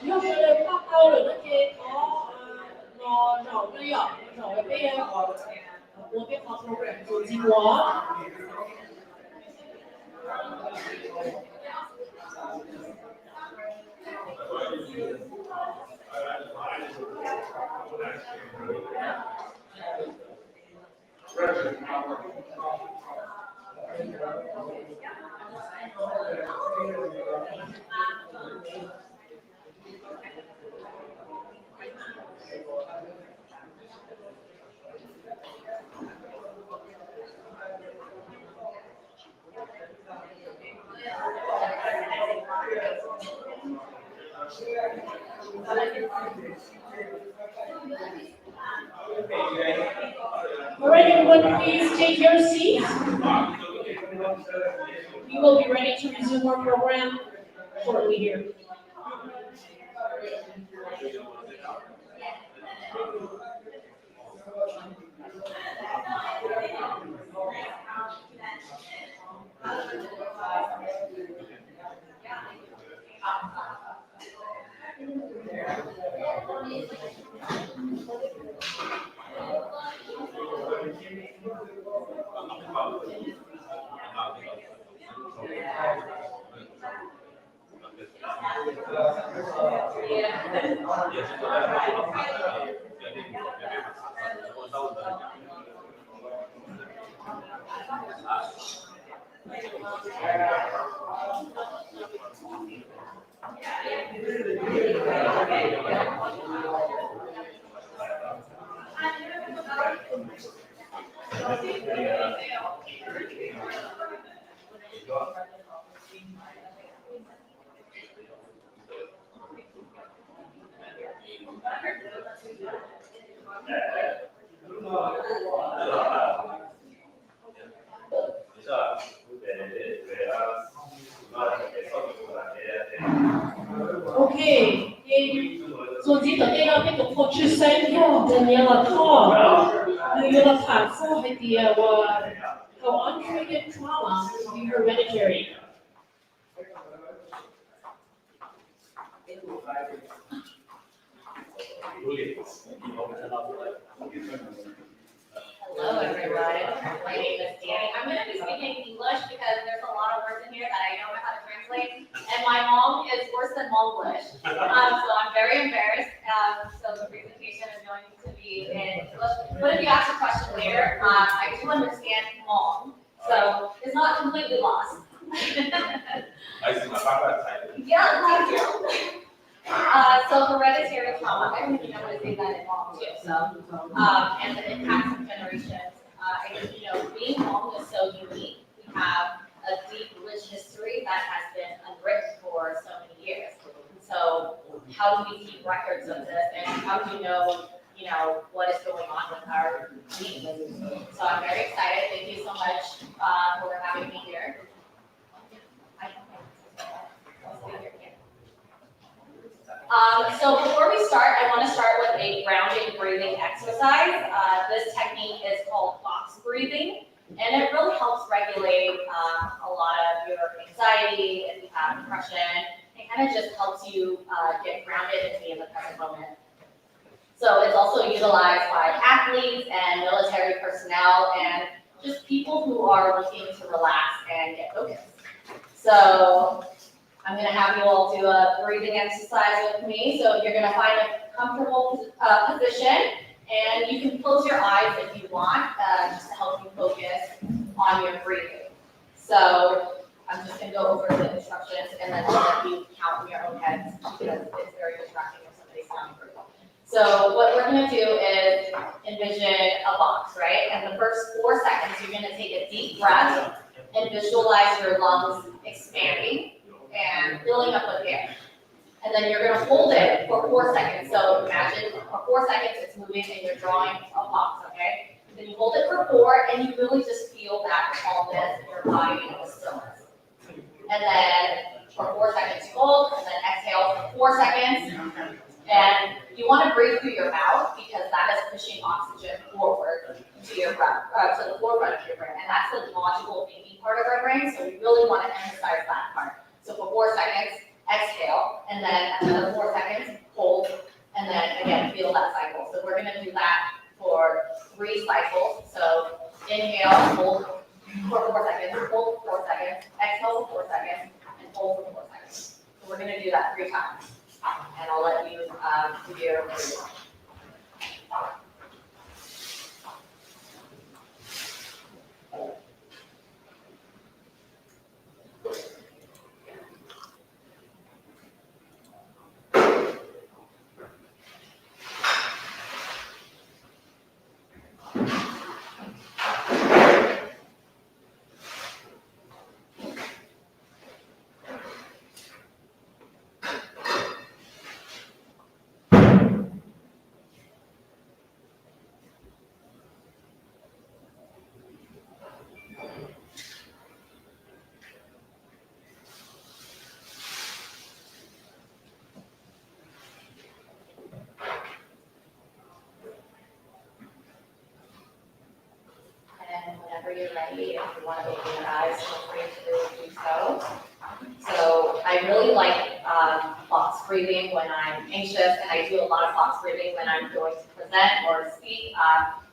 如果佢哋發到嚟嗰隻我就呢樣就係咩嘢我邊個 program 做節目？Alright, everyone, please take your seat. We will be ready to resume our program shortly here. Okay, so chỉ tới đây là cái tục phục sự sáng theo nên nhớ là thọ như là phản phổ hay thì how untreated trauma can be hereditary. Hello everyone, my name is Danny. I'm going to be speaking English because there's a lot of words in here that I don't know how to translate, and my Hmong is worse than Monglish, so I'm very embarrassed. So the presentation is going to be in English, but if you ask a question later, I do understand Hmong, so it's not completely lost. Yeah, thank you. So hereditary trauma, I don't even know how to say that in Hmong too, so, and the impacts of generations. I think, being Hmong is so unique. We have a deep, rich history that has been unwritten for so many years. So how do we keep records of this, and how do you know, what is going on with our genes? So I'm very excited. Thank you so much for having me here. So before we start, I want to start with a grounding breathing exercise. This technique is called box breathing, and it really helps regulate a lot of your anxiety if you have depression. It kind of just helps you get grounded and be in the present moment. So it's also utilized by athletes and military personnel and just people who are looking to relax and get focused. So I'm going to have you all do a breathing exercise with me. So you're going to find a comfortable position, and you can close your eyes if you want, just to help you focus on your breathing. So I'm just going to go over the instructions, and then let you count in your own heads because it's very distracting if somebody's counting for you. So what we're going to do is envision a box, right? And the first 4 seconds, you're going to take a deep breath and visualize your lungs expanding and filling up with air. And then you're going to hold it for 4 seconds. So imagine for 4 seconds it's moving and you're drawing a box, okay? Then you hold it for 4 and you really just feel that calmness in your body and the stillness. And then for 4 seconds you hold, and then exhale for 4 seconds. And you want to breathe through your mouth because that is pushing oxygen forward to your breath, to the forefront of your brain. And that's the logical thinking part of our brain. So we really want to emphasize that part. So for 4 seconds, exhale, and then another 4 seconds, we're gonna do that 3 times. And I'll let you do your breathing. And whenever you're ready, if you want to open your eyes, feel free to do so. So I really like box breathing when I'm anxious, and I do a lot of box breathing when I'm going to present or speak.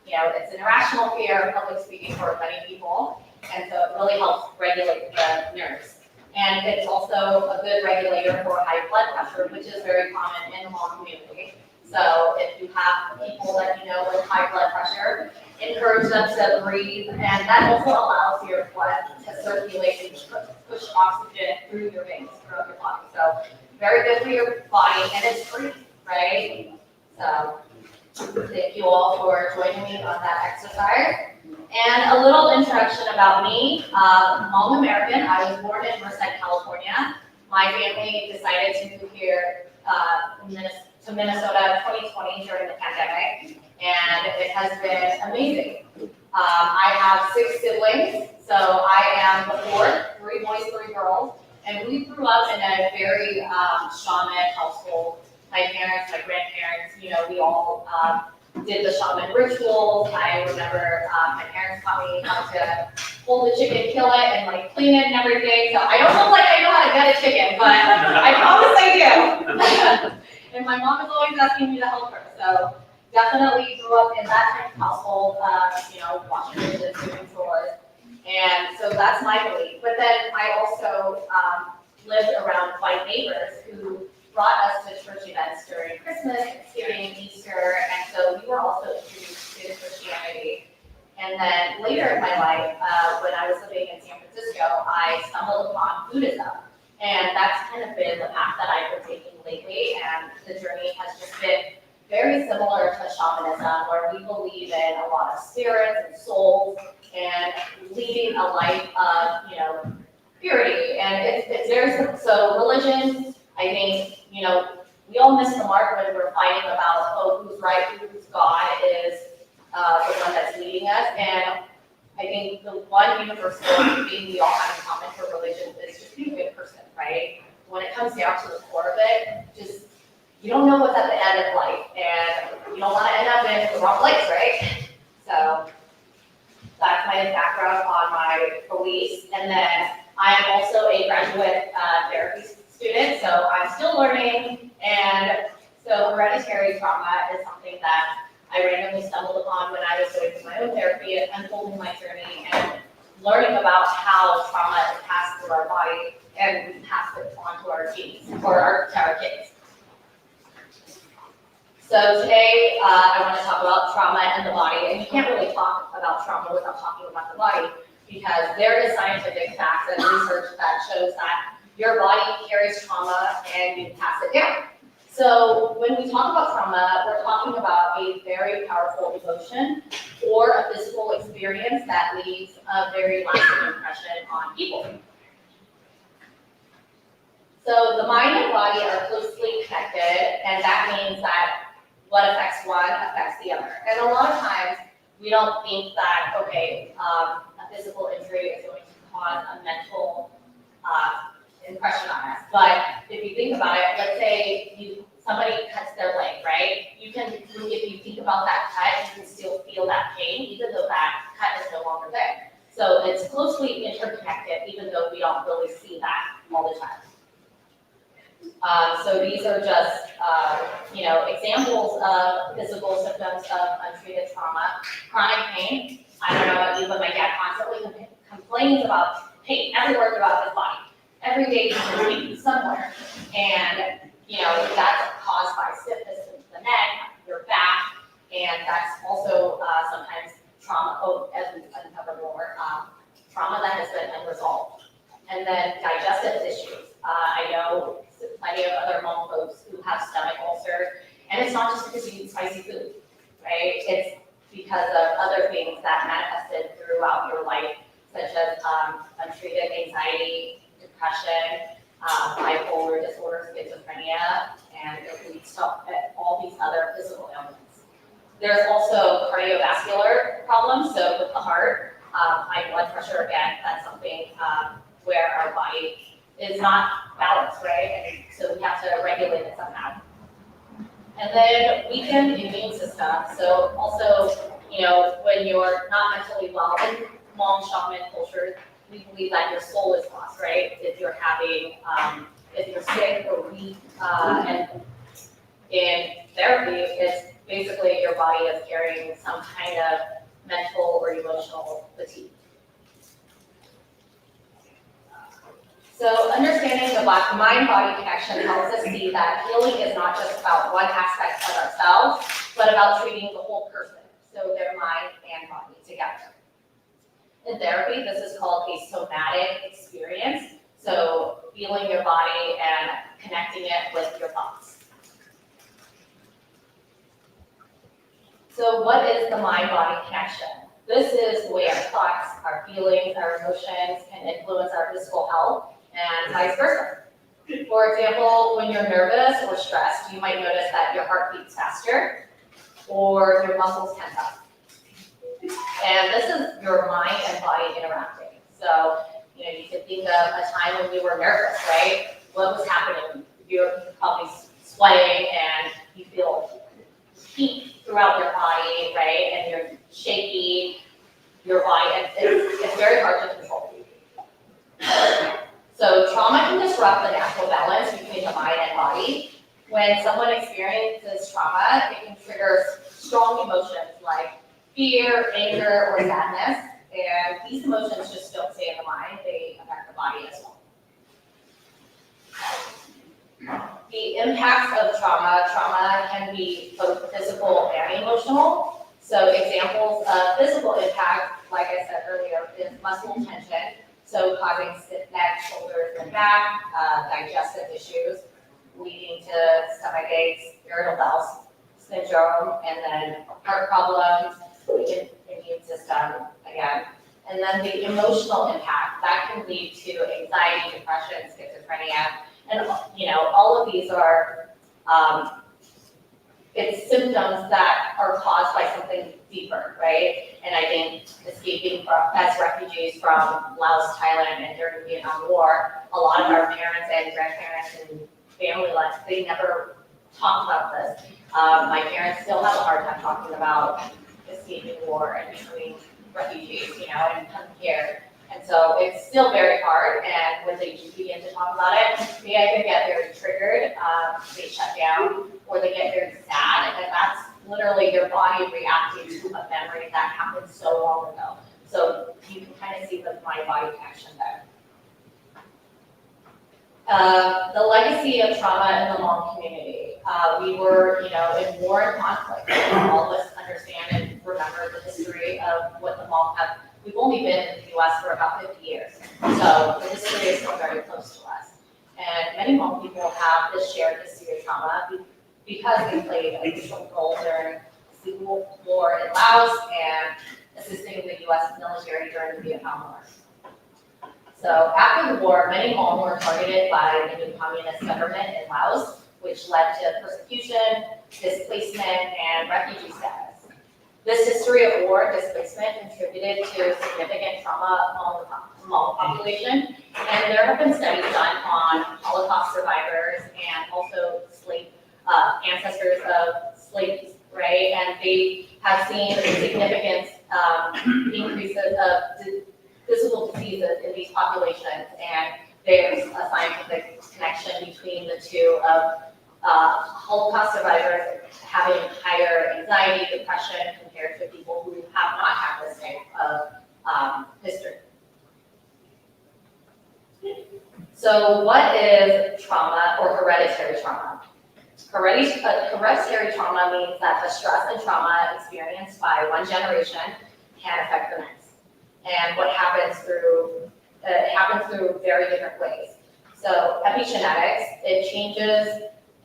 It's an irrational fear of public speaking for many people, and so it really helps regulate the nerves. And it's also a good regulator for high blood pressure, which is very common in the Hmong community. So if you have people that you know with high blood pressure, encourage them to breathe, and that also allows your blood to circulate and push oxygen through your veins, throughout your body. So very good for your body, and it's free, right? So thank you all for joining me on that exercise. And a little introduction about me. Hmong American. I was born in Merced, California. My family decided to move here to Minnesota 2020 during the pandemic, and it has been amazing. I have 6 siblings, so I am the 4th, 3 boys, 3 girls, and we grew up in a very shaman household. My parents, my grandparents, we all did the shaman rituals. I remember my parents taught me how to hold the chicken, kill it, and clean it and everything. So I don't look like I know how to gut a chicken, but I promise I do. And my mom is always asking me to help her. So definitely grew up in that type of household, washing dishes, doing chores. And so that's my belief. But then I also lived around white neighbors who brought us to church events during Christmas, Thanksgiving, Easter, and so we were also introduced to Christianity. And then later in my life, when I was living in San Francisco, I stumbled upon Buddhism. And that's kind of been the path that I've been taking lately, and the journey has just been very similar to shamanism, where we believe in a lot of spirits and souls, and leading a life of, purity. And it's very, so religion, I think, we all miss the mark when we're fighting about, who's right, who's God is the one that's leading us. And I think the one universal thing we all have in common for religion is just being a good person, right? When it comes down to the core of it, just, you don't know what's at the end of life, and you don't want to end up in the wrong place, right? So that's my background on my beliefs. And then I'm also a graduate therapy student, so I'm still learning. And so hereditary trauma is something that I randomly stumbled upon when I was going through my own therapy and unfolding my journey and learning about how trauma is passed through our body, and we pass it on to our genes, or to our kids. So today, I want to talk about trauma and the body, and you can't really talk about trauma without talking about the body, because there is scientific facts and research that shows that your body carries trauma and you pass it down. So when we talk about trauma, we're talking about a very powerful emotion or a physical experience that leaves a very lasting impression on people. So the mind and body are closely connected, and that means that what affects one affects the other. And a lot of times, we don't think that, okay, a physical injury is going to cause a mental impression on us. But if you think about it, let's say somebody cuts their leg, right? You can, if you think about that cut, you can still feel that pain, even though that cut is no longer there. So it's closely interconnected, even though we don't really see that all the time. So these are just, examples of physical symptoms of untreated trauma. Chronic pain. I don't know about you, but my dad constantly complains about pain everywhere throughout his body. Every day he's in pain somewhere. And, that's caused by stiffness in the neck, your back, and that's also sometimes trauma, as we uncover more, trauma that has been unresolved. And then digestive issues. I know plenty of other Hmong folks who have stomach ulcers, and it's not just because you eat spicy food, right? It's because of other things that manifested throughout your life, such as untreated anxiety, depression, bipolar disorder, schizophrenia, and it leads to all these other physical ailments. There's also cardiovascular problems, so with the heart, high blood pressure, again, that's something where our body is not balanced, right? And so we have to regulate it somehow. And then weakened immune system. So also, when you're not mentally well, in Hmong shaman culture, we believe that your soul is lost, right? If you're having, if you're sick or weak, and in therapy, it's basically your body is carrying some kind of mental or emotional fatigue. So understanding the mind-body connection helps us see that healing is not just about one aspect of ourselves, but about treating the whole person, so their mind and body together. In therapy, this is called a somatic experience, so feeling your body and connecting it with your thoughts. So what is the mind-body connection? This is the way our thoughts, our feelings, our emotions can influence our physical health, and vice versa. For example, when you're nervous or stressed, you might notice that your heart beats faster or your muscles tense up. And this is your mind and body interacting. So, you could think of a time when you were nervous, right? What was happening? You're probably sweating and you feel heat throughout your body, right? And you're shaky, your body, and it's very hard to control. So trauma can disrupt the natural balance between the mind and body. When someone experiences trauma, it can trigger strong emotions like fear, anger, or sadness. And these emotions just don't stay in the mind, they affect the body as well. The impacts of trauma can be both physical and emotional. So examples of physical impact, like I said earlier, is muscle tension, so causing stiff neck, shoulders, and back, digestive issues, leading to stomach aches, irritable bowel syndrome, and then heart problems, immune system again. And then the emotional impact, that can lead to anxiety, depression, schizophrenia, and all of these are it's symptoms that are caused by something deeper, right? And I think escaping as refugees from Laos, Thailand, and during the Vietnam War, a lot of our parents and grandparents and family life, they never talked about this. My parents still have a hard time talking about escaping war and becoming refugees, and coming here. And so it's still very hard, and when they do begin to talk about it, they either get very triggered, they shut down, or they get very sad, and that's literally your body reacting to a memory that happened so long ago. So you can kind of see the mind-body connection there. The legacy of trauma in the Hmong community. We were, in war and conflict. All of us understand and remember the history of what the Hmong have. We've only been in the U.S. for about 50 years, so the history is still very close to us. And many Hmong people have this shared history of trauma because they played a crucial role during the Civil War in Laos and assisting the U.S. military during the Vietnam War. So after the war, many Hmong were targeted by the new communist government in Laos, which led to persecution, displacement, and refugee status. This history of war and displacement contributed to significant trauma among the Hmong population, and there have been studies done on Holocaust survivors and also slave ancestors of slaves, right? And they have seen significant increases of physical diseases in these populations, and there's a scientific connection between the two of Holocaust survivors having higher anxiety, depression compared to people who have not had this type of history. So what is trauma or hereditary trauma? Hereditary trauma means that the stress and trauma experienced by one generation can affect the next. And what happens through, it happens through very different ways. So epigenetics, it changes.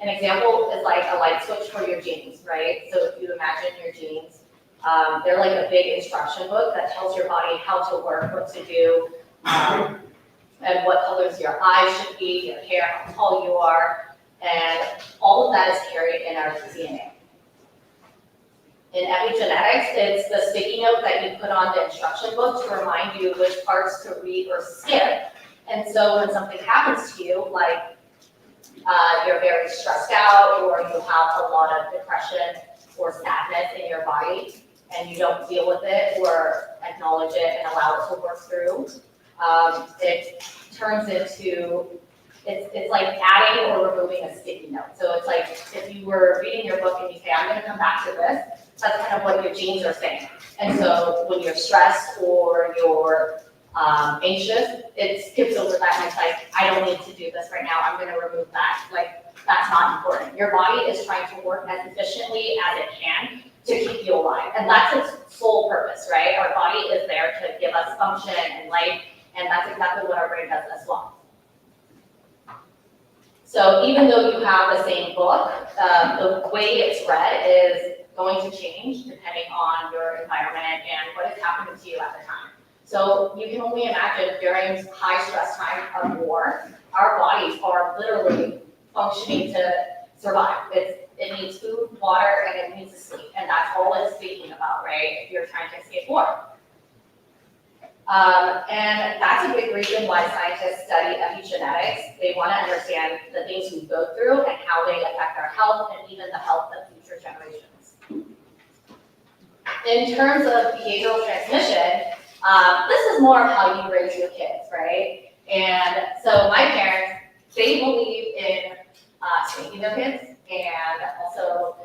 An example is like a light switch for your genes, right? So if you imagine your genes, they're like a big instruction book that tells your body how to work, what to do, and what colors your eyes should be, your hair, how tall you are, and all of that is carried in our DNA. In epigenetics, it's the sticky note that you put on the instruction book to remind you which parts to read or skip. And so when something happens to you, like you're very stressed out, or you have a lot of depression or sadness in your body, and you don't deal with it or acknowledge it and allow it to work through, it turns into, it's like adding or removing a sticky note. So it's like if you were reading your book and you say, I'm going to come back to this, that's kind of what your genes are saying. And so when you're stressed or you're anxious, it skips over that and it's like, I don't need to do this right now. I'm going to remove that. Like, that's not important. Your body is trying to work as efficiently as it can to keep you alive. And that's its sole purpose, right? Our body is there to give us function and life, and that's exactly what our brain does as well. So even though you have the same book, the way it's read is going to change depending on your environment and what is happening to you at the time. So you can only imagine during high stress time of war, our bodies are literally functioning to survive. It needs food, water, and it needs to sleep. And that's all it's speaking about, right? If you're trying to escape war. And that's a big reason why scientists study epigenetics. They want to understand the things we go through and how they affect our health and even the health of future generations. In terms of behavioral transmission, this is more of how you raise your kids, right? And so my parents, they believe in spanking their kids and also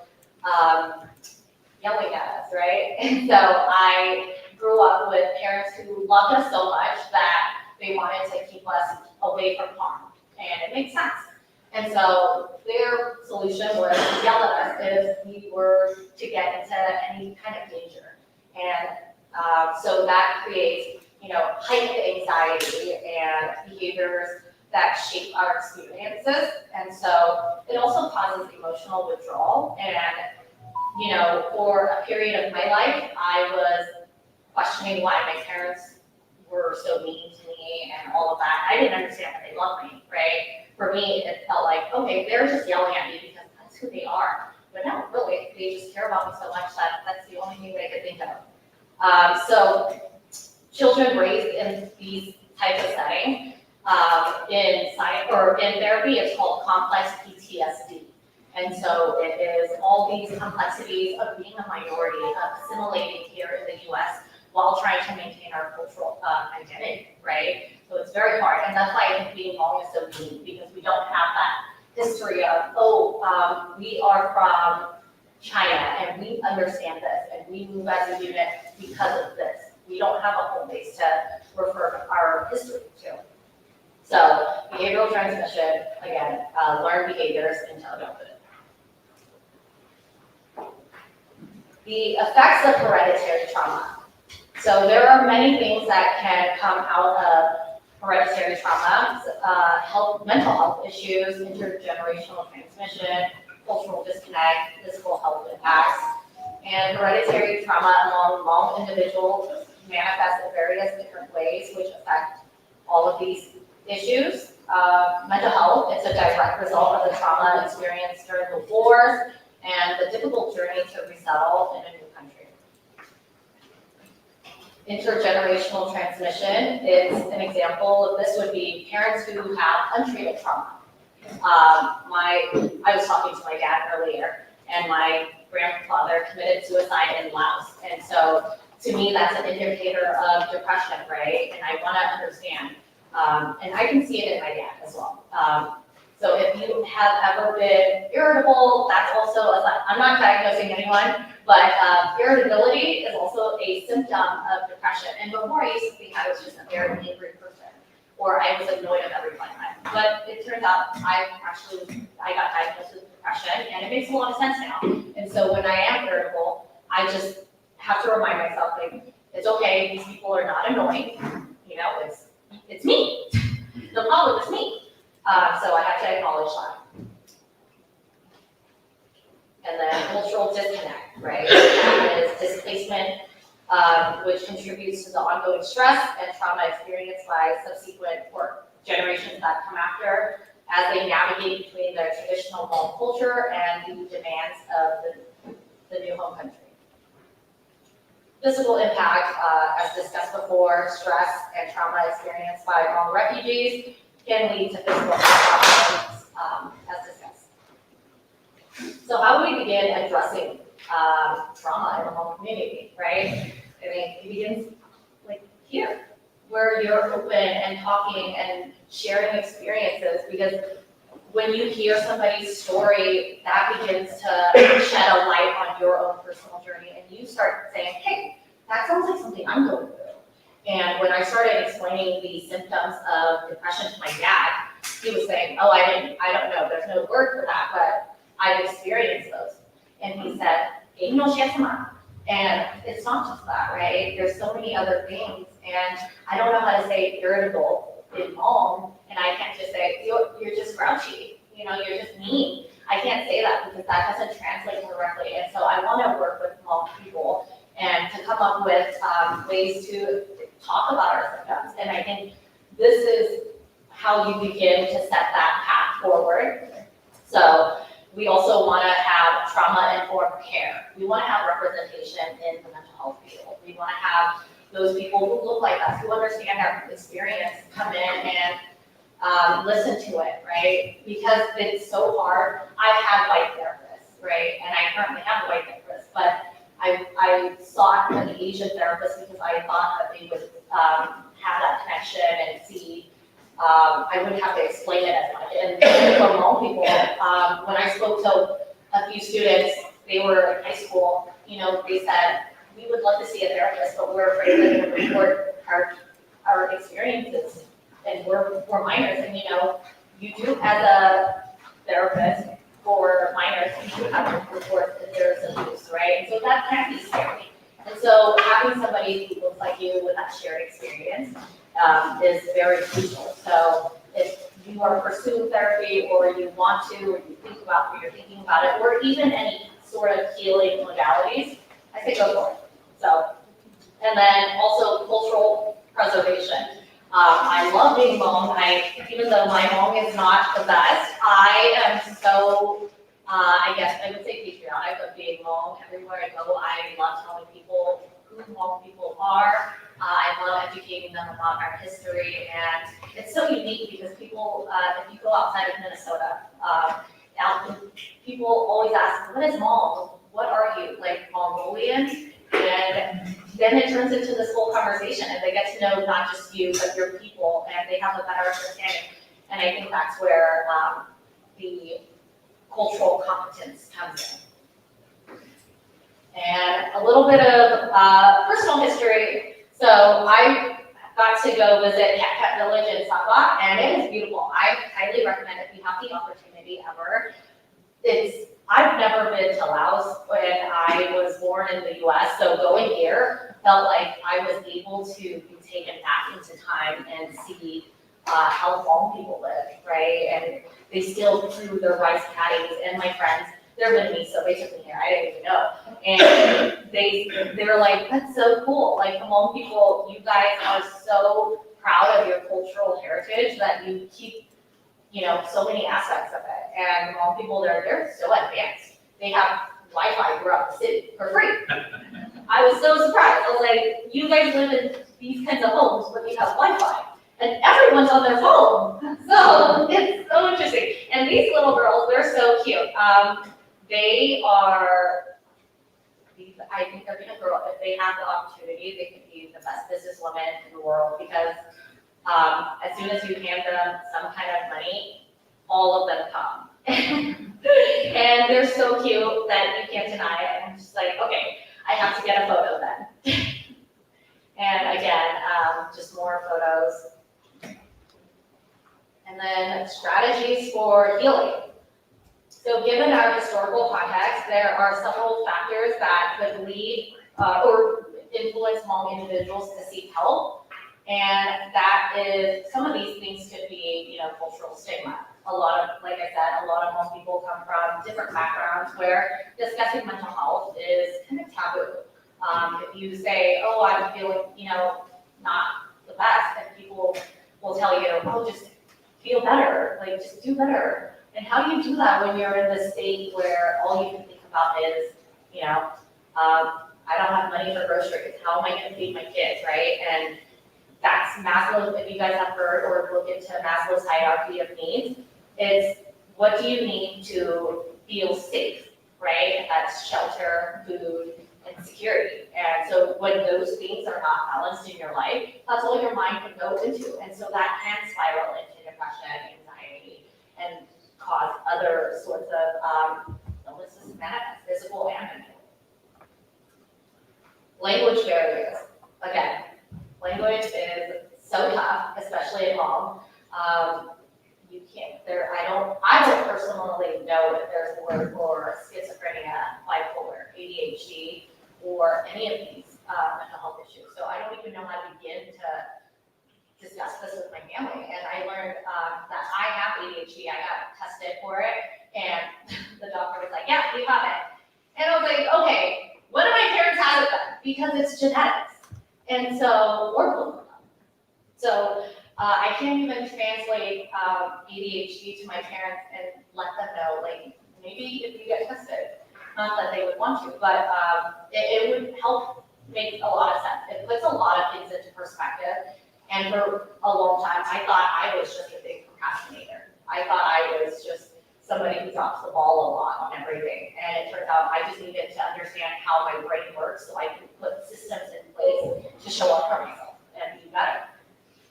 yelling at us, right? And so I grew up with parents who loved us so much that they wanted to keep us away from harm, and it makes sense. And so their solution was to yell at us if we were to get into any kind of danger. And so that creates, heightened anxiety and behaviors that shape our experiences. And so it also causes emotional withdrawal. And, for a period of my life, I was questioning why my parents were so mean to me and all of that. I didn't understand that they loved me, right? For me, it felt like, okay, they're just yelling at me because that's who they are. But no, really, they just care about me so much that that's the only thing that I could think of. So children raised in these types of settings, in science or in therapy, it's called complex PTSD. And so it is all these complexities of being a minority, of assimilating here in the US while trying to maintain our cultural identity, right? So it's very hard. And that's why I think being Hmong is so unique, because we don't have that history of, we are from China and we understand this and we move as a unit because of this. We don't have a home base to refer our history to. So behavioral transmission, again, learned behaviors into adulthood. The effects of hereditary trauma. So there are many things that can come out of hereditary trauma, mental health issues, intergenerational transmission, cultural disconnect, physical health impacts, and hereditary trauma among Hmong individuals manifests in various different ways which affect all of these issues. Mental health, it's a direct result of the trauma experienced during the wars and the difficult journey to resettle in a new country. Intergenerational transmission is an example of this would be parents who have untreated trauma. I was talking to my dad earlier, and my grandfather committed suicide in Laos. And so to me, that's an indicator of depression, right? And I want to understand. And I can see it in my dad as well. So if you have ever been irritable, that's also, I'm not diagnosing anyone, but irritability is also a symptom of depression. And before I used to think I was just a very angry person, or I was annoyed at everyone. But it turns out I got diagnosed with depression, and it makes a lot of sense now. And so when I am irritable, I just have to remind myself, like, it's okay, these people are not annoying, you know, it's me. The problem is me. So I have to acknowledge that. And then cultural disconnect, right? That is displacement, which contributes to the ongoing stress and trauma experienced by subsequent or generations that come after as they navigate between their traditional Hmong culture and the demands of the new home country. Physical impact, as discussed before, stress and trauma experienced by Hmong refugees can lead to physical problems, as discussed. So how do we begin addressing trauma in the Hmong community, right? I mean, it begins like here, where you're open and talking and sharing experiences, because when you hear somebody's story, that begins to shed a light on your own personal journey, and you start saying, hey, that sounds like something I'm going through. And when I started explaining the symptoms of depression to my dad, he was saying, oh, I don't know, there's no word for that, but I've experienced those. And he said, and it's not just that, right? There's so many other things, and I don't know how to say irritable in Hmong, and I can't just say, you're just grouchy, you know, you're just mean. I can't say that because that doesn't translate correctly, and so I want to work with Hmong people and to come up with ways to talk about our symptoms, and I think this is how you begin to set that path forward. So we also want to have trauma-informed care. We want to have representation in the mental health field. We want to have those people who look like us, who understand our experience, come in and listen to it, right? Because it's so hard. I've had white therapists, right? And I currently have a white therapist, but I sought an Asian therapist because I thought that they would have that connection and see. I wouldn't have to explain it as much. And for Hmong people, when I spoke to a few students, they were in high school, you know, they said, we would love to see a therapist, but we're afraid that they would report our experiences, and we're minors, and you know, you do as a therapist for minors, you do have to report that there's abuse, right? And so that can be scary. And so having somebody who looks like you with that shared experience is very crucial. So if you are pursuing therapy, or you want to, or you think about, or you're thinking about it, or even any sort of healing modalities, I say go for it. So, and then also cultural preservation. I love being Hmong. Even though my Hmong is not the best, I am so, I guess I would say patriotic of being Hmong. Everywhere I go, I love telling people who Hmong people are. I love educating them about our history, and it's so unique because people, if you go outside of Minnesota, people always ask, what is Hmong? What are you, like Mongolian? And then it turns into this whole conversation, and they get to know not just you, but your people, and they have a better understanding. And I think that's where the cultural competence comes in. And a little bit of personal history. So I got to go visit Cat Village in Sattva, and it is beautiful. I highly recommend if you have the opportunity ever. I've never been to Laos when I was born in the US, so going here felt like I was able to be taken back into time and see how Hmong people live, right? And they still do their rice paddies, and my friends, they're Vietnamese, so they took me here, I didn't even know. And they were like, that's so cool, like Hmong people, you guys are so proud of your cultural heritage that you keep, you know, so many aspects of it. And Hmong people, they're so advanced. They have Wi-Fi throughout the city for free. I was so surprised. I was like, you guys live in these kinds of homes, but you have Wi-Fi. And everyone's on their phone. So it's so interesting. And these little girls, they're so cute. They are, I think they're gonna grow up. If they have the opportunity, they could be the best businesswomen in the world, because as soon as you hand them some kind of money, all of them come. And they're so cute that you can't deny it. I'm just like, okay, I have to get a photo then. And again, just more photos. And then strategies for healing. So given our historical context, there are several factors that could lead or influence Hmong individuals to seek help. And that is, some of these things could be, cultural stigma. A lot of, like I said, a lot of Hmong people come from different backgrounds where discussing mental health is kind of taboo. If you say, oh, I'm feeling, not the best, and people will tell you, oh, just feel better, like just do better. And how do you do that when you're in this state where all you can think about is, I don't have money for groceries, how am I gonna feed my kids, right? And that's Maslow, if you guys have heard or look into Maslow's hierarchy of needs, it's what do you need to feel safe, right? That's shelter, food, and security. And so when those things are not balanced in your life, that's all your mind can go into. And so that can spiral into depression, anxiety, and cause other sorts of illnesses to manifest, physical and mental. Language barriers. Again, language is so tough, especially at home. You can't, I don't personally know if there's a word for schizophrenia, bipolar, ADHD, or any of these mental health issues. So I don't even know how to begin to discuss this with my family. And I learned that I have ADHD. I got tested for it, and the doctor was like, "Yeah, you have it." And I was like, "Okay, what do my parents have it then?" Because it's genetics. And so, or both of them. So I can't even translate ADHD to my parents and let them know, like, maybe if you get tested, not that they would want to, but it would help make a lot of sense. It puts a lot of things into perspective. And for a long time, I thought I was just a big procrastinator. I thought I was just somebody who drops the ball a lot on everything. And it turns out I just needed to understand how my brain works so I can put systems in place to show up for myself and be better.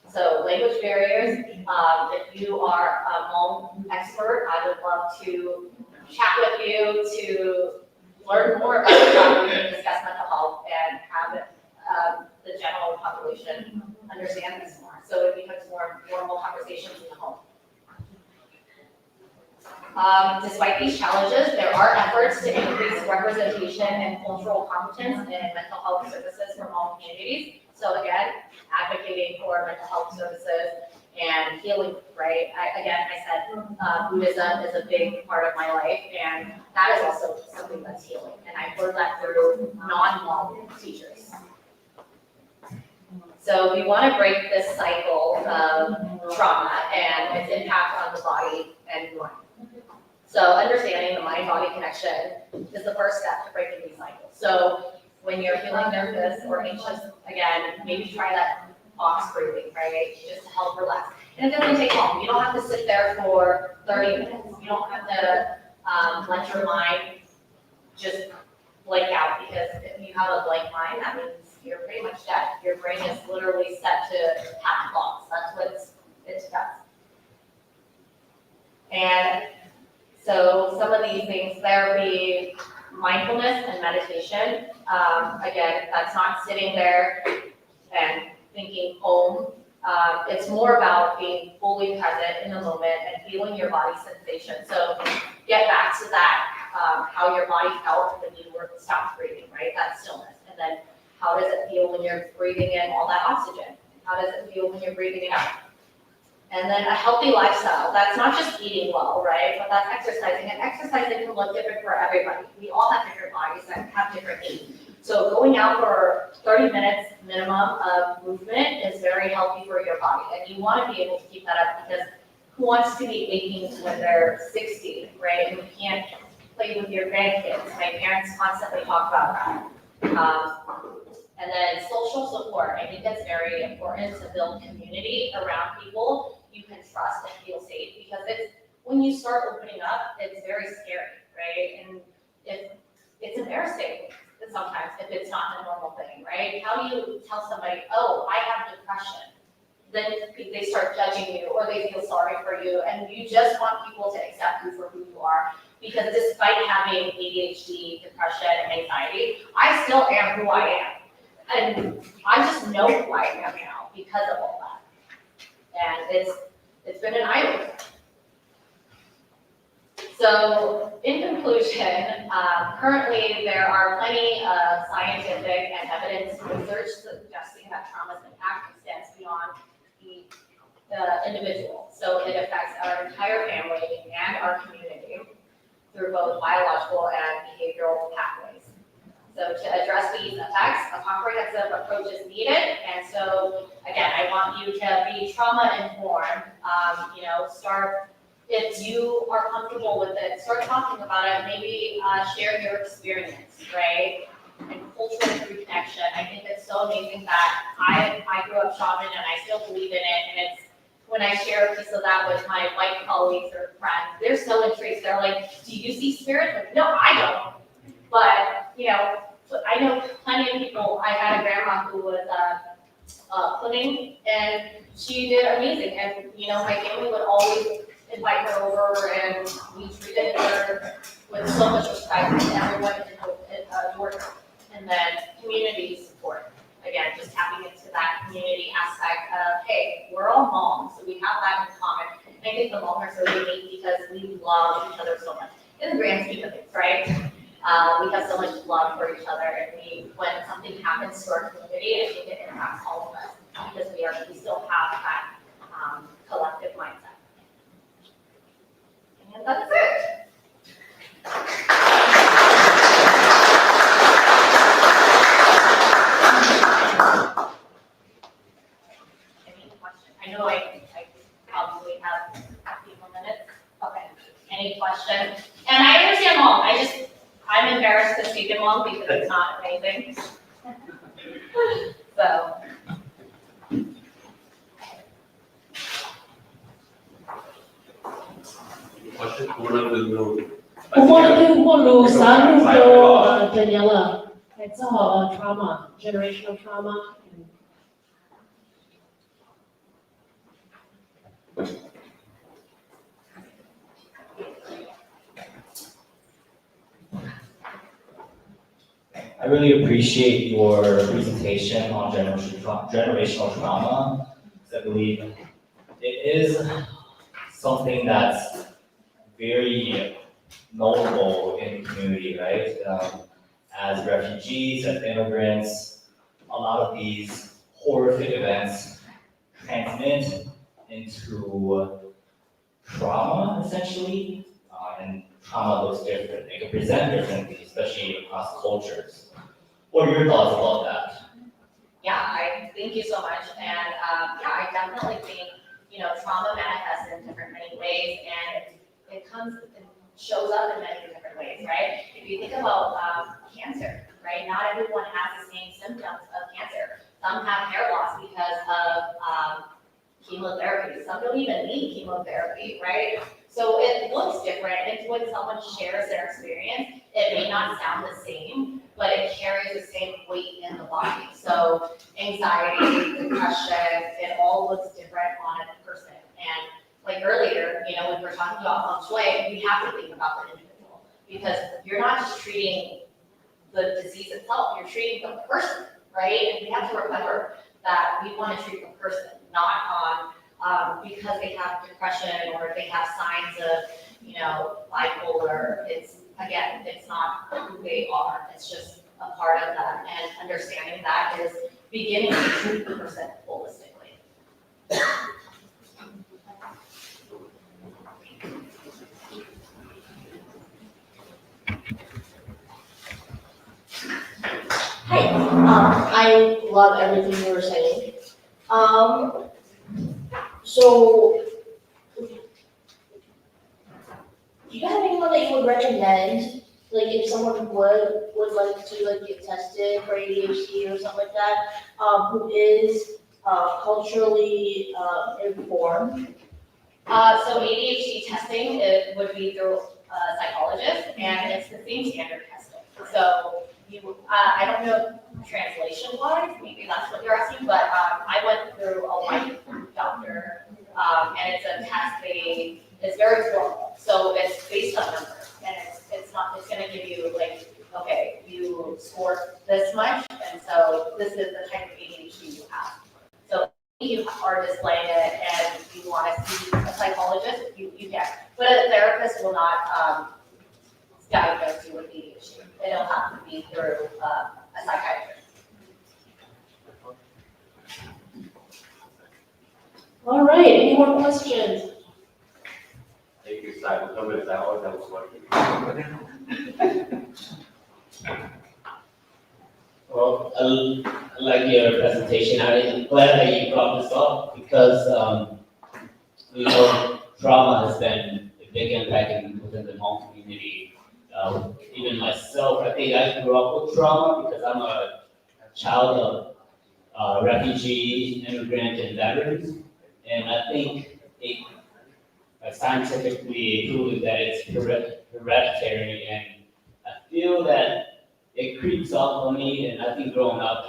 So language barriers, if you are a Hmong expert, I would love to chat with you to learn more about how we can discuss mental health and have the general population understand this more. So it becomes more normal conversations in the home. Despite these challenges, there are efforts to increase representation and cultural competence in mental health services for Hmong communities. So again, advocating for mental health services and healing, right? I said Buddhism is a big part of my life, and that is also something that's healing. And I've learned that through non-Hmong teachers. So we want to break this cycle of trauma and its impact on the body and mind. So understanding the mind-body connection is the first step to breaking these cycles. So when you're feeling nervous or anxious, again, maybe try that box breathing, right? Just to help relax. And it doesn't take long. You don't have to sit there for 30 minutes. You don't have to let your mind just blank out, because if you have a blank mind, that means you're pretty much dead. Your brain is literally set to have thoughts. That's what it does. And so some of these things, therapy, mindfulness, and meditation. Again, that's not sitting there and thinking home. It's more about being fully present in the moment and feeling your body sensation. So get back to that, how your body felt when you were stopped breathing, right? That stillness. And then how does it feel when you're breathing in all that oxygen? How does it feel when you're breathing it out? And then a healthy lifestyle. That's not just eating well, right? But that's exercising. And exercising can look different for everybody. We all have different bodies that have different needs. So going out for 30 minutes minimum of movement is very healthy for your body. And you want to be able to keep that up, because who wants to be aching when they're 60, right? And you can't play with your grandkids. My parents constantly talk about that. And then social support. I think that's very important to build community around people you can trust and feel safe, because when you start opening up, it's very scary, right? And it's embarrassing sometimes if it's not a normal thing, right? How do you tell somebody, oh, I have depression? Then they start judging you, or they feel sorry for you, and you just want people to accept you for who you are. Because despite having ADHD, depression, and anxiety, I still am who I am. And I just know who I am now because of all that. And it's been an eye-opener. So in conclusion, currently there are plenty of scientific and evidence research suggesting that trauma's impact extends beyond the individual. So it affects our entire family and our community through both biological and behavioral pathways. So to address these effects, a comprehensive approach is needed. And so again, I want you to be trauma informed. Start, if you are comfortable with it, start talking about it. Maybe share your experience, right? And cultural reconnection. I think it's so amazing that I grew up shaman and I still believe in it. And it's when I share a piece of that with my white colleagues or friends, they're so intrigued. They're like, "Do you see spirit?" Like, no, I don't. But I know plenty of people. I had a grandma who was cleaning, and she did amazing. And my family would always invite her over, and we treated her with so much respect, and everyone adored her. And then community support. Again, just tapping into that community aspect of, hey, we're all Hmong, so we have that in common. And I think the Hmong are so unique because we love each other so much. In the grand scheme of things, right? We have so much love for each other, and when something happens to our community, I think it impacts all of us because we still have that collective mindset. And that's it. Any questions? I know I probably have a few more minutes. Okay. Any questions? And I understand Hmong. I'm embarrassed to speak in Hmong because it's not amazing. So. Question? Daniela. It's all trauma, generational trauma. I really appreciate your presentation on generational trauma, because I believe it is something that's very notable in the community, right? As refugees, as immigrants, a lot of these horrific events transmit into trauma, essentially, and trauma looks different. It can present differently, especially across cultures. What are your thoughts about that? Yeah, I thank you so much. And I definitely think, trauma manifests in many ways, and it shows up in many different ways, right? If you think about cancer, right? Not everyone has the same symptoms of cancer. Some have hair loss because of chemotherapy. Some don't even need chemotherapy, right? So it looks different. And when someone shares their experience, it may not sound the same, but it carries the same weight in the body. So anxiety, depression, it all looks different on a person. And like earlier, when we're talking about feng shui, we have to think about the individual because you're not just treating the disease itself, you're treating the person, right? And we have to remember that we want to treat the person, not on because they have depression or they have signs of, bipolar. It's not who they are. It's just a part of that. And understanding that is beginning to treat the person holistically. Hi, I love everything you were saying. So, do you have anyone that you would recommend, like if someone would like to get tested for ADHD or something like that, who is culturally informed? So ADHD testing, it would be through a psychologist, and it's the same standard testing. So I don't know translation-wise, maybe that's what you're asking, but I went through a white doctor, and it's a test. It's very formal, so it's based on numbers, and it's going to give you like, okay, you scored this much, and so this is the type of ADHD you have. So you are displaying it and you want to see a psychologist, you can. But a therapist will not diagnose you with ADHD. It'll have to be through a psychiatrist. All right, any more questions? Thank you, Simon. Comment is out, that was working. Well, I like your presentation. I'm glad that you brought this up because, trauma has been a big impact within the Hmong community. Even myself, I think I grew up with trauma because I'm a child of refugee, immigrant, and veterans. And I think it scientifically proven that it's hereditary, and I feel that it creeps up on me, and I think growing up,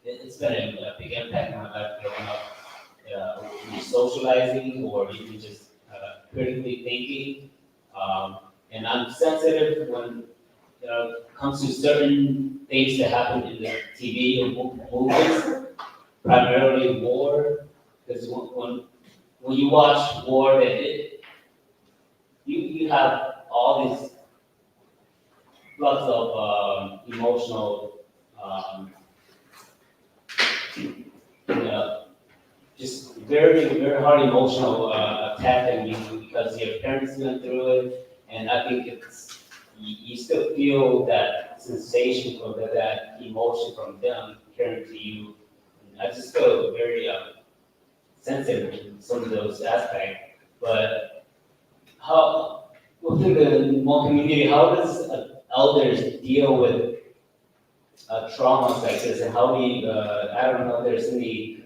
it's been a big impact on my life growing up, socializing or even just critically thinking. And I'm sensitive when it comes to certain things that happen in the TV and movies, primarily war, because when you watch war, you have all these lots of emotional, just very, very hard emotional attack on you because your parents went through it, and I think you still feel that sensation or that emotion from them carrying to you. And I just feel very sensitive to some of those aspects. But within the Hmong community, how does elders deal with traumas like this, and how I don't know if there's any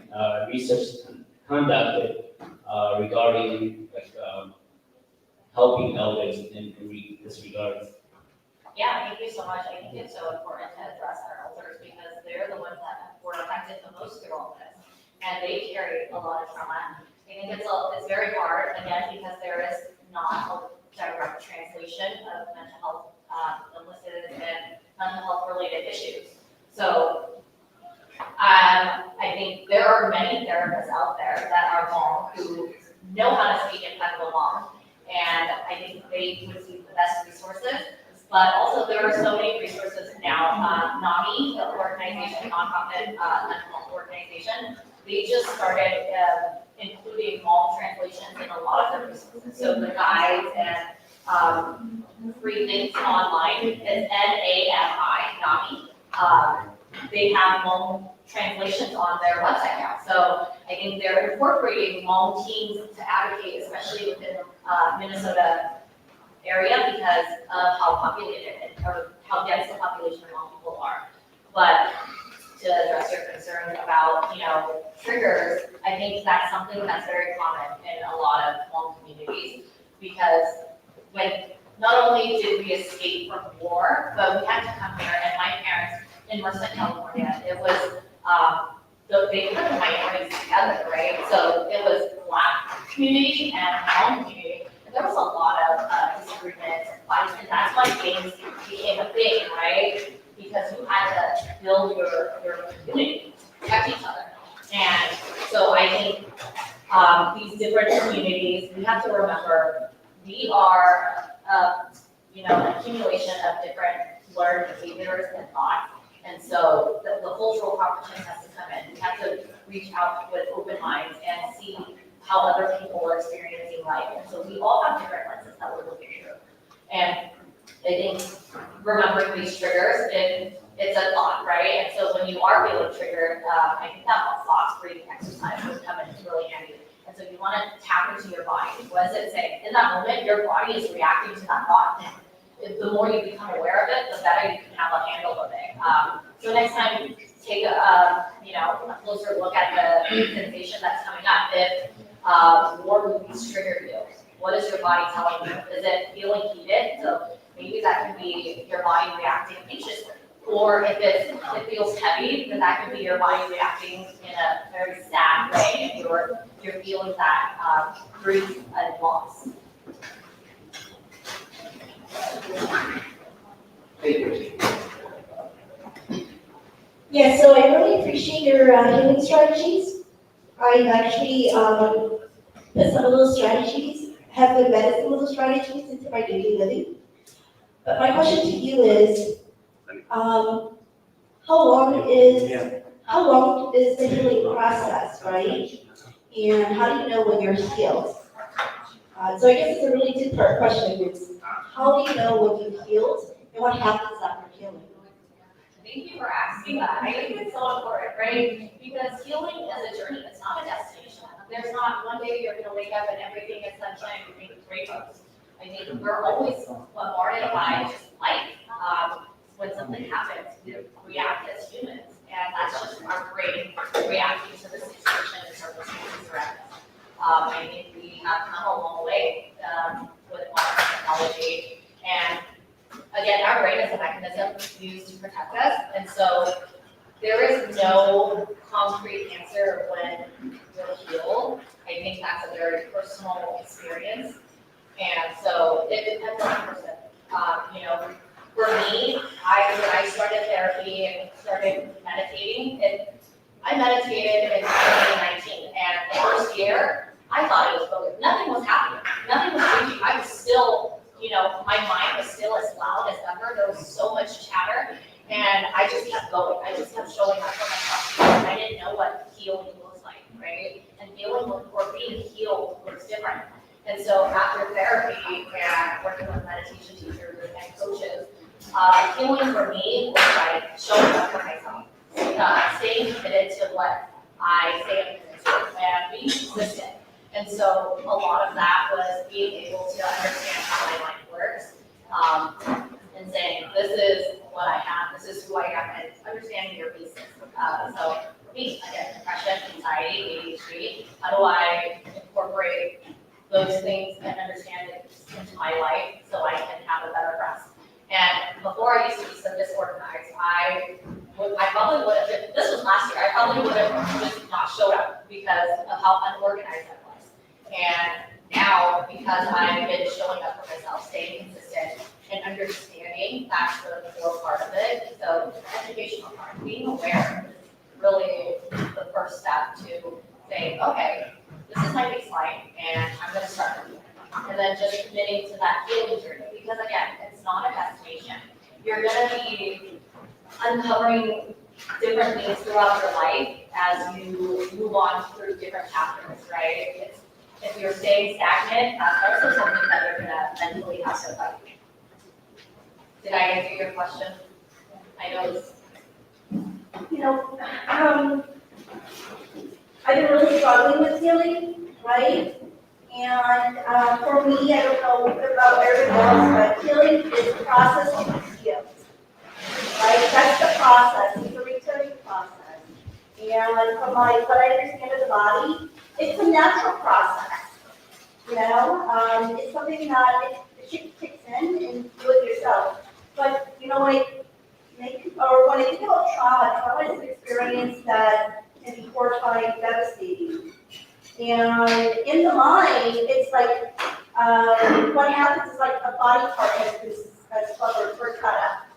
research conducted regarding helping elders in this regard. Yeah, thank you so much. I think it's so important to address our elders because they're the ones that were affected the most through all this. And they carry a lot of trauma. I think it's very hard, again, because there is not a direct translation of mental health illnesses and mental health related issues. So I think there are many therapists out there that are Hmong who know how to speak impeccable Hmong, and I think they would be the best resources. But also there are so many resources now. NAMI, the organization, nonprofit mental health organization, they just started including Hmong translations in a lot of their resources. So the guides and free things online is NAMI, NAMI. They have Hmong translations on their website now. So I think they're incorporating Hmong teams to advocate, especially within the Minnesota area because of how populated or how dense the population of Hmong people are. But to address your concern about, triggers, I think that's something that's very common in a lot of Hmong communities because when not only did we escape from war, but we had to come here, and my parents in Merced, California, it was, they put the minorities together, right? So it was Black community and Hmong community. And there was a lot of disagreements and fights, and that's why gangs became a thing, right? Because you had to build your community, protect each other. And so I think these different communities, we have to remember, we are, an accumulation of different learned behaviors and thoughts. And so the cultural competition has to come in. We have to reach out with open minds and see how other people are experiencing life. And so we all have different lenses that we're looking through. And I think remembering these triggers, it's a thought, right? And so when you are feeling triggered, I think that box breathing exercise would come in really handy. And so you want to tap into your body. What does it say? In that moment, your body is reacting to that thought. The more you become aware of it, the better you can have a handle of it. So next time, take a closer look at the sensation that's coming up. If war movies trigger you, what is your body telling you? Is it feeling heated? So maybe that can be your body reacting anxiously. Or if it feels heavy, then that could be your body reacting in a very sad way, and you're feeling that grief and loss. Yeah, so I really appreciate your healing strategies. I've actually put some of those strategies, have embedded some of those strategies into my daily living. But my question to you is, how long is the healing process, right? And how do you know when you're healed? So I guess it's a really two-part question. It's how do you know when you've healed and what happens after healing? Thank you for asking that. I think it's so important, right? Because healing is a journey, it's not a destination. There's not one day you're gonna wake up and everything is sunshine, everything is rainbows. I think we're always bombarded by just life. When something happens, we react as humans, and that's just our brain reacting to the situation and circumstances around us. I think we have come a long way with modern technology, and again, our brain is a mechanism used to protect us, and so there is no concrete answer when you're healed. I think that's a very personal experience, and so it depends on the person. For me, when I started therapy and started meditating, I meditated in 2019, and the first year, I thought it was focused. Nothing was happening. Nothing was changing. I was still, my mind was still as loud as ever. There was so much chatter, and I just kept going. I just kept showing up for myself. I didn't know what healing looks like, right? And healing or being healed looks different. And so after therapy and working with meditation teachers and coaches, healing for me was like showing up for myself, staying committed to what I say I'm committed to, and being consistent. And so a lot of that was being able to understand how my mind works, and saying, this is what I have, this is who I am, and understanding your pieces. So for me, again, depression, anxiety, ADHD, how do I incorporate those things and understand it into my life so I can have a better rest? And before I used to be so disorganized, I probably would have been, this was last year, I probably would have just not showed up because of how unorganized I was. And now, because I've been showing up for myself, staying consistent, and understanding, that's the core part of it. So the educational part, being aware is really the first step to saying, okay, this is my baseline, and I'm gonna start from here. And then just committing to that healing journey, because again, it's not a destination. You're gonna be uncovering different things throughout your life as you move on through different chapters, right? If you're staying stagnant, that's also something that you're gonna mentally have to fight. Did I answer your question? I know it's. I've been really struggling with healing, right? And for me, I don't know about everyone else, but healing is a process of healing, right? That's the process, it's a returning process. And from what I understand of the body, it's a natural process. It's something that it kicks in and do it yourself. But when I think about trauma is an experience that can be horrifying, devastating. And in the mind, it's like what happens is like a body part has suffered or cut up.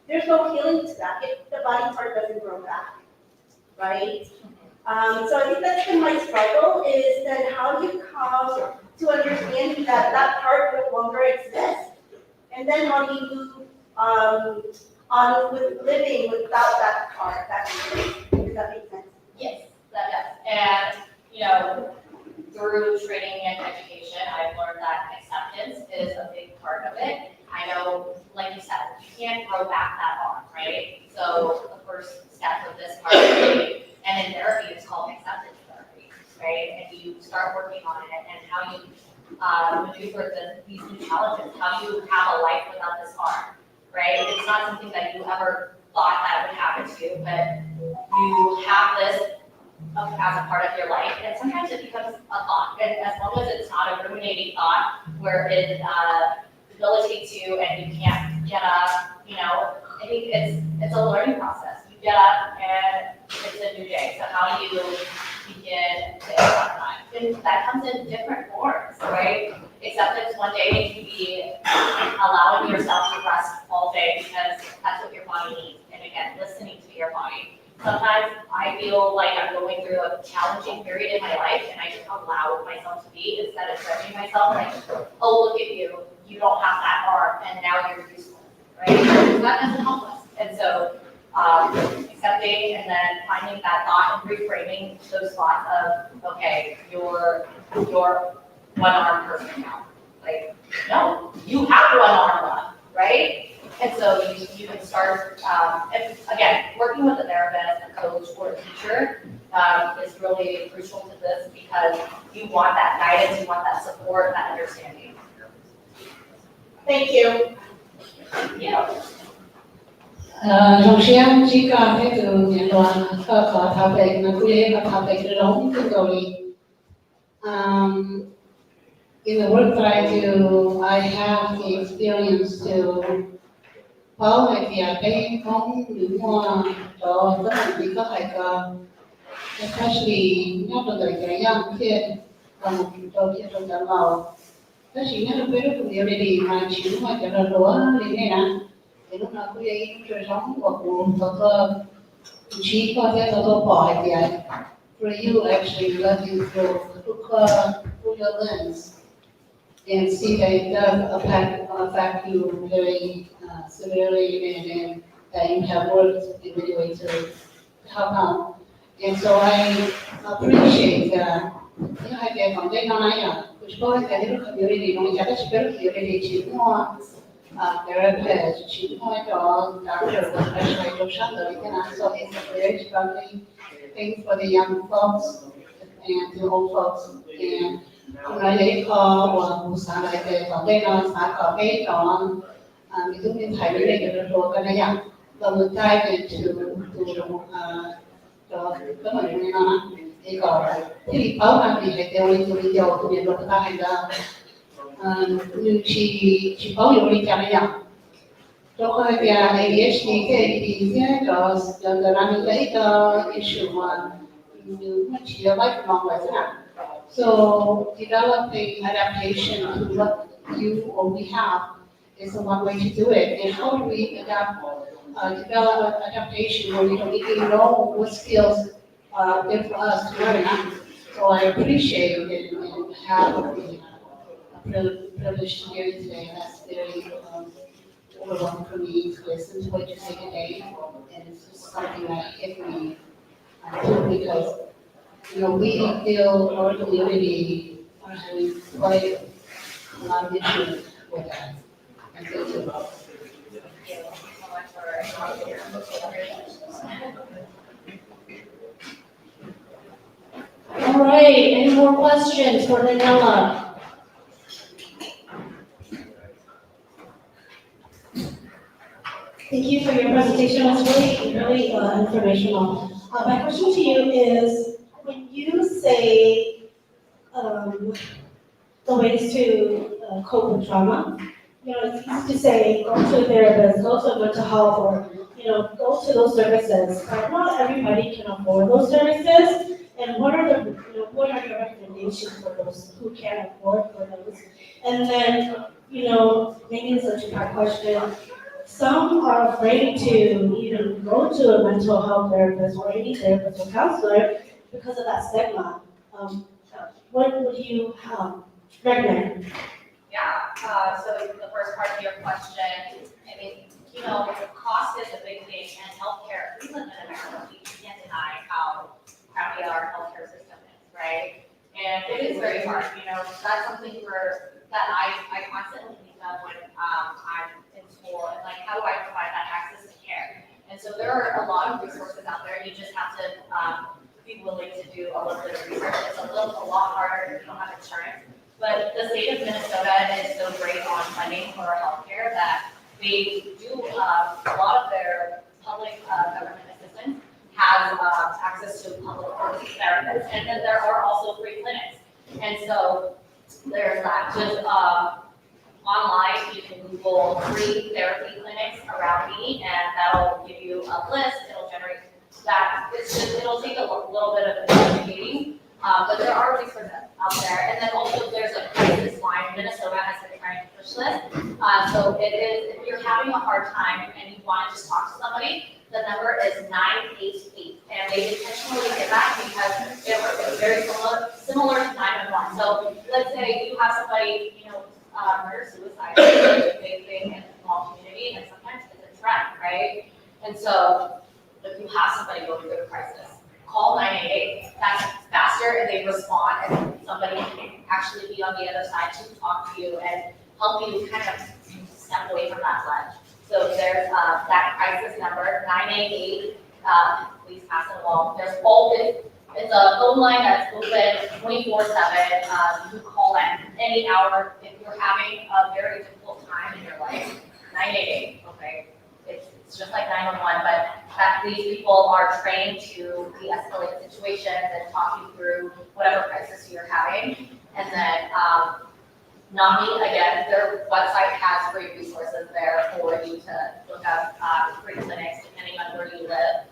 There's no healing to that if the body part doesn't grow back, right? So I think that's been my struggle is that how do you come to understanding that that part no longer exists, and then how do you move on with living without that part? Does that make sense? Yes, that does. And, through training and education, I've learned that acceptance is a big part of it. I know, like you said, you can't grow back that arm, right? So the first step of this part and in therapy, it's called acceptance therapy, right? And you start working on it and how you maneuver these new challenges. How do you have a life without this arm, right? It's not something that you ever thought that would happen to you, but you have this as a part of your life, and sometimes it becomes a thought, and as long as it's not a ruminating thought where it debilitates you and you can't get up, I think it's a learning process. You get up and it's a new day, so how do you begin to accept that? And that comes in different forms, right? Acceptance one day can be allowing yourself to rest all day because that's what your body needs, and again, listening to your body. Sometimes I feel like I'm going through a challenging period in my life and I just allow myself to be instead of judging myself like, oh, look at you, you don't have that arm and now you're useless, right? That doesn't help us. And so accepting and then finding that thought and reframing those thoughts of, okay, you're one arm person now. Like, no, you have one arm left, right? And so you can start, and again, working with a therapist, a coach, or a teacher is really crucial to this because you want that guidance, you want that support, that understanding. Thank you. Yeah. Neng Xiong chỉ có cái từ nhận đoàn có thảo vệ nó cũng có thảo vệ cái đống cái rồi. In the work that I do, I have the experience to bảo vệ cái không những hoa đó rất là bị có hại cơ, especially nhắc đến cái young kid và một số kid trong đó vào. Đó chỉ nhắc đến cái community mà chỉ mà cho nó đỡ lên này nè. Thì lúc nào cũng vậy, trời sống và cũng có chỉ có thể nó bỏ hay gì for you actually let you through your lens and see that it does affect you very severely and that you have worked in many ways to help out. And so I appreciate that. You know, I get from day on, which boy that little community, no, yeah, that's very community, chỉ mua therapist, chỉ mua cho doctor, especially cho shelter, you know, so it's a very struggling thing for the young folks and the old folks. And hôm nay đấy có một sáng lại về còn đây nó sáng có cái đó ví dụ như thầy đấy để được cái này ạ và một tay về đó cái mà như nó thì có thì báo là vì hệ tiêu đi dầu thì được ta hay là như chỉ báo nhiều đi chả này ạ cho cái việc ADHD cái thì cái đó là cái issue mà như chỉ là lifelong vậy đó. So developing adaptation to what you or we have is the one way to do it. And how do we develop adaptation where we don't even know what skills are there for us to learn? So I appreciate it and have the privilege to hear you today. That's very overwhelming for me to listen to what you say today. And it's just something that hit me because we feel our community are having quite a lot of issues with that. And so too. Thank you so much for All right, any more questions for Daniela? Thank you for your presentation. It was really informational. My question to you is, when you say the ways to cope with trauma, it's easy to say go to a therapist, go to a mental health, or go to those services. But not everybody can afford those services. And what are your recommendations for those who can't afford for those? And then maybe it's a two-part question. Some are afraid to even go to a mental health therapist or any therapist or counselor because of that stigma. What would you recommend? Yeah, so the first part of your question, I mean, cost is a big thing, and healthcare, we live in America, we can't deny how crappy our healthcare system is, right? And it is very hard, that's something that I constantly think of when I'm in school, and like, how do I provide that access to care? And so there are a lot of resources out there, you just have to be willing to do a little bit of research. It's a lot harder if you don't have insurance. But the state of Minnesota is so great on funding for healthcare that they do a lot of their public government assistance has access to public therapists, and then there are also free clinics. And so there's that. Just online, you can Google free therapy clinics around me, and that'll give you a list. It'll generate that. It'll take a little bit of investigating, But there are resources out there. And then also there's a crisis line. Minnesota has been trying to push this. So it is, if you're having a hard time and you want to just talk to somebody, the number is 988. And they intentionally get that because it's very similar to 911. So let's say you have somebody, murder, suicide, it's a big thing in a small community, and sometimes it's a threat, right? And so if you have somebody going through a crisis, call 988. That's faster, and they respond, and somebody can actually be on the other side to talk to you and help you kind of step away from that ledge. So there's that crisis number, 988. Please pass it along. It's a phone line that's open 24/7. You can call at any hour if you're having a very difficult time in your life. 988. Okay. It's just like 911, but these people are trained to de-escalate situations and talk you through whatever crisis you're having. And then NAMI, again, their website has free resources there for you to look up free clinics depending on where you live.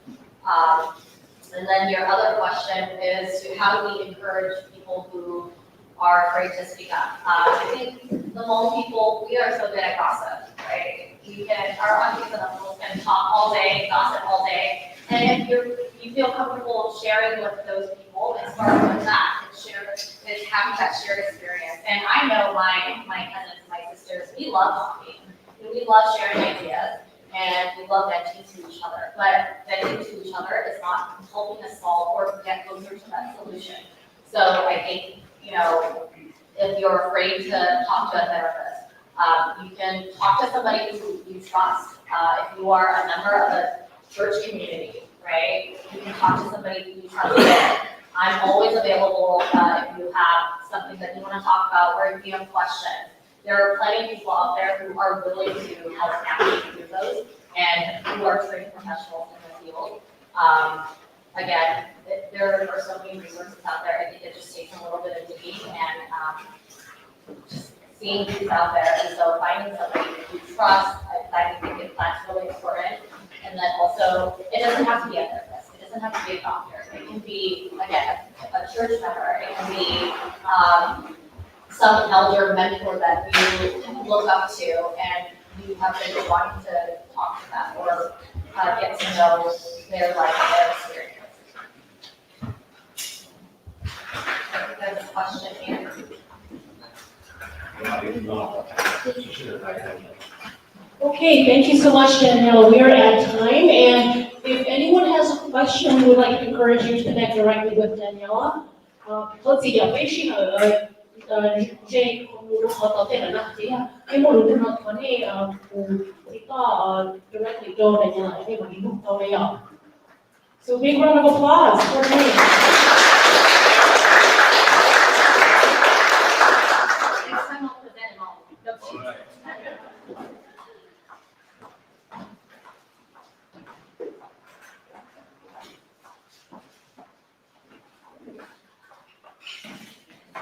And then your other question is how do we encourage people who are afraid to speak up? I think the Hmong people, we are so good at gossip, right? Our aunties and uncles can talk all day, gossip all day, and if you feel comfortable sharing with those people, and start with that, and having that shared experience. And I know my cousins, my sisters, we love talking, and we love sharing ideas, and we love venting to each other. But venting to each other is not helping us solve or get closer to that solution. So I think, if you're afraid to talk to a therapist, you can talk to somebody who you trust. If you are a member of a church community, right, you can talk to somebody who you trust. I'm always available if you have something that you want to talk about or if you have questions. There are plenty of people out there who are willing to help navigate through those and who are trained professionals in the field. Again, there are so many resources out there. I think it just takes a little bit of digging and just seeing who's out there. And so finding somebody you trust, I think that's really important. And then also, it doesn't have to be a therapist. It doesn't have to be a doctor. It can be, again, a church member. It can be some elder mentor that you look up to and you have been wanting to talk to them or get to know their life, their experience. There's a question here. Okay, thank you so much, Danielle. We are at time, and if anyone has a question, we would like to encourage you to connect directly with Daniela. 我自己有微信J 如何到这个呢？这样，因为我们呢，团队这个directly 到 Daniela， 因为我们录到了要。So big round of applause for me. Next time I'll present it all.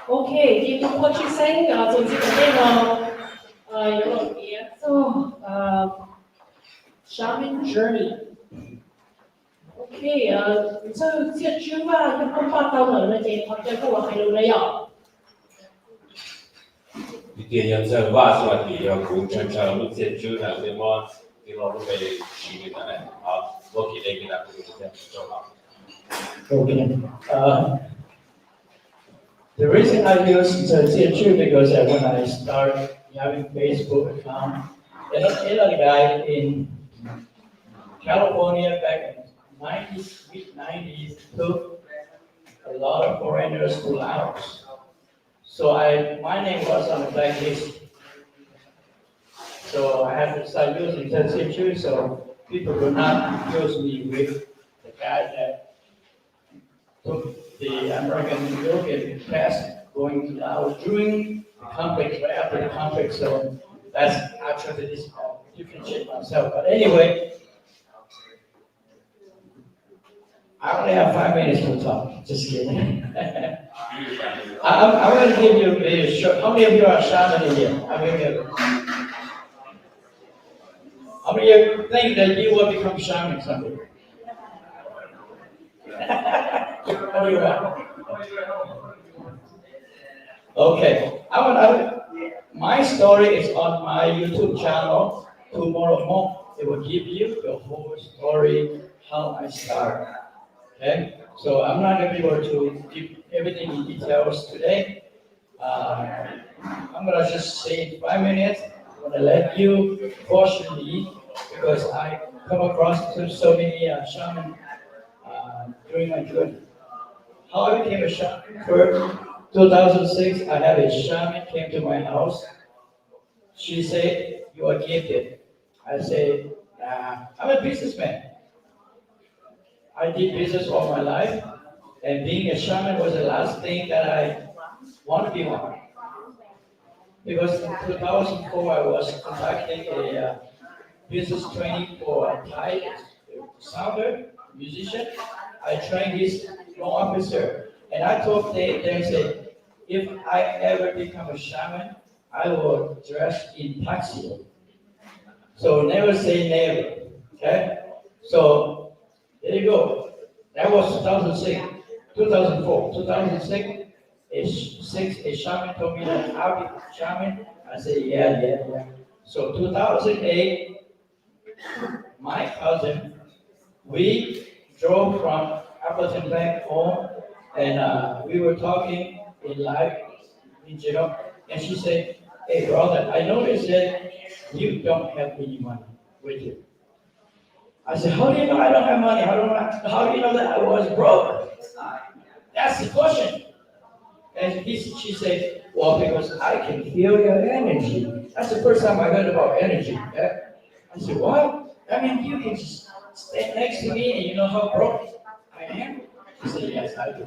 Okay, do you know what you're saying? So it's Shaman journey. Okay, so接住啊，要講翻到嚟咧，就學咗個係路嚟啊。Mungkin yang saya bahas lagi yang bukan cara mungkin juga memang kita boleh sini kan, waktu ini kita boleh coba. Okay. The reason I use Zheju because when I start having Facebook account, there's a guy in California back in 90s, mid-90s, took a lot of foreigners to Laos. So my name was on the blacklist. So I had to start using Zheju so people would not use me with the guy that took the American European pass going to Laos during the conflict or after the conflict. So that's actually this differentiate myself. But anyway, I only have 5 minutes to talk. Just kidding. I'm going to give you a short. How many of you are shaman in here? How many of you think that you will become shaman someday? What do you want? Okay, my story is on my YouTube channel, Tomorrow Hmong. It will give you the whole story, how I start. Okay, so I'm not gonna be able to give everything in details today. I'm gonna just say in 5 minutes. I'm gonna let you portion me because I come across to so many shaman during my journey. How I became a shaman? First, 2006, I had a shaman came to my house. She said, "You are gifted." I said, "Nah, I'm a businessman. I did business all my life, and being a shaman was the last thing that I want to be one." Because in 2004, I was conducting a business training for a Thai sounder, musician. I trained this law officer, and I told them, say, if I ever become a shaman, I will dress in tuxedo. So never say never, okay? So there you go. That was 2006, 2004, 2006. A shaman told me that I'll be a shaman. I said, yeah. So 2008, my cousin, we drove from Appleton back home, and we were talking in live, and she said, "Hey brother, I noticed that you don't have any money with you." I said, "How do you know I don't have money? How do you know that I was broke?" That's the question. And she said, "Well, because I can feel your energy." That's the first time I heard about energy. Yeah? I said, "What? I mean, you can just stand next to me and you know how broke I am?" She said, "Yes, I do."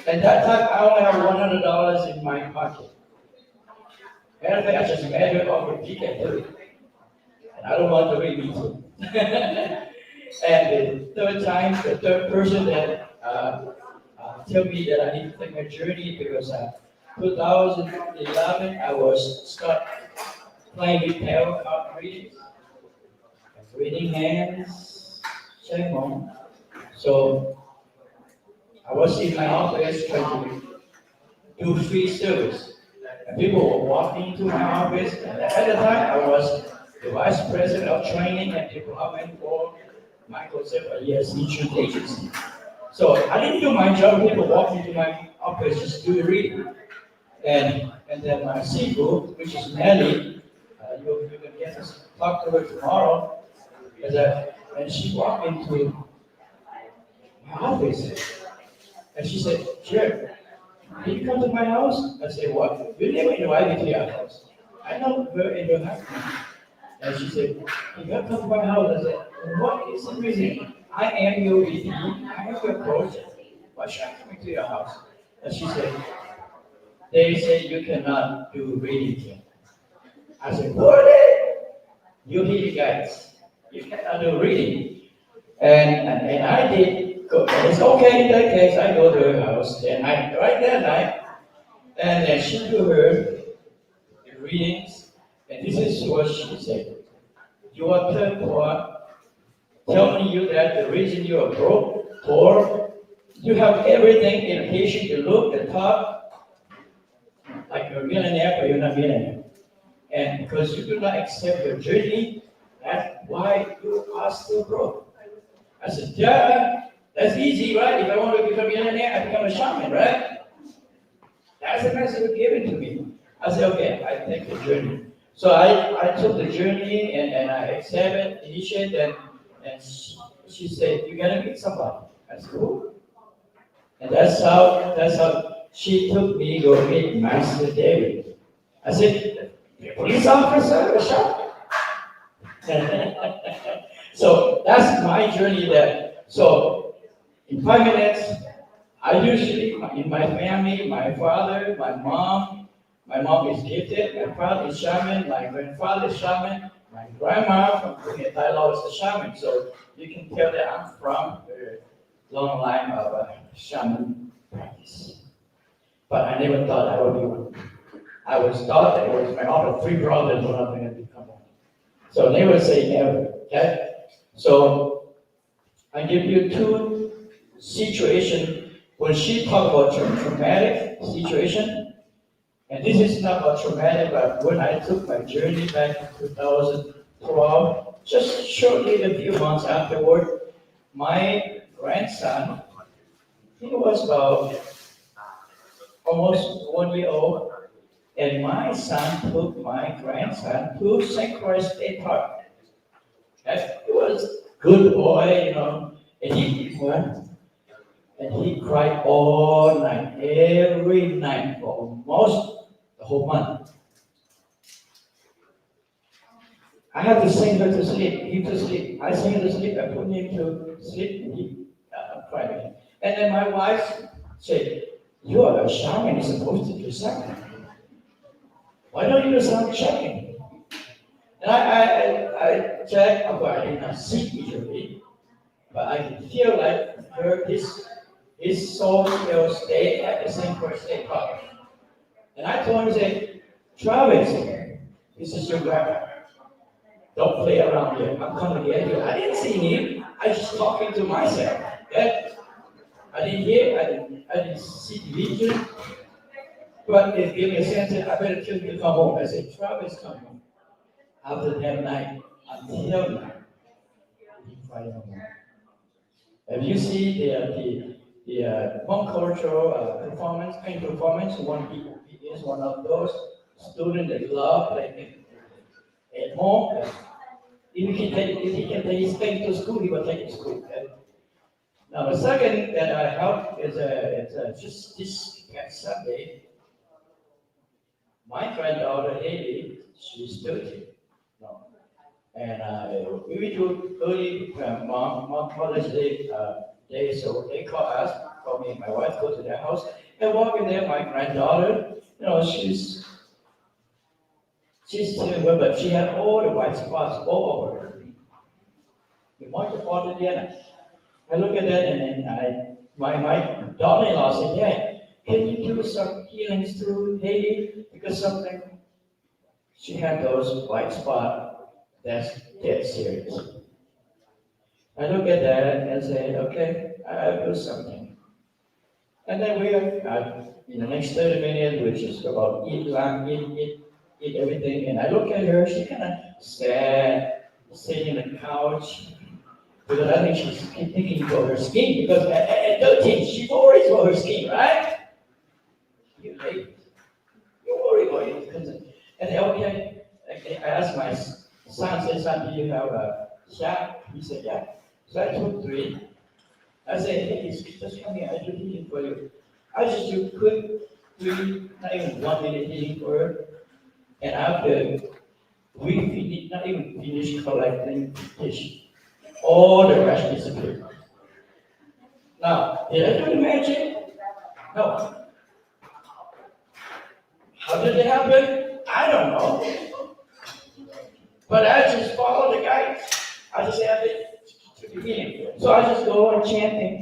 At that time, I only have $100 in my pocket. Matter of fact, I just met her over weekend too. And I don't want to read me too. And the third person that tell me that I need to take my journey because 2011 I was start playing with tarot card reading hands, Shaman. So I was in my office trying to do free service. And people were walking into my office, and at the time I was the vice president of training and development for Michael Silver, yes, insurance agency. So I didn't do my job. People walked into my office just do reading. And then my CEO, which is Nelly, you can get to talk to her tomorrow. And she walked into my office and she said, "Chair, can you come to my house?" I said, "What? You never invited me to your house. I know her in your house." And she said, "You got to come to my house." I said, "What is the reason? I am your VP, I am your coach. Why should I come to your house?" And she said, "They say you cannot do reading here." I said, "What? You hear guys, you cannot do reading." And I did go, and it's okay in that case, I go to her house, and I right that night, and then she do her readings, and this is what she said. "Your third one telling you that the reason you are broke, poor, you have everything in patient, you look and talk like you're a millionaire, but you're not a millionaire. And because you do not accept your journey, that's why you are still broke." I said, "Yeah, that's easy, right? If I want to become a millionaire, I become a shaman, right?" That's the message given to me. I said, "Okay, I take the journey." So I took the journey and I accepted, initiated, and she said, "You gotta meet somebody." I said, "Who?" And that's how she took me to go meet Master David. I said, "The police officer, a shot?" So that's my journey there. So in 5 minutes, I usually, in my family, my father, my mom is gifted, my father is shaman, my grandfather is shaman, my grandma from Thailand is a shaman. So you can tell that I'm from a long line of shaman practice. But I never thought I would be one. I was taught that it was my other three brothers were not going to become one. So never say never, okay? So I give you two situations when she talked about traumatic situation, and this is not about traumatic, but when I took my journey back in 2012, just shortly a few months afterward, my grandson, he was about almost 1 year old, and my son took my grandson to St. Croix State Park. He was good boy, and he went and he cried all night, every night for almost the whole month. I had to sing her to sleep, him to sleep. I sing her to sleep, I put him to sleep, and he cried again. And then my wife said, "You are a shaman, you're supposed to do something. Why don't you do some checking?" And I checked, I did not see usually, but I can feel like his soul will stay at the same State Park. And I told him, say, "Travis, this is your grandpa. Don't play around here. I'm coming to get you." I didn't see him. I was just talking to myself. Okay? I didn't hear, I didn't see the vision. But it gave me a sense that I better tell you to come home. I said, "Travis, come home." After that night, until now, he cried no more. If you see the Hmong cultural performance, paint performance, he is one of those students that love playing at home. If he can take his paint to school, he will take it to school. Okay? Now the second that I helped is just this past Sunday. My granddaughter Haley, she's 13. No. And we do early Mother's Day day, so they call me and my wife, go to their house, and walk in there. My granddaughter, she's still well, but she had all the white spots all over her. The white spot at the end. I look at that, and then my daughter-in-law said, "Yeah, can you do some healings to Haley? Because something, she had those white spots. That's dead serious." I look at that and say, "Okay, I'll do something." And then we are in the next 30 minutes, which is about eat lunch, eat everything. And I look at her, she kind of sad, sitting on the couch. Because I think she's thinking about her skin, because at 13, she worries about her skin, right? You late. You worry about it. And then, okay, I asked my son, "Son, do you have a shot?" He said, "Yeah." So I took 3. I said, "Hey, just come here, I do healing for you." I just do quick 3, not even 1 minute healing for her. And after we not even finished collecting tissue, all the rest disappeared. Now, did I do the magic? No. How did it happen? I don't know. But I just followed the guide. I just had it to the healing. So I just go on chanting.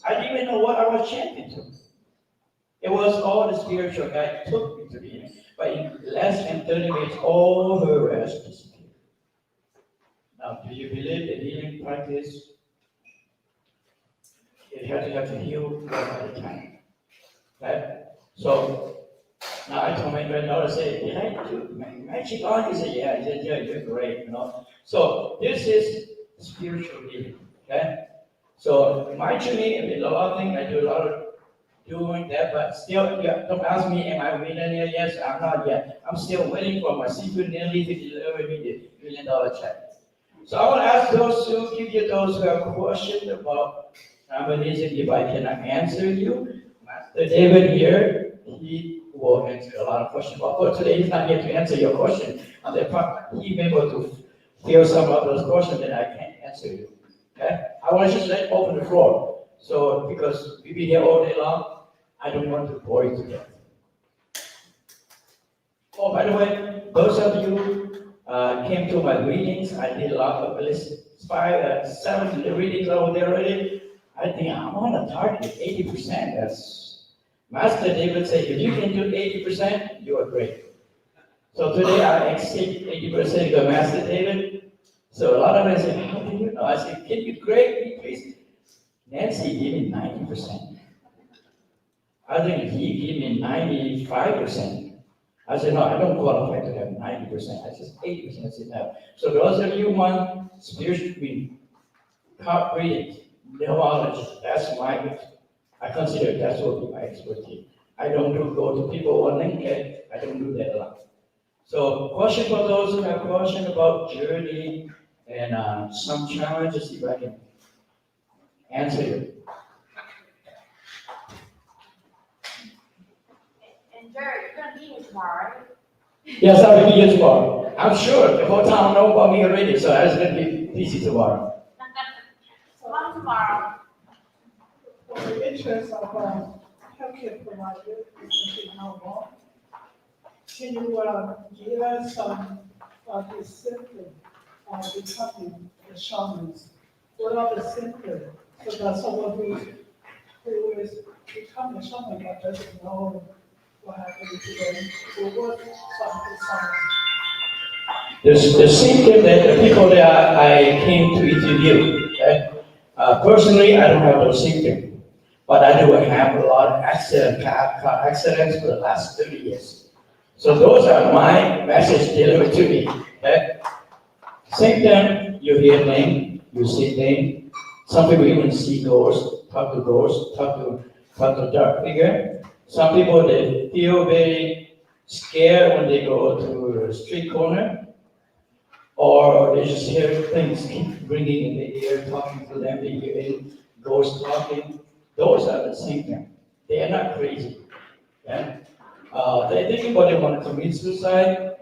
I didn't even know what I was chanting to. It was all the spiritual guide took me to the healing. But in less than 30 minutes, all her rest disappeared. Now, do you believe the healing practice? You have to heal one at a time. Right? So now I told my granddaughter, say, "Did I do magic on?" He said, "Yeah." I said, "Yeah, you're great." So this is spiritual healing. Okay? So my journey, a lot of things, I do a lot of doing that, but still, yeah, don't ask me, am I a millionaire? Yes, I'm not yet. I'm still waiting for my secret nearly to deliver me the $1 million check. So I want to ask those who give you those who have questions about shamanism, if I cannot answer you. Master David here, he will answer a lot of questions. But for today, he's not here to answer your question. He may be able to fill some of those questions that I can't answer you. Okay? I want to just let open the floor. So because we've been here all day long, I don't want to bore you to death. Oh, by the way, those of you came to my readings. I did a lot of 7 readings over there already. I think I'm on a target, 80%. That's Master David said, if you can do 80%, you are great. So today I exceed 80% of Master David. So a lot of them say, "How do you know?" I said, "Can you grade me, please?" Nancy gave me 90%. I think he gave me 95%. I said, no, I don't qualify to have 90%. I said 80%. I said, no. So those of you want spiritual, heart reading, knowledge, that's my, I consider that's what be my expertise. I don't go to people on LinkedIn. I don't do that a lot. So question for those who have question about journey and some challenges, if I can answer you. And Jared, you're gonna be here tomorrow, right? Yes, I will be here tomorrow. I'm sure the whole town know about me already, so it's going to be busy tomorrow. Come tomorrow. For the interest of healthcare provider, especially Hmong, can you give us some of the symptoms of becoming the shamans? What are the symptoms? So that someone who is becoming a shaman but doesn't know what happened to them, so what some of the signs? The symptom that the people that I came to interview, okay? Personally, I don't have those symptoms, but I do have a lot of car accidents for the last 30 years. So those are my message delivered to me. Okay? Symptom, you hear things, you see things. Some people even see ghosts, talk to dark figure. Some people they feel very scared when they go to a street corner, or they just hear things keep ringing in the ear, talking to them. They hear ghosts talking. Those are the symptoms. They are not crazy. Yeah? They think about they want to commit suicide.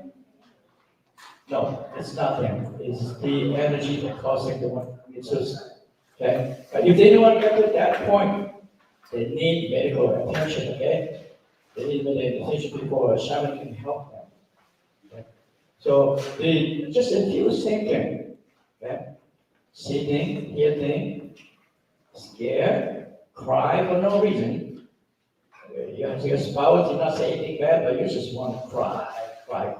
No, it's not them. It's the energy that causes them to commit suicide. Okay? But if they don't want to get to that point, they need medical attention, okay? They need medical attention before a shaman can help them. Okay? So just a few symptoms. Okay? See things, hear things, scared, cry for no reason. Your spouse did not say anything bad, but you just want to cry. Right?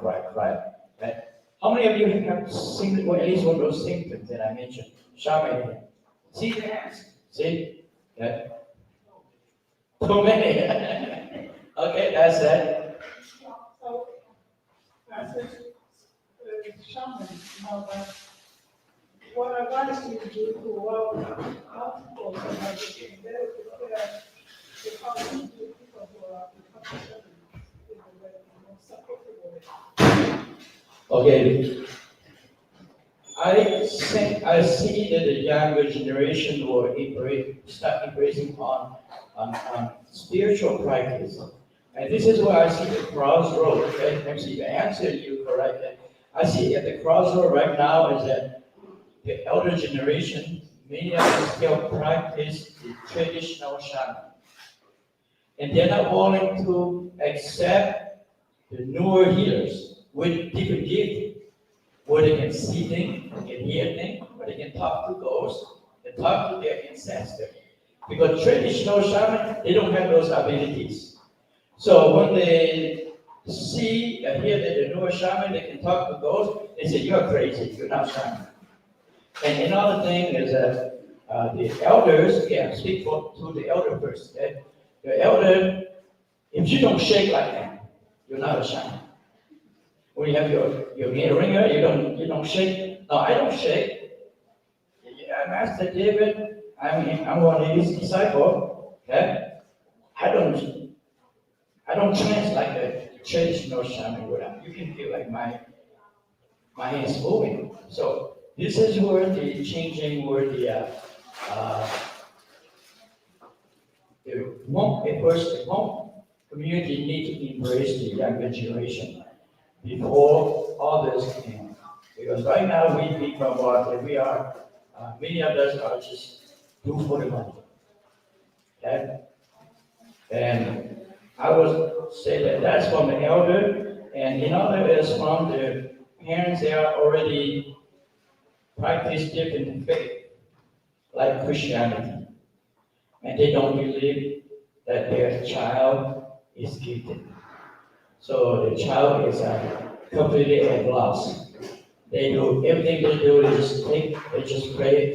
How many of you have symptoms, or at least one of those symptoms that I mentioned? Shaman. See the hands. See? Yeah. Too many. Okay, that's it. So, as a shaman, what advice do you give to multiple somebody in there prepare the common people who are becoming shamans in a way more supportable way? Okay. I see that the younger generation will start embracing on spiritual practice. And this is where I see the crossroad. Okay, let me see the answer you correctly. I see at the crossroad right now is that the elder generation, many of them still practice the traditional shaman. And they're not willing to accept the newer healers with different gifts, where they can see things, they can hear things, where they can talk to ghosts, and talk to their ancestors. Because traditional shaman, they don't have those abilities. So when they see and hear that the newer shaman, they can talk to ghosts, they say, you're crazy, you're not shaman. And another thing is that the elders, okay, I speak to the elder first. Okay? The elder, if you don't shake like that, you're not a shaman. When you have your ear ringer, you don't shake. No, I don't shake. Yeah, Master David, I'm one of his disciples. Okay? I don't trance like a traditional shaman would. You can feel like my hands moving. So this is where the changing, where the Hmong community need to embrace the younger generation before others can. Because right now we think about that we are, many of us are just do for the money. Okay? And I would say that that's from the elder, and another is from the parents. They are already practice different faith, like Christianity, and they don't believe that their child is gifted. So the child is completely at loss. They do everything they do is they just pray.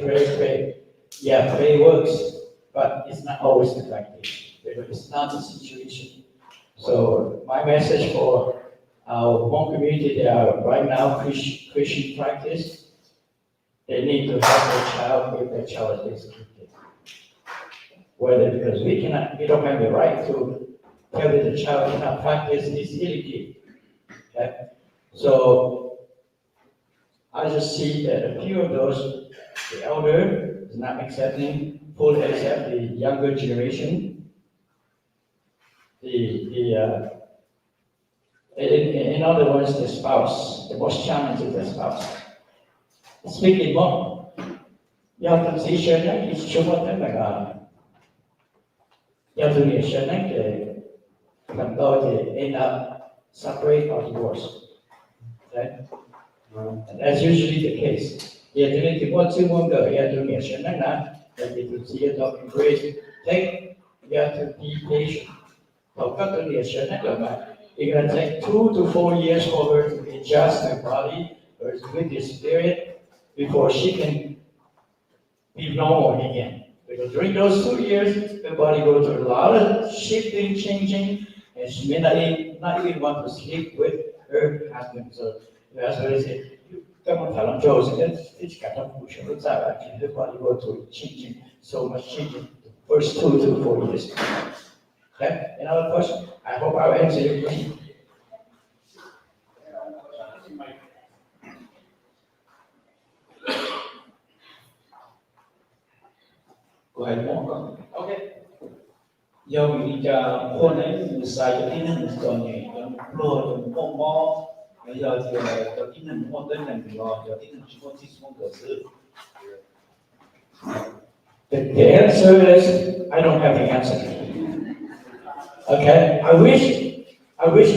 Yeah, pray works, but it's not always effective. The It's not the situation. So my message for our Hmong community, they are right now Christian practice. They need to help their child if their child is gifted. Whether because we don't have the right to tell the child cannot practice this ability. Okay? So I just see that a few of those, the elder is not accepting, fully accept the younger generation. In other words, the spouse, the most challenging is the spouse. Speaking more, your position is somewhat like your position can go to end up separate or divorce. Okay? And that's usually the case. Yeah, you need to go to one girl, you have to make sure that you can see it up in grace. Take, you have to be patient. You're gonna take 2 to 4 years for her to adjust her body, her with the spirit, before she can be normal again. Because during those 2 years, her body goes through a lot of shifting, changing, and she may not even want to sleep with her husband. So the husband is saying, you come on, tell him, Joseph, it's got to push her actually, her body goes through changing, so much changing, the first 2 to 4 years. Okay, another question? I hope I'll answer your question. Go ahead, Mark. Okay. Do vì cho khuôn ấy người sai cho tin mình cho nhẹ cho lùa cho mong mò bây giờ thì cho tin mình mong tới mình lo cho tin mình chỉ muốn cờ sự. The answer is, I don't have the answer. Okay, I wish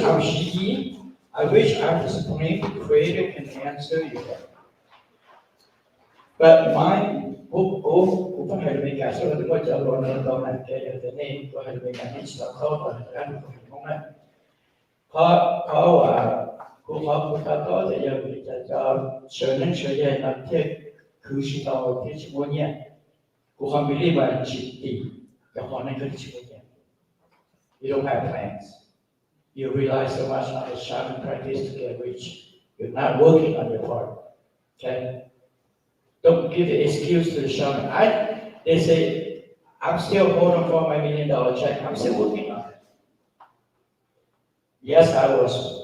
I'm Shiki, I wish I'm the supreme creator can answer you that. But my book, cũng có thể bị cả số là tôi cho luôn là đâu này cái này có thể bị cả những sự khó và ăn không này. Cũng có thì giờ bị cho sở nên sở dạy là thế cứ chỉ tao thế chỉ muốn nhé. Cũng không bị mà chỉ tỷ cái họ này cứ chỉ muốn nhé. You don't have plans. You rely so much on the shaman practice to get rich. You're not working on your part. Okay? Don't give the excuse to the shaman. They say, I'm still holding for my $1 million check. I'm still working on it. Yes, I was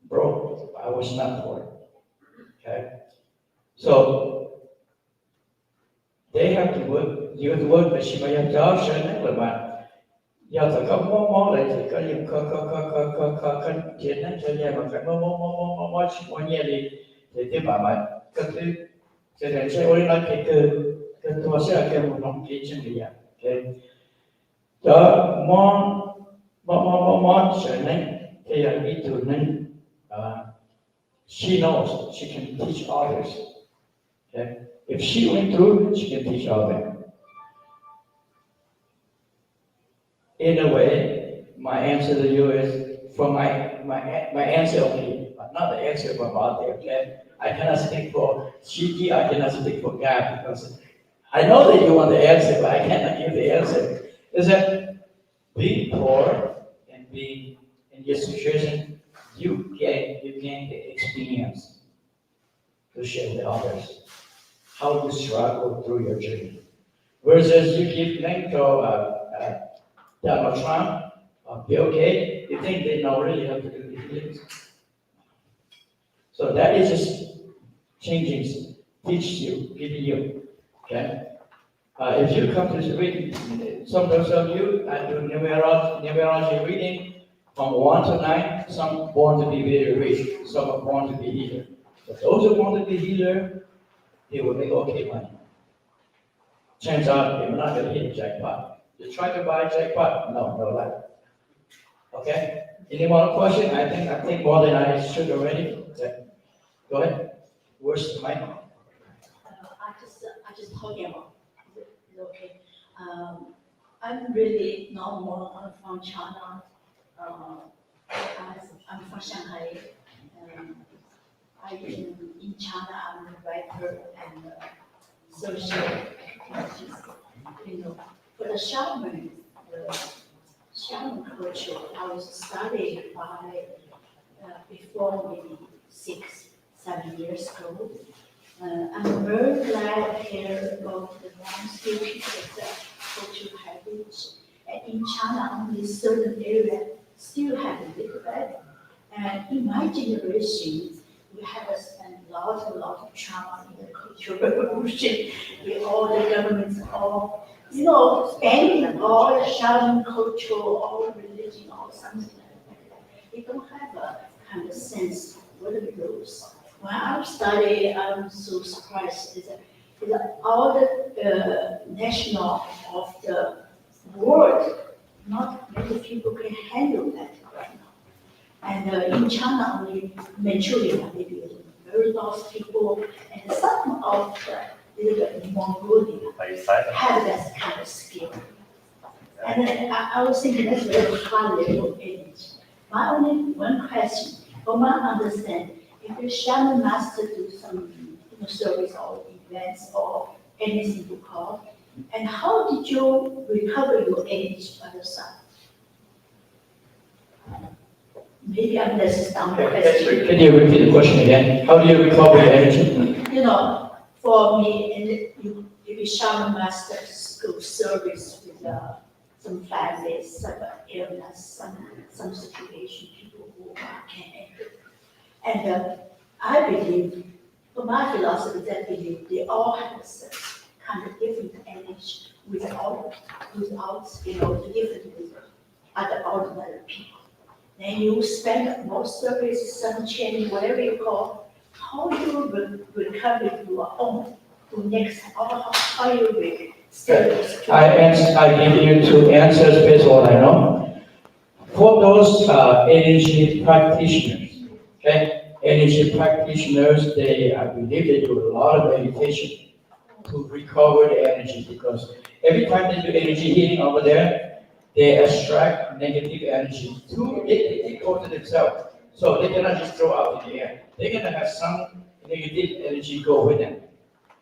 broke. I was not poor. Okay? So, they have to work. You have to work, but she may have job, shaman, but giờ phải có mó lại thì có những có chuyện đó cho nhà mà phải mó nhà thì cái bà mà cái cho nên sẽ ôi nói cái tôi sẽ cái một lòng cái chân bây giờ cái đó mó trở nên thì là ý tưởng nên she knows she can teach others. Okay? If she went through, she can teach others. In a way, my answer to you is from my answer only, but not the answer from out there. Okay? I cannot speak for Shiki, I cannot speak for God because I know that you want the answer, but I cannot give the answer. Is that being poor and being in this situation, you gain the experience to share with others how to struggle through your journey. Versus you give link to Donald Trump, Bill Gates, you think they know really how to do these things? So that is just changing, teach you, giving you. Okay? If you come to this reading, some of you, I do numerology reading from 1 to 9, some born to be very rich, some are born to be healer. But those who want to be healer, they will make okay money. Turns out they're not going to hit the jackpot. You try to buy jackpot? No life. Okay? Any more question? I think more than I should already. Okay. Go ahead. Where's the mic? I just told you about. Is it okay? I'm really normal. I'm from China. I'm from Shanghai. In China. I'm a writer and social. For the shaman, Shaman culture, I was studied by, before maybe 6, 7 years ago. I'm very glad to hear about the non-skill people's cultural heritage. And in China, only certain areas still have a little bit. And in my generation, we have spent a lot of trauma in the cultural revolution with all the governments, all, banning all the shaman culture, all religion, all something like that. They don't have a kind of sense what it goes. When I study, I'm so surprised is that all the national of the world, not many people can handle that right now. And in China, only Manchuria, maybe very lost people, and some of the Mongolia have that kind of skill. And then I was thinking that's very high level age. My only one question, from my understanding, if the shaman master do some service or events or anything you call, and how did you recover your age by yourself? Maybe I'm just dumb question. Can you repeat the question again? How do you recover your energy? For me, and you be shaman masters go service with some families, some illness, some situation, people who can't enter. And I believe, for my philosophy, that believe they all have a kind of different energy without the different with other ordinary people. Then you spend more service, some change, whatever you call, how you recover your own to next, or how you service. I give you two answers based on what I know. For those energy practitioners, okay, energy practitioners, I believe they do a lot of meditation to recover the energy, because every time they do energy healing over there, they extract negative energy they go to themselves. So they cannot just throw out in the air. They're gonna have some negative energy go with them.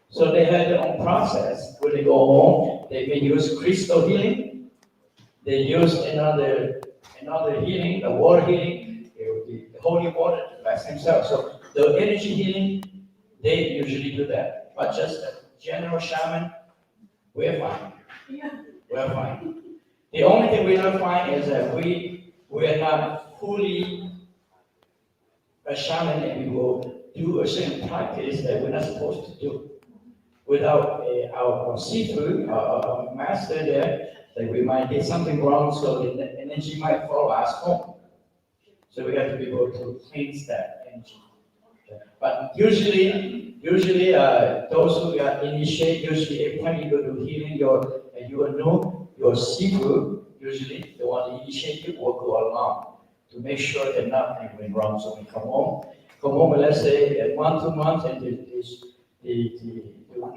So they have their own process where they go home. They may use crystal healing. They use another healing, the water healing, the holy water to bless themselves. So the energy healing, they usually do that. But just a general shaman, we're fine. We're fine. The only thing we're not fine is that we are not fully a shaman, and we will do a certain practice that we're not supposed to do. Without our seafood, our master there, that we might get something wrong, so the energy might follow us home. So we have to be able to cleanse that energy. But usually, those who are initiated, usually every time you go to healing, your seafood, usually the one that initiate you will go along to make sure that nothing went wrong. So we come home, and let's say at 1 2 months, and the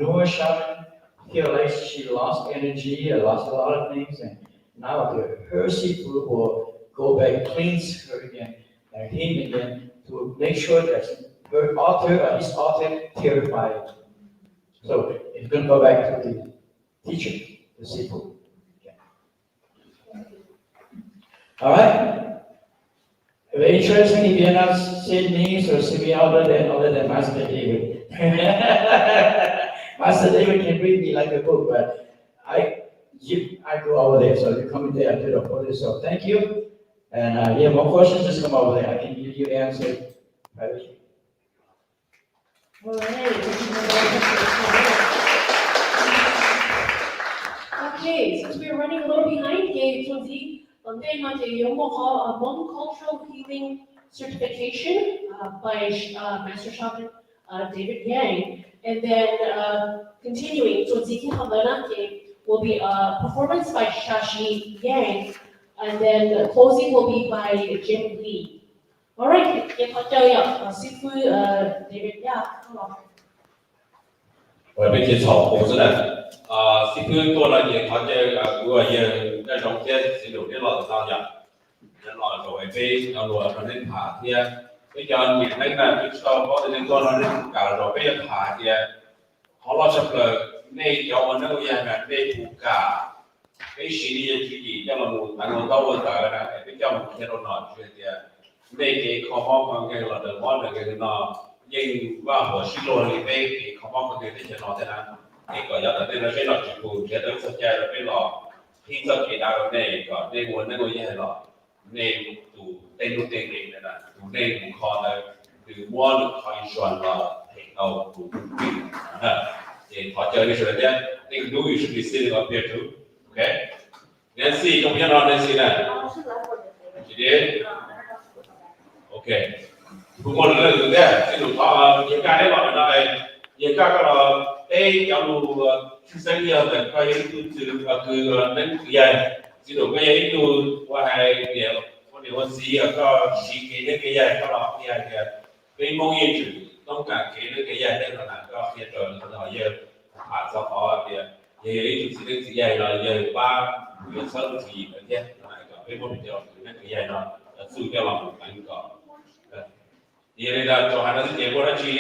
newer shaman feel like she lost energy, lost a lot of things, and now her seafood will go back, cleanse her again, and him again, to make sure that her altar, his altar, purified. So it's going to go back to the teacher, the seafood. Okay. All right. Very interesting. If you're not Sydney or Sydney other than Master David. Master David can read me like a book, but I go over there, so you come in there to the podium. So thank you. And you have more questions, just come over there. I can give you answer privately. All right. Okay, since we're running a little behind, today Monday, Hmong Cultural Healing Certification by Master Shaman David Yang. And then continuing, will be a performance by Shashi Yang. And then the closing will be by Jim Lee. All right, Sifu David Yang. 我被接草，我真的，CP 做了也，他这如果也那种些是有的老的当家，人老作为被让我说那爬些，被叫你那个就说我的做了那搞了被爬些，好了什么那叫我那个也那被不干， cái sĩ đi chỉ cho là một anh một đâu tới là cái cho một cái đó nọ chuyện thì đây cái khó mong cái là được món được cái nọ nhưngว่าหัวชิโลนี่ไปเขาบอกว่าที่จะนอนแต่นั้นนี่ก็อยากจะได้เป็นหลักจุดจะต้องสนใจเราเป็นหลักที่จะคิดเอาเนี่ยก็ในวันนั้นก็ยังหลักในตูเต้นเต้นเองนะตูในบุคคลเลยหรือว่าคอยชวนเราให้เราตูเป็นนะเดี๋ยวพอเจอในส่วนนี้นี่ดูอยู่ชุดที่สี่เราเปลี่ยนทุกโอเคNancy ก็ไม่ยอมนอน Nancy นะ she left for the day. She did Okay Cũng một lần nữa đấy, cái lúc họ những cái đấy gọi là những cái là cái giáo dục chuyên sâu nhiều để coi từ nên cái ví dụ cái từ qua hai điều có điều gì có chỉ cái đến cái gì có là cái mong yên chữต้องการcái đến cái gì đấy là có hiện tượng là họ giờ họ sẽ có thì cái chữ đến cái gì là giờ ba người sống thì cái gì là cái mong điều đến cái gì nó sự cái lòng anh có Ini dah Johanna si dia pun si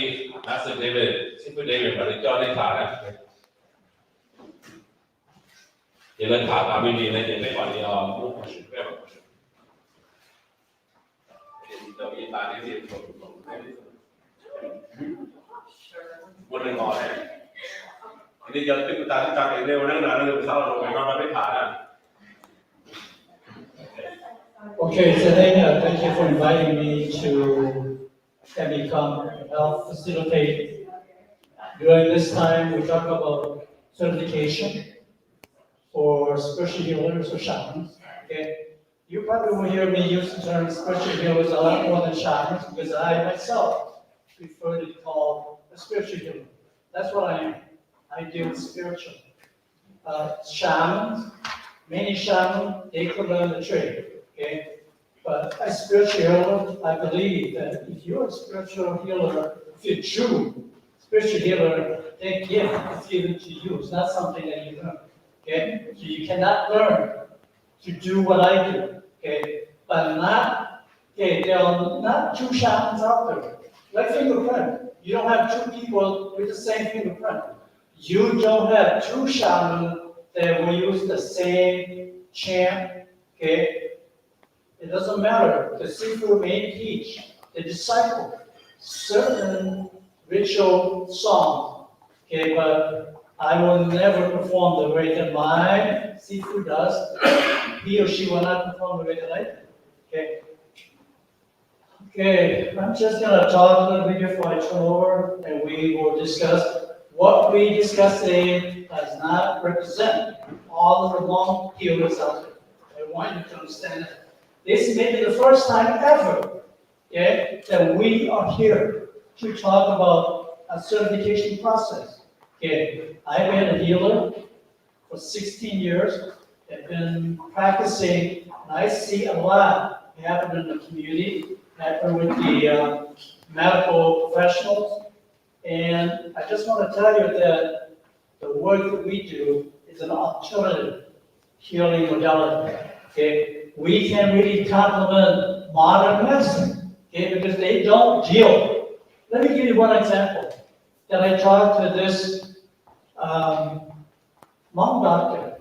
nasi David, si pun David pada John ni thả nè. Dia lên thả kami ni nè, dia lepas dia mau masuk, lepas masuk. Dia tahu dia tadi dia tolong. Boleh ngồi này. Ini giờ tiếp tục tadi cakap ini orang nak ada besar orang memang ada thả nè. Okay, so then, thank you for inviting me to can become health facilitate. During this time, we talk about certification for spiritual healers or shamans. Okay, you probably will hear me use the term spiritual healers a lot more than shamans because I myself prefer to be called a spiritual healer. That's what I am. I deal with spiritual. Shamans, many shamans, they could learn the trade. Okay. But as spiritual healer, I believe that if you're a spiritual healer, if you're true spiritual healer, that gift is given to you. It's not something that you learn. Okay? So you cannot learn to do what I do. Okay? But there are not two shamans out there. Like fingerprint. You don't have two people with the same fingerprint. You don't have two shamans that will use the same chant. Okay? It doesn't matter. The Sifu may teach the disciple certain ritual songs. Okay, but I will never perform the way that my Sifu does. He or she will not perform the way that I do. Okay. Okay, I'm just gonna talk a little bit before I turn over, and we will discuss what we discuss today does not represent all of the Hmong healers out there. I want you to understand that. This may be the first time ever, okay, that we are here to talk about a certification process. Okay, I've been a healer for 16 years. I've been practicing, and I see a lot happen in the community, happen with the medical professionals. And I just want to tell you that the work that we do is an alternative healing modality. Okay. We can really complement modern medicine, okay, because they don't deal. Let me give you one example. That I talked to this Hmong doctor,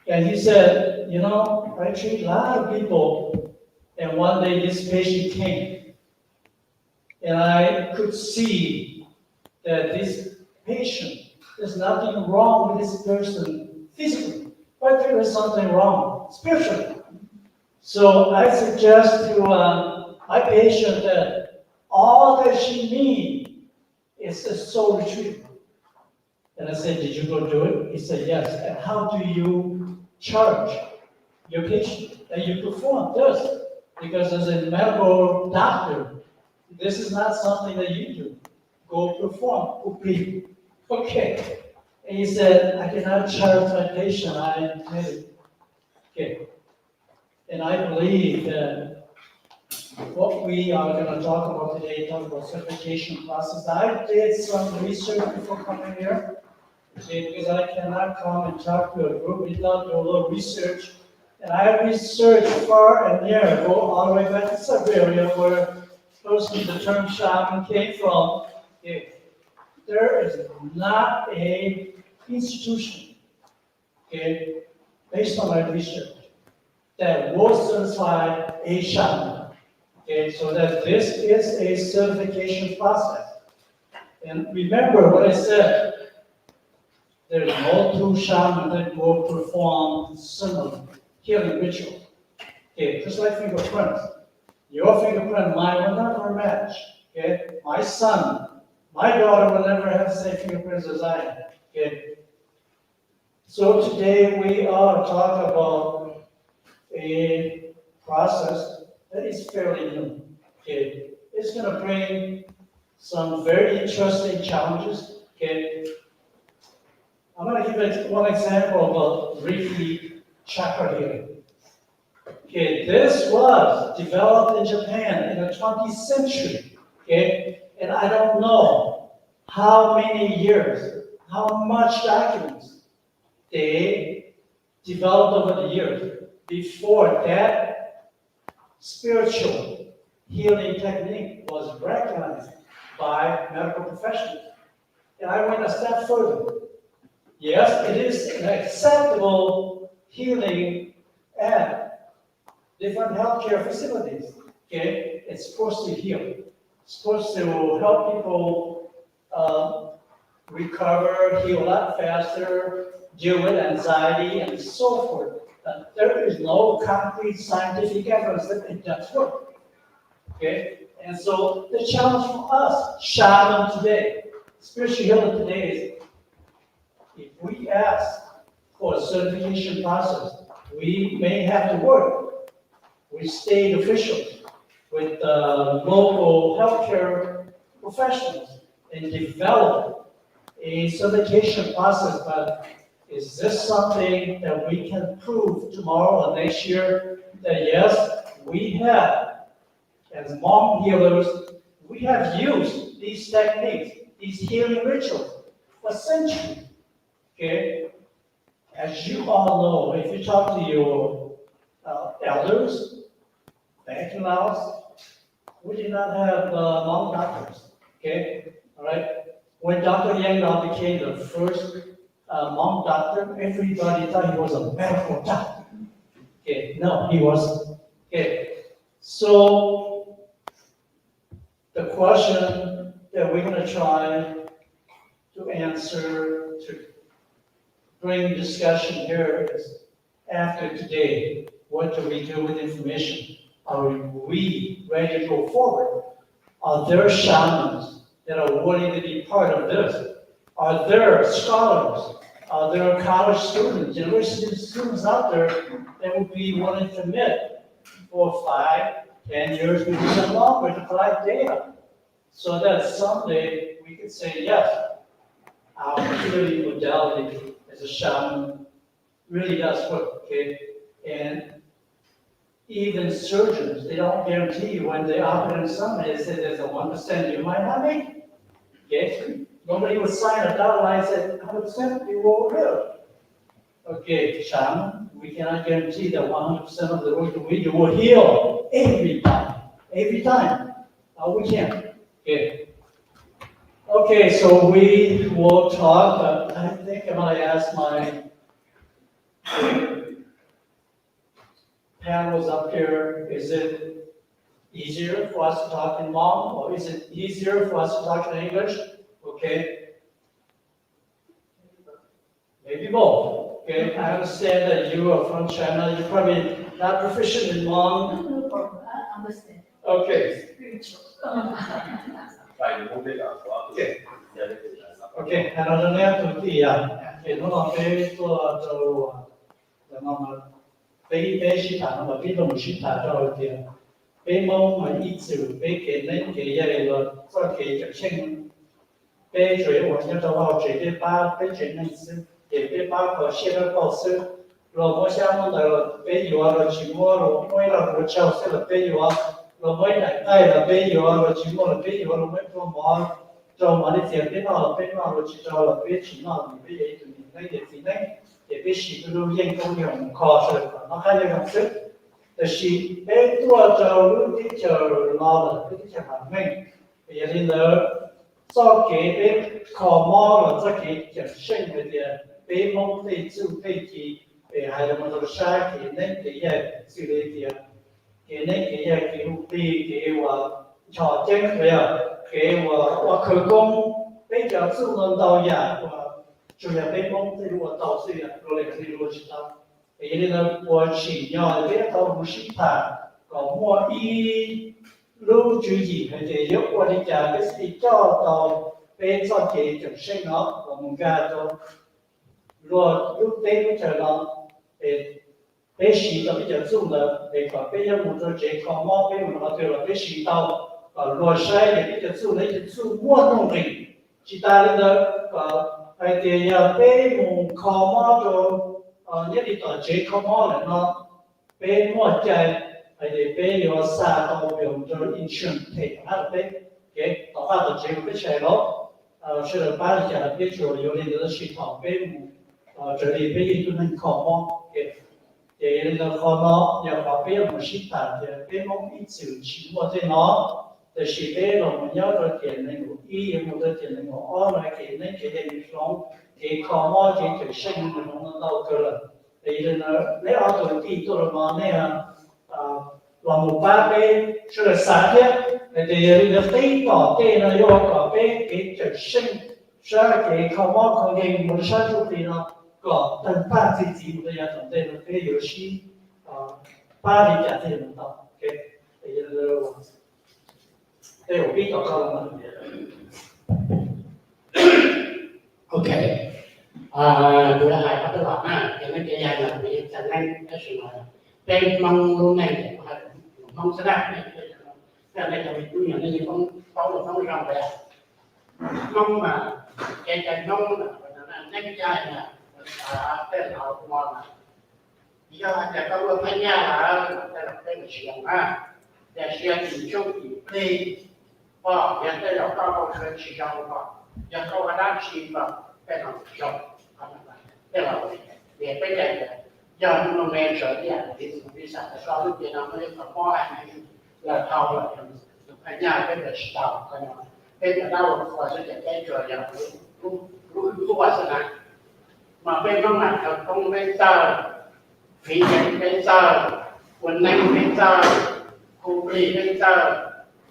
and he said, you know, I treat a lot of people, and one day this patient came, and I could see that this patient, there's nothing wrong with this person physically, but there is something wrong spiritually. So I suggest to my patient that all that she needs is a soul retreat. And I said, did you go do it? He said, yes. And how do you charge your patient? And you perform this. Because as a medical doctor, this is not something that you do. Go perform. Okay. And he said, I cannot charge my patient. I admit it. Okay. And I believe that what we are going to talk about today, talk about certification process. I did some research before coming here, okay, because I cannot come and talk to a group without doing a little research. And I researched far and near, go all the way back to Siberia, where supposedly the term shaman came from. Okay. There is not a institution okay, based on my research, that will certify a shaman. Okay, so that this is a certification process. And remember what I said, there is no two shamans that will perform similar healing rituals. Okay, just like fingerprints. Your fingerprint, mine will never match. Okay, my son, my daughter will never have the same fingerprints as I have. Okay, so today we are talking about a process that is fairly new. Okay, it's going to bring some very interesting challenges. Okay, I'm going to give you one example about Reiki chakra healing. Okay, this was developed in Japan in the 20th century. Okay, and I don't know how many years, how much documents they developed over the years before that spiritual healing technique was recognized by medical professionals. And I went a step further. Yes, it is an acceptable healing at different healthcare facilities. Okay, it's supposed to heal. It's supposed to help people recover, heal a lot faster, deal with anxiety, and so forth. There is no concrete scientific evidence that it does work. Okay, and so the challenge for us, shaman today, spiritual healer today, is if we ask for a certification process, we may have to work with state officials, with local healthcare professionals, and develop a certification process. But is this something that we can prove tomorrow or next year that yes, we have, as Hmong healers, we have used these techniques, these healing rituals for centuries? Okay, as you all know, if you talk to your elders back in Laos, we did not have Hmong doctors. Okay, all right. When Dr. Yang Dao became the first Hmong doctor, everybody thought he was a medical doctor. Okay, no, he wasn't. Okay, so the question that we're going to try to answer to bring discussion here is, after today, what do we do with information? Are we ready to go forward? Are there shamans that are willing to be part of this? Are there scholars? Are there college students, university students out there that would be willing to commit for 5, 10 years, maybe even longer to collect data, so that someday we could say, yes, our healing modality as a shaman really does work, okay? And even surgeons, they don't guarantee you when they operate on somebody, they say there's a 1% you might not make it, okay? Nobody would sign a dotted line and say 100% you will live. Okay, shaman, we cannot guarantee that 100% of the work that we do will heal every time. Every time. We can't. Okay. Okay, so we will talk. I think I'm going to ask my panels up here. Is it easier for us to talk in Hmong, or is it easier for us to talk in English? Okay. Maybe both. Okay. I understand that you are from China. You're probably not proficient in Hmong. No problem, I understand. Okay. Okay. Okay, and on the left, nó là cái mà bé sĩ thả mà bé đồng sĩ thả cho thì bé mong mà ít sự bé cái nên cái gì là có cái chặt chẽ bé rồi我们就好直接把bé chuyện này是给bé把个写了告诉rồi我想的bé有啊了寂寞了我了我教识了bé有啊rồi mới đại tay là bé有啊了寂寞了bé有了mới có món cho mà đi tiền bé nào rồi chỉ cho là bé chỉ nào thì bé ấy tụi mình lấy để gì đấy để bé chỉ có lưu yên công việc khó rồi nó hay là học sứcแต่是bé tua cho lúc đi chờ lo là cái chờ hàng mình bây giờ nên là do cái bé khó mò là do cái kiểm sinh về tiền bé mong thì chú thì chỉ để hai là một sai thì nên cái gì xử lý gì cái nên cái gì cái hụt đi cái trò chơi cái cái khởi công bây giờ chú lần đầu nhà chủ nhà bé mong thì đầu sư rồi lại thì chỉ tao cái nên là chỉ nhỏ bé tao không識談có mua y lưu trữ gì hay thì nếu đi trả cái gì cho tao bé cho cái trường sinh nó của mình ra cho rồi lúc đấy cũng chờ nó để bé sĩ tao bây giờ dùng là để có bây giờ một số chế có mò bé mình nói là bé sĩ tao rồi sai để bây giờ dùng lấy dùng mua nông nghiệp chỉ ta lên đó hay thì bé mình khó mò cho nhất là tao chế khó mò là nó bé mua chạy hay thì bé有啥都用就是 insurance 赔他的呗，给导发的结果被拆了，是了巴黎家的别处有那个系统被这里被一顿能考吗？给那个考呢，要把别人系统的被蒙一直去我这呢，就是被我们要的点那个一有的点那个二来给那给点你说给考吗？给就生的弄到个了，那呢那二个地做了吗？那样。và một ba cái sự là sáng nhất thì nó thấy có cái nó yêu có cái trở sinh ra cái không có không cái một sao chút thì nó có tận ba gì một cái tổng thể nó cái游戏ba thì cả thì nó tạo cái thì là đây một cái tạo ra mà OK，đối với hai các cái đoạn này, thì nó cái dạng là bị chẳng nhanh cái sự mà bên mong luôn này mong sẽ đạt cái này là mình cũng nhận như không có được không rộng vậy mong mà cái mong là nhanh dài là tên họ ngon mà giờ để có luôn anh nhà là đây là tên sử dụng để sử dụng trong thì hiện tại là có sử dụng giờ có cái đăng ký và tên họ sử dụng đây là để bây giờ giờ nó nghe trở đi thì vì sao so với Việt Nam nó có hai là thao là anh nhà cái là đào cái nào cái là đào và sẽ cái trở là lúc qua sẽ này mà bên trong này là không bên sao phí nhận bên sao quần anh bên sao cụ lì bên sao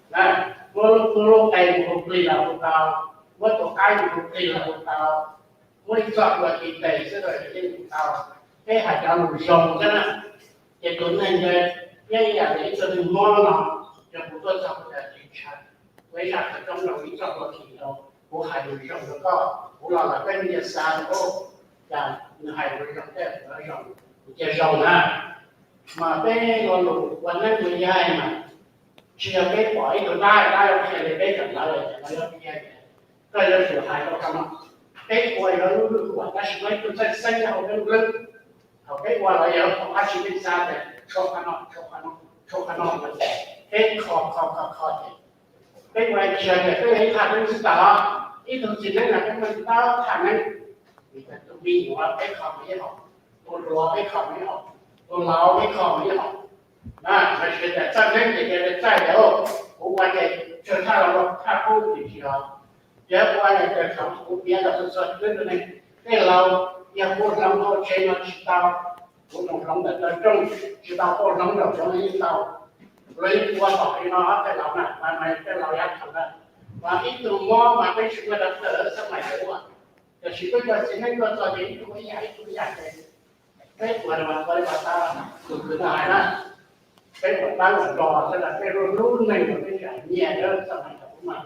này mua tay cụ lì là cụ tao mua tổ cái cụ lì là cụ tao mua chọn là kỳ tệ sẽ rồi lên cụ tao cái hạt gạo lùi sông thế này thì tuần này cái nhà để cho đừng ngon nó cho chúng tôi xong là chính xác với rằng là trong lòng ý trong là thì đâu của hạt lùi sông nó có của là cái nhà xa nó là hạt lùi sông thế nó sông cái sông ha mà cái con lùiวันนั้นngười dài mà chỉ là cái quả của ta là cái cầm lại rồi nó là cái là sự hại của nó cái quả nó quả ta chỉ nói tôi sẽ sinh ra một cái lưng cái qua lại ở không ai chỉ biết sao để cho khả năng cái khó cái ngoài trời này cái khả năng sự đó ý tưởng chỉ là cái mình ta khả năng vì cái tôi đi qua cái khó mới học tôi lo cái khó mới học tôi lao cái khó mới học mà sẽ để cho nên thì cái trái đều cũng qua cái trở thành là tháp cô thì đó giờ qua cái không cũng biết là tôi sẽ cái này cái lao nhà cô làm họ chơi nó chỉ tao cũng không lòng đất trong chỉ tao có lòng đầu trong những tao lấy qua tỏi nó cái lòng này mà cái lòng ăn thằng này và ít từ mò mà cái chuyện là ở sau này nữa thì chỉ có là chỉ nên cho đến cái giải cái mà ta cứ lại đó cái mà ta là đò sẽ là cái luôn này mà cái giải nhẹ đó sau này cũng mà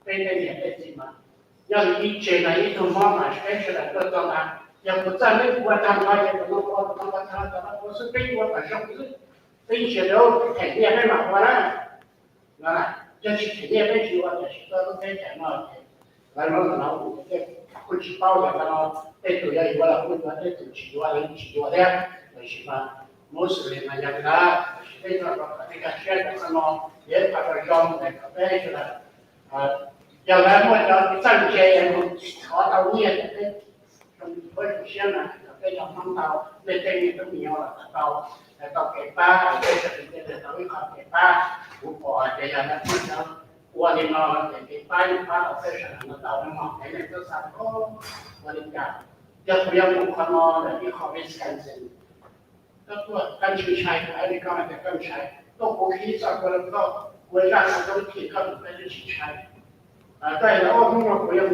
cái nhẹ cái gì mà nhưng ý chuyện này ít từ mò mà cái là tôi cho là yang pertama buat tambah yang berlaku tambah cara proses itu buat macam itu. Tapi kalau tekniknya memang mana, nah jadi tekniknya memang jiwa jadi kita tu kan mana, kalau nak kita kunci power kalau itu ya ibarat kita itu jiwa dia, macam muslim yang dah, kita ketika share kalau dia pada jom dan apa itu lah, jangan macam kita yang kalau tahu ni với một số này cái dòng năm tàu lên trên này rất nhiều là tàu kẹp ba cái sự tàu cái con kẹp ba của họ thì là nó qua đi nó thì cái ba ở cái sự nó tàu nó mọc cái này nó sao có qua đi cả จะเรียกบุคคลและที่เขาเป็นการเซ็นแล้วก็การใช้อะไรก็ไม่ได้การใช้ต้องโอเคสักวันก็เวลาเราต้องคิดเขาไม่ได้ใช้แต่แล้วก็เราเรียก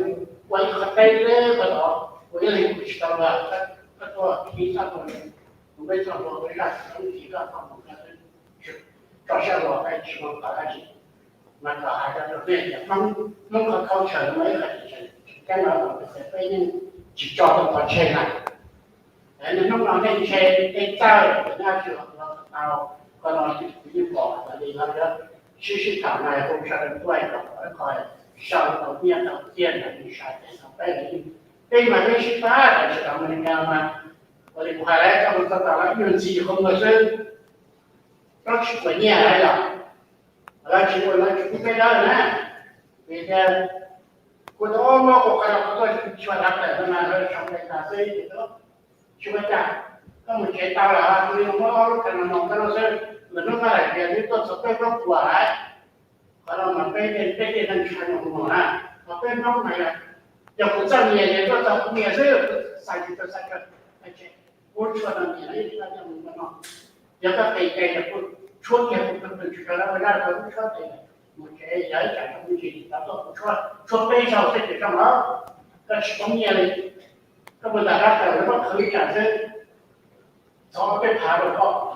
ไว้ขัดใจเลยก็ต้องไว้เรียกวิชาว่าก็คิดสักวันไม่ต้องบอกเวลาต้องคิดก็ต้องบอกกันก็ใช่ว่าไปชิมอะไรมันก็อาจจะเนี่ยมันก็เข้าใจไม่ได้แค่เราเป็นไปยังจิตจอดต้องใช้ไหนแต่ในน้องเราได้ใช้ได้เจ้าหน้าที่ของเราก็เราที่บอกอะไรเราจะชี้ถามนายผู้ชายด้วยกับคอย上头面到见的你啥的，白的，对嘛？对是啥的？是他们那嘛？我的快来，他们说到了运气和我身，刚去过年来了，来去过来去不该了呢，那天我到我看到好多去他们那那上面那所以这个去过家，他们接到了啊，所以我看到弄到是，那弄过来的，你到这边过过来。kalau mampir kita dan cakap mana, mampir nak mana, yang kita ni yang kita tak punya saya kita aja, urus orang ni, ini kita yang mana, yang kita kita pun, cuci yang kita cuci kalau ada kalau cuci, mungkin ya jangan cuci, tapi cuci jauh sekali sama, kalau cuci ni, kalau dah ada kalau kali jangan, sampai hari kau,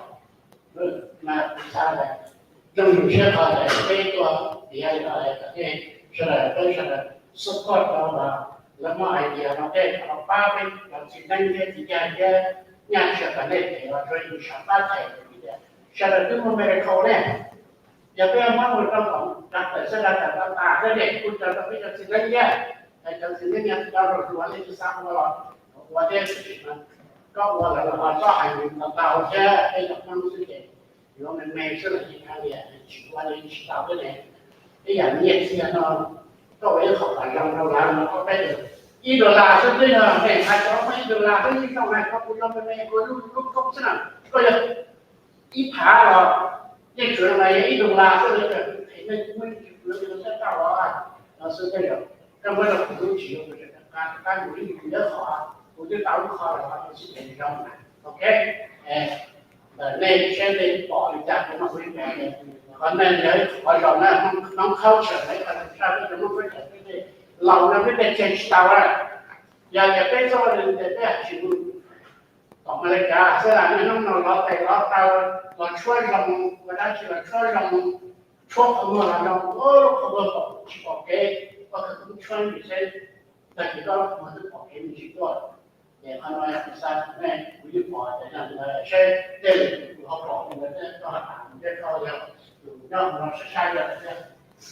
nak cara正确它的这个底下来的是的，都是的，support 到了，那么idea 那对，那八倍，要今天的底下的，伢学的那对了，所以上班才有的，是的，这么没得考虑，要不要忙我这种，那本身来讲，那打的嘞，不知道这个是人家，就是人家到时候说那就啥过了，我这是什么，搞我了啊，上海人到这这个方式的。我们每次的一看见，去过的去到这里，哎呀，你也是那作为好的，让他这个一路拉是这个，哎，他讲一路拉，这一上来他不要那个路公司呢，这个一爬了，一直来一路拉是这个，那我们这个在大王啊，是这个，跟我的普通企业不是，他努力也好啊，我就打入好的话就是这样的 ，OK， 哎。nên sẽ đi bỏ ra của nó quý nhà này, còn nên để họ rồi nó khâu trở lại và sao để nó có thể cái lâu nó mới để change tàu ra, giờ cái số này để cái chịu, còn mà lại cả sẽ là nó lót tay lót tàu, lót chuối rồng và đã chỉ là chuối rồng, chuối không là rồng, không chỉ có cái chuối thì sẽ tại vì đó mà nó có cái mình chỉ có để mà nói là sao này quý bỏ để làm sẽ đây họ bỏ người ta cho họ làm cái câu là nó sẽ sai rồi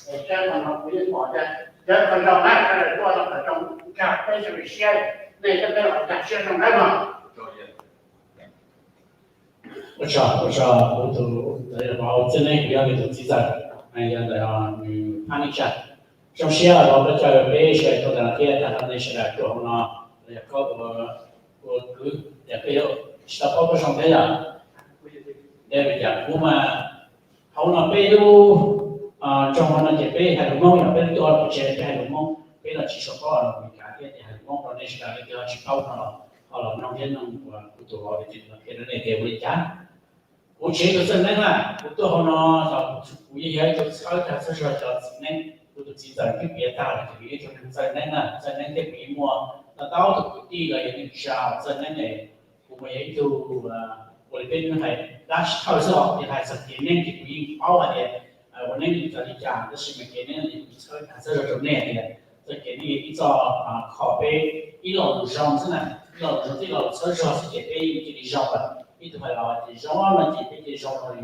để cho nó quý bỏ ra để còn dòng này là tôi là trong cả cái sự xe này cho cái là đặt xe trong đấy mà我都来把我真的不要给投资在，哎呀，来啊，看一下，像现在我们这个北线都在天，但他们现在做呢。ก็คืออยากไปสต๊อกก็ช่องได้ยังได้ไปจากผู้มาเขาหน่ะไปดูจงวันนั้นจะไปให้ลูกน้องอยากไปตัวเราเชื่อไปให้ลูกน้องไปเราชี้สก๊อตเรามีการที่ให้ลูกน้องเราในสถานที่เราชี้เข้าเราน้องเห็นน้องว่าตัวเราจริงๆเห็นในเทวดากูเชื่อตัวฉันนั่นแหละกูตัวเขาเนาะเรากูยังให้ตัวเขาจะสื่อสารกับสิ่งนั้นกูตัวจิตใจที่เปลี่ยนตาเลยที่จะเป็นใจนั้นน่ะใจนั้นที่มีมัว那到土地了也挺少，真的呢，我们也就我这边还，但是他说你还是天天去归包啊的，我那里这里讲的是每天你车开车就那的，这给你一招靠背，一路路上真的，一路上这个车上是给背一个上班，一直还老的上完了这边上了，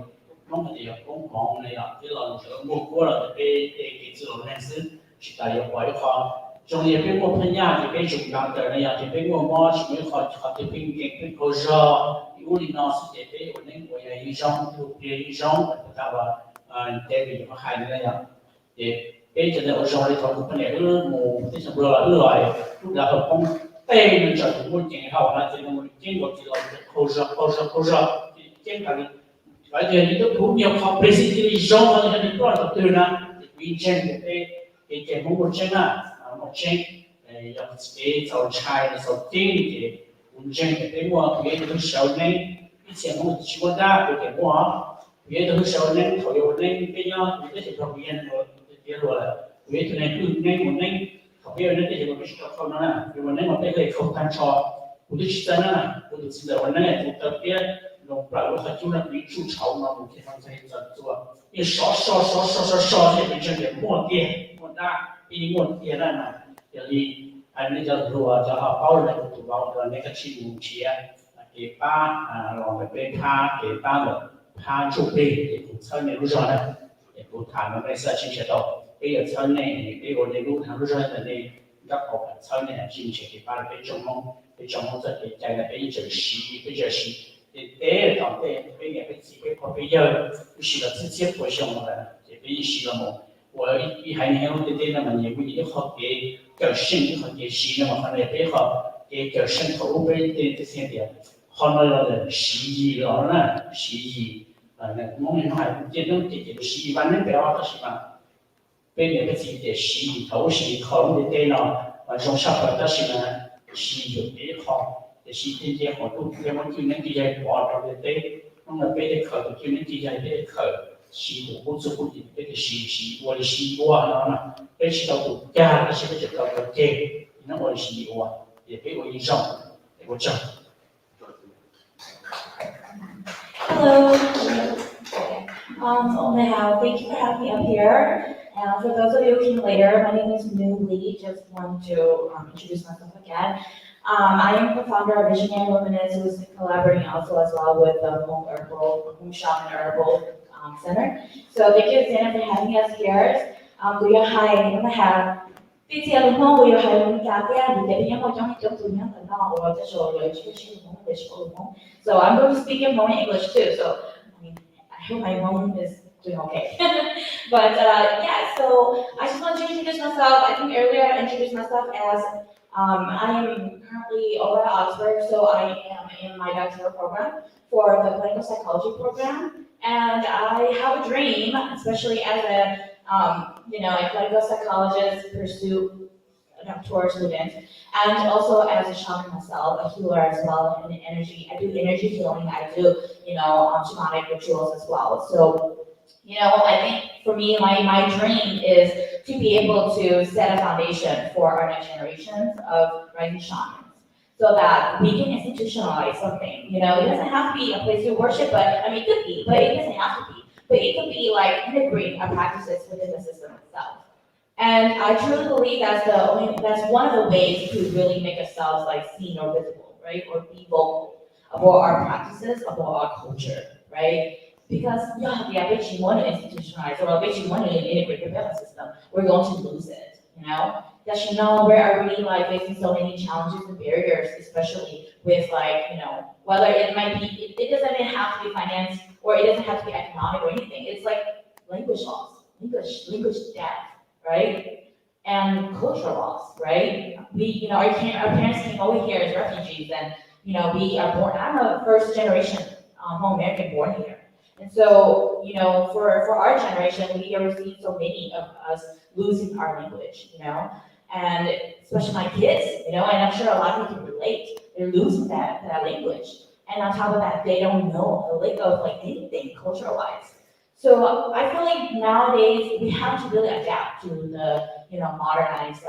弄个这个公房那样，这路上我过了给这种人是是大约怀好。trong những cái mô hình nhà thì cái dùng làm từ này thì cái mô mô chỉ mới khỏi thì cái cơ sở yếu đi nó sẽ để ổn định của nhà trong thuộc địa trong tạo và để bị nó hay như này thì cái chuyện này ở trong thì trong cái này nó mù thì xong rồi là ở trong tây mình chọn một chuyện học là chỉ một chuyện một chỉ là cơ sở thì trên cái vậy thì những cái nhiều học basically trong cái này nó là từ na thì quy trình cái chuyện một chuyện à một chuyện 要给早菜早点的，我们这给我别都少呢，以前我去过大不给我，别都少呢，头有呢，别要你这些旁边我别说了，别就那不那我那，旁边那这些我不是找他们了，我那我被给เขา看超，我就去在那，我就知道我那我特别。弄不然我还就那没筑巢嘛，我给他们在做，你烧，这边这边磨地磨大，比磨地那嘛，就是按那叫做叫包人土包的那个去木器啊，给把然后被他给把的他就被给村里路上呢，也不谈了那事情些到，这个村内这个那路上路上的那。các hộ cảnh sau này là xin chỉ ba cái trong mong rất để chạy là cái giờ xí thì thế là tổng thế bây giờ cái gì có bây giờ cái gì là直接不用了，这边是了么？我一还年我对那么你不一好给叫生和给西那么反正也好给叫生头边的这些的，好那了的西了呢西那我们还这种这西反正不要的是嘛。bên những cái gì để xí thấu xí không để tên nào và trong sắp tới đó xí là xí được để họ để xí tên gì họ tu cái món chuyện những cái gì bỏ trong cái tên nó là bên để khởi được chuyện những cái gì để khởi xí được cũng giúp cũng để cái xí qua nó là bên xí đầu tụ cha cái xí cái chụp đầu cái kê nó gọi xí qua để cái gọi gì rộng để có chậm. Hello. Thank you for having me up here. And for those of you who came later, my name is New Lee. Just want to introduce myself again. I am the founder of Visionary Women's, who is collaborating also as well with the Hmong Shaman Herbal Center. So thank you, Zana, for having us here. We are high in the have. Tuy nhiên lúc nào we are high in the have, we did not know trong tụi nhau từ nào or the show education Hmong. So I'm going to speak in Hmong English too. So I hope my Hmong is doing okay. But yeah, so I just want to introduce myself. I think earlier I introduced myself as I am currently over at Oxford, so I am in my doctoral program for the clinical psychology program. And I have a dream, especially as a a clinical psychologist, pursue doctoral student, and also as a shaman myself, a healer as well, and energy. I do energy healing. I do shamanic rituals as well. So. I think for me, my dream is to be able to set a foundation for our next generations of rising shamans so that we can institutionalize something. It doesn't have to be a place to worship, but it could be, but it doesn't have to be. But it could be like integrating our practices within the system itself. And I truly believe that's one of the ways to really make ourselves like seen or visible, right? Or be vocal about our practices, about our culture, right? Because if you want to institutionalize or if you want to integrate the medical system, we're going to lose it, That you know we're already like facing so many challenges and barriers, especially with whether it might be, it doesn't even have to be finance or it doesn't have to be economic or anything. It's like language laws, language death, right? And cultural loss, right? Our parents came over here as refugees and, we are born, I'm a first generation Hmong American born here. And so, for our generation, we have seen so many of us losing our language, and especially my kids, and I'm sure a lot of you can relate. They're losing that language. And on top of that, they don't know a lick of anything culture-wise. So I feel like nowadays we have to really adapt to the, modernized,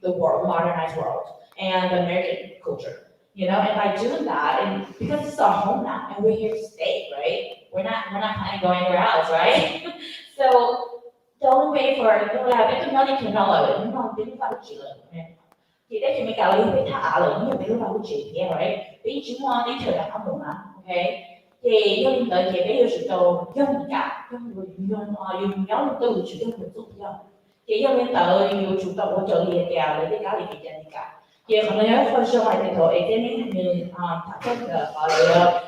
the modernized world and the American culture. And by doing that, and because this is our home now, and we're here to stay, right? We're not planning on going anywhere else, right? So the only way for cái nói thì nó là đúng không? Biết phải chỉ là thì đấy thì mình cả lấy biết thả là những cái phải chỉ thế rồi, biết chúng ta đi chơi là không đúng à, okay? Thì dùng tới thì bây giờ sử dụng cả dùng nhóm từ sử dụng một chút thì dùng tới dùng chủ động hỗ trợ liền kèo để cái gì cái cả thì可能要分享来这头，这里面他这个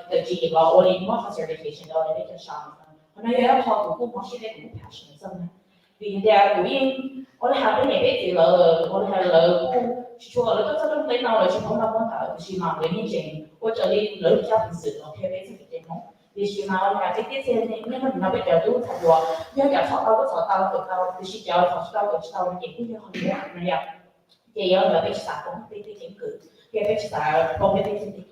的几个我哋冇 certification 到你呢上，可能要考古冇寫嘅古 passion 真係，vì der古英我哋下邊嘢俾住了，我哋係了古，去錯了，都真係到了去碰到就是嘛，你面前或者你了比較平時咯，睇俾自己點講，你是嘛，我哋係這些你們那邊嘅都差不多，要找到，就是找到，你是要找到，你也不會很難那樣。Thì nó bị sạc cũng bị tiếng cực, cái bị sạc cũng bị tiếng cực.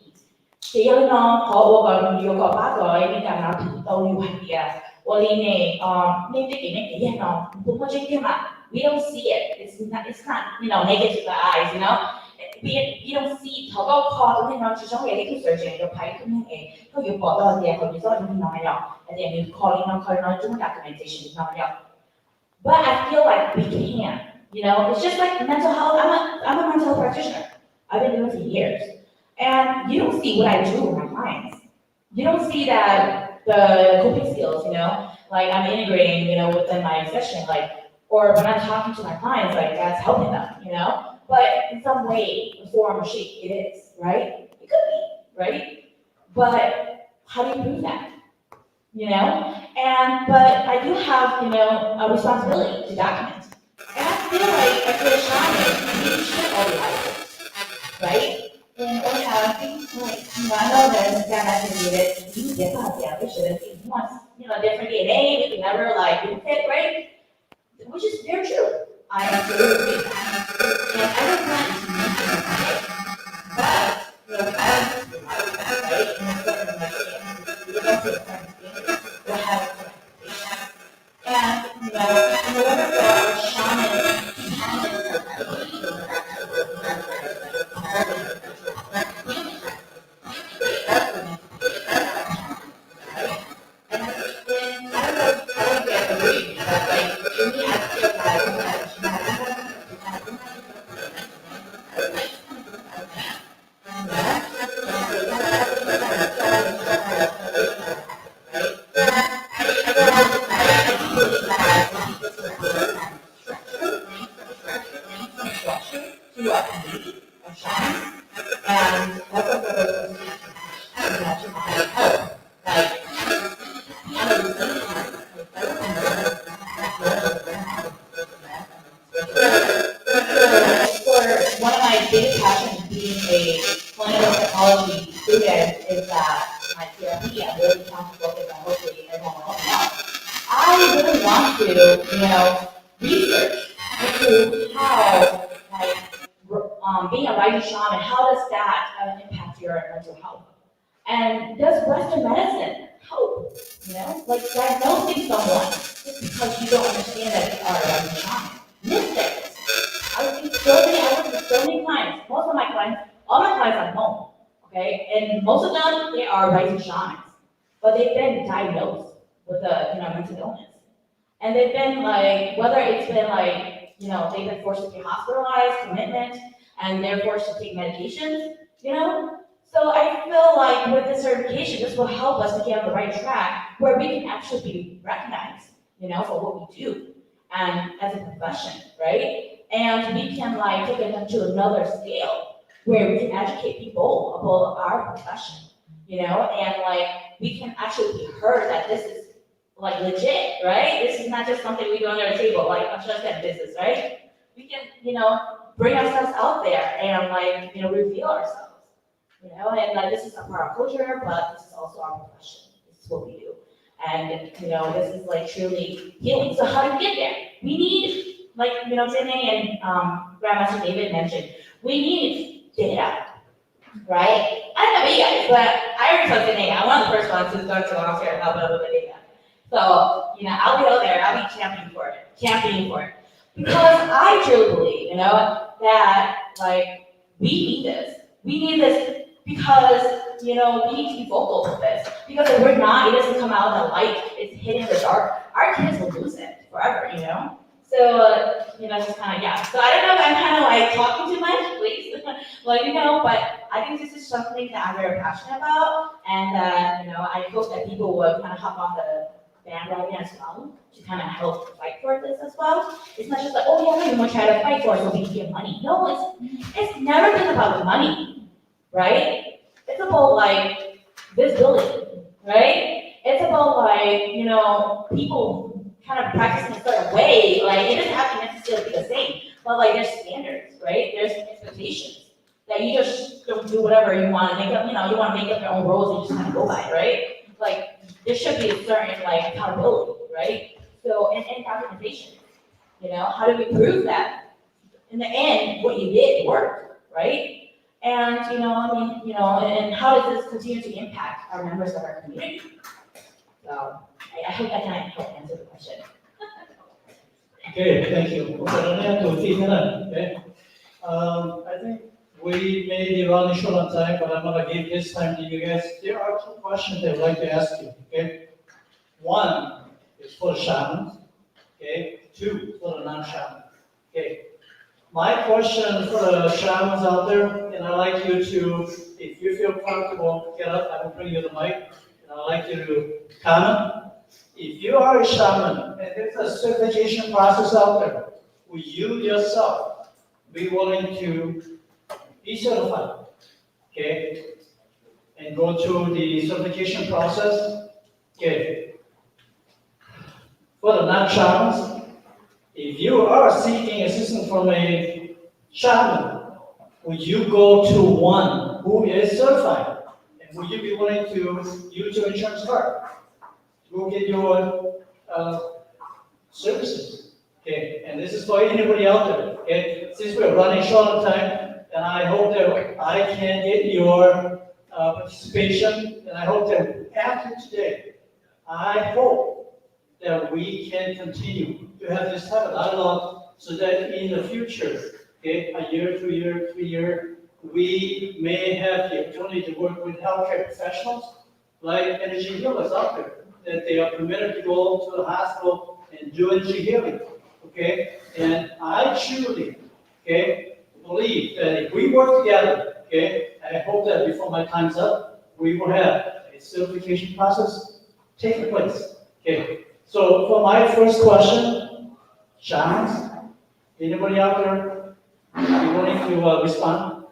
Thì nó có còn nhiều có bác rồi nên là nó thử tàu nhiều hành địa. Well, nên cái nó cũng có chuyện mà we don't see it. It's not naked to the eyes, we don't see 頭嗰個咁樣，最終嘅呢啲水準嘅批咁樣嘅，都要報多啲，佢哋都唔能用，and then you calling on中 documentation 能用。But I feel like we can, it's just like mental health. I'm a mental health practitioner. I've been doing it for years, and you don't see what I do with my clients. You don't see that the coping skills, like I'm integrating, within my session, like, or when I'm talking to my clients, like that's helping them, But in some way, form or shape, it is, right? It could be, right? But how do you prove that? But I do have, a responsibility to document. And I feel like as a shaman, you should all be like, right? And or have things like, I know there's that activated, you get out there, we should have seen once, different DNA, we can never like do it, right? Which is very true. I absolutely agree with that. And I don't want to make it right. But, I don't do that, right? And it's what I'm saying. We don't take certain things, we'll have expectations. And, in order for our being a rising shaman, how does that impact your mental health? And does Western medicine help? Like diagnosing someone just because you don't understand that they are a rising shaman. Mystics. I work with so many clients. Most of my clients, all my clients are Hmong, okay? And most of them, they are rising shamans. But they've been diagnosed with a mental illness. And they've been like, whether it's been like, they've been forced to be hospitalized, commitment, and they're forced to take medications, So I feel like with this certification, this will help us to get on the right track where we can actually be recognized, for what we do and as a profession, right? And we can like take it to another scale where we can educate people about our profession, and like we can actually be heard that this is like legit, right? This is not just something we do under the table, like I'm just that business, right? We can, bring ourselves out there and like, reveal ourselves, and like this is a part of our culture, but this is also our profession. This is what we do. And, this is like truly healing. So how do we get there? We need, like, Jenny and Grandmaster David mentioned, we need data, right? I don't know about you guys, but I already told Jenny, I'm one of the first ones to start to volunteer and help out with the data. So, I'll be out there, I'll be championing for it. Because I truly believe, that like we need this. We need this because, we need to be vocal with this. Because if we're not, it doesn't come out in the light, it's hidden in the dark, our kids will lose it forever, So, just kind of, yeah. So I don't know if I'm kind of like talking too much, please, let me know, but I think this is something that I'm very passionate about, and I hope that people would kind of hop on the bandwagon as well to kind of help fight for this as well. It's not just like, oh yeah, we're gonna try to fight for it so we can get money. No, it's never been about the money, right? It's about like visibility, right? It's about like, people kind of practicing a certain way. Like it doesn't have to necessarily be the same, but like there's standards, right? There's expectations that you just don't do whatever you want to make up. You want to make up your own rules and you just kind of go by it, right? Like there should be a certain like accountability, right? So and documentation. How do we prove that? in the end, what you did worked, right? And, and how does this continue to impact our members of our community? So, I hope I can help answer the question. Okay, thank you. Okay. I think we may be running short on time, but I'm gonna give this time to you guys. There are two questions I'd like to ask you, okay? One is for the shamans, okay? Two, for the non-shaman, okay? My question for the shamans out there, and I'd like you to, if you feel comfortable, get up, I will bring you the mic, and I'd like you to comment. If you are a shaman, and there's a certification process out there, will you yourself be willing to be certified, okay? And go through the certification process, okay? For the non-shamans, if you are seeking assistance from a shaman, would you go to one who is certified? And would you be willing to use your insurance card to go get your services? Okay, and this is for anybody out there. Okay, since we're running short on time, and I hope that I can get your participation, and I hope that after today, I hope that we can continue to have this type of dialogue so that in the future, okay, a year, 2 year, 3 year, we may have the opportunity to work with healthcare professionals like energy healers out there, that they are permitted to go to the hospital and do energy healing, okay? And I truly, okay, believe that if we work together, okay, I hope that before my time's up, we will have a certification process taking place, okay? So for my first question, shamans, anybody out there be willing to respond?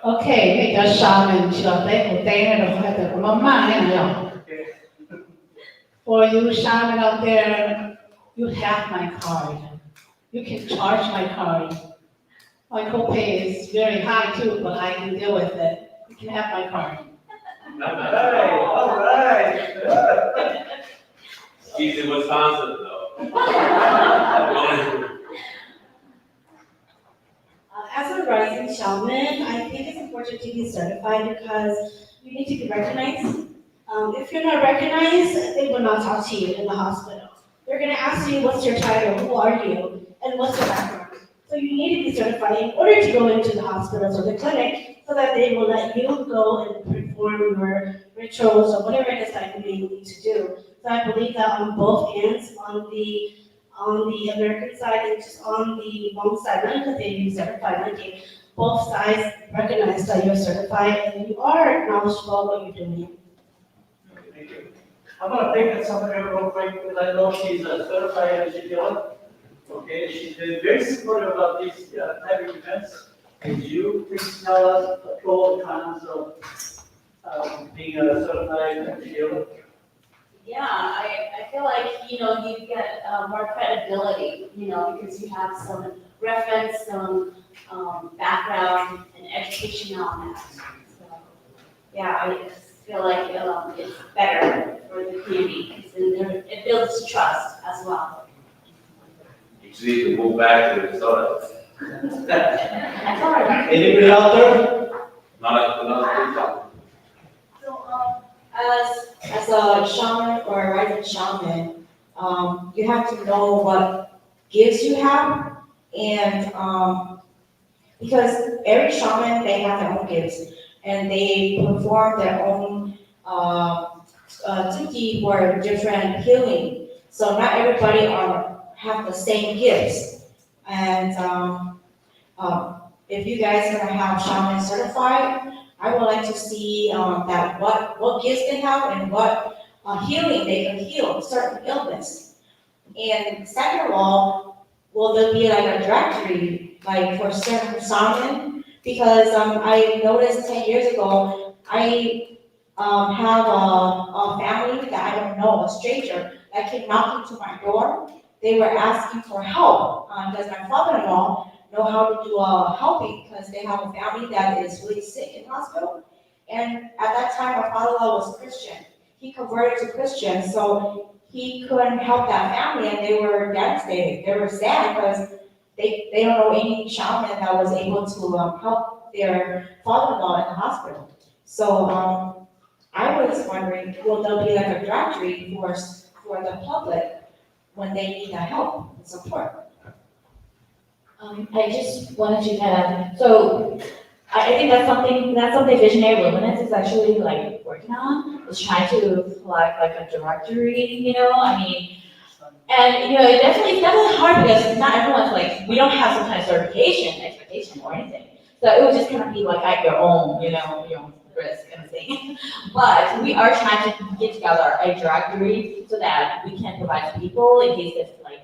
Okay, 那个 shaman 去了，在古代那种还得我们慢那样。For you shaman out there, you have my card. You can charge my card. My copay is very high too, but I can deal with it. You can have my card. All right. He's in Wisconsin though. As a rising shaman, I think it's important to be certified because you need to be recognized. If you're not recognized, they will not talk to you in the hospital. They're going to ask you, what's your title, who are you, and what's your background. So you need to be certified in order to go into the hospitals or the clinic so that they will let you go and perform your rituals or whatever it is that you may need to do. So I believe that on both ends, on the American side and just on the Hmong side, not because they be certified, like both sides recognize that you're certified and you are knowledgeable about what you're doing. Thank you. I'm gonna pick at somebody real quick because I know she's a certified energy healer. Okay, she's been very supportive about these type of events. Could you please tell us the pros and cons of being a certified energy healer? Yeah, I feel like, you get more credibility, because you have some reference, some background and education on that. So, yeah, I just feel like it's better for the community, because it builds trust as well. You need to move back to Minnesota. Anybody out there? Not So, as a shaman or a rising shaman, you have to know what gifts you have, and because every shaman, they have their own gifts, and they perform their own tiki or different healing. So not everybody have the same gifts, and if you guys are gonna have shaman certified, I would like to see that what gifts they have and what healing they can heal certain illness. And second of all, will there be like a directory like for certain shaman? Because I noticed 10 years ago, I have a family that I don't know, a stranger, that came knocking to my door. They were asking for help because my father-in-law know how to do helping because they have a family that is really sick in hospital. And at that time, my father-in-law was Christian. He converted to Christian, so he couldn't help that family and they were devastated. They were sad because they don't know any shaman that was able to help their father-in-law in the hospital. So I was wondering, will there be like a directory for the public when they need that help and support? I just wanted to add, so I think that's something Visionary Luminance is actually like working on, is trying to collect like a directory, I mean, and, it's definitely hard because not everyone's like, we don't have some kind of certification, expectation or anything. So it would just kind of be like at your own, your own risk kind of thing. But we are trying to get together a directory so that we can provide to people in case if like,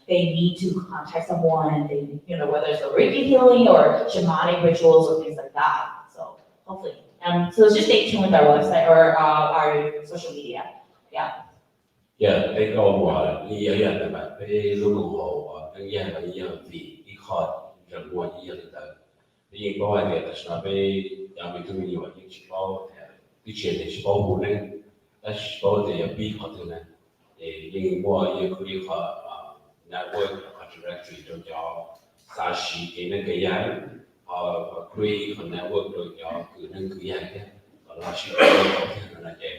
they need to contact someone, whether it's a Reiki healing or shamanic rituals or things like that. So hopefully, so just stay tuned with our website or our social media. Yeah. Yeah, cái câu mà ý nghĩa là bạn phải luôn ủng hộ những gia và những vì ý khó rằng mua những gia đình vì có ai để là phải làm việc với nhiều những chỉ có cái chuyện này chỉ có hồn nên là chỉ có để bị khó thương này để những mua những cái khó network hoặc directory trong cho xã sĩ cái nên cái giải create một network trong cho cứ nên cứ giải thế còn là chỉ có thể là cái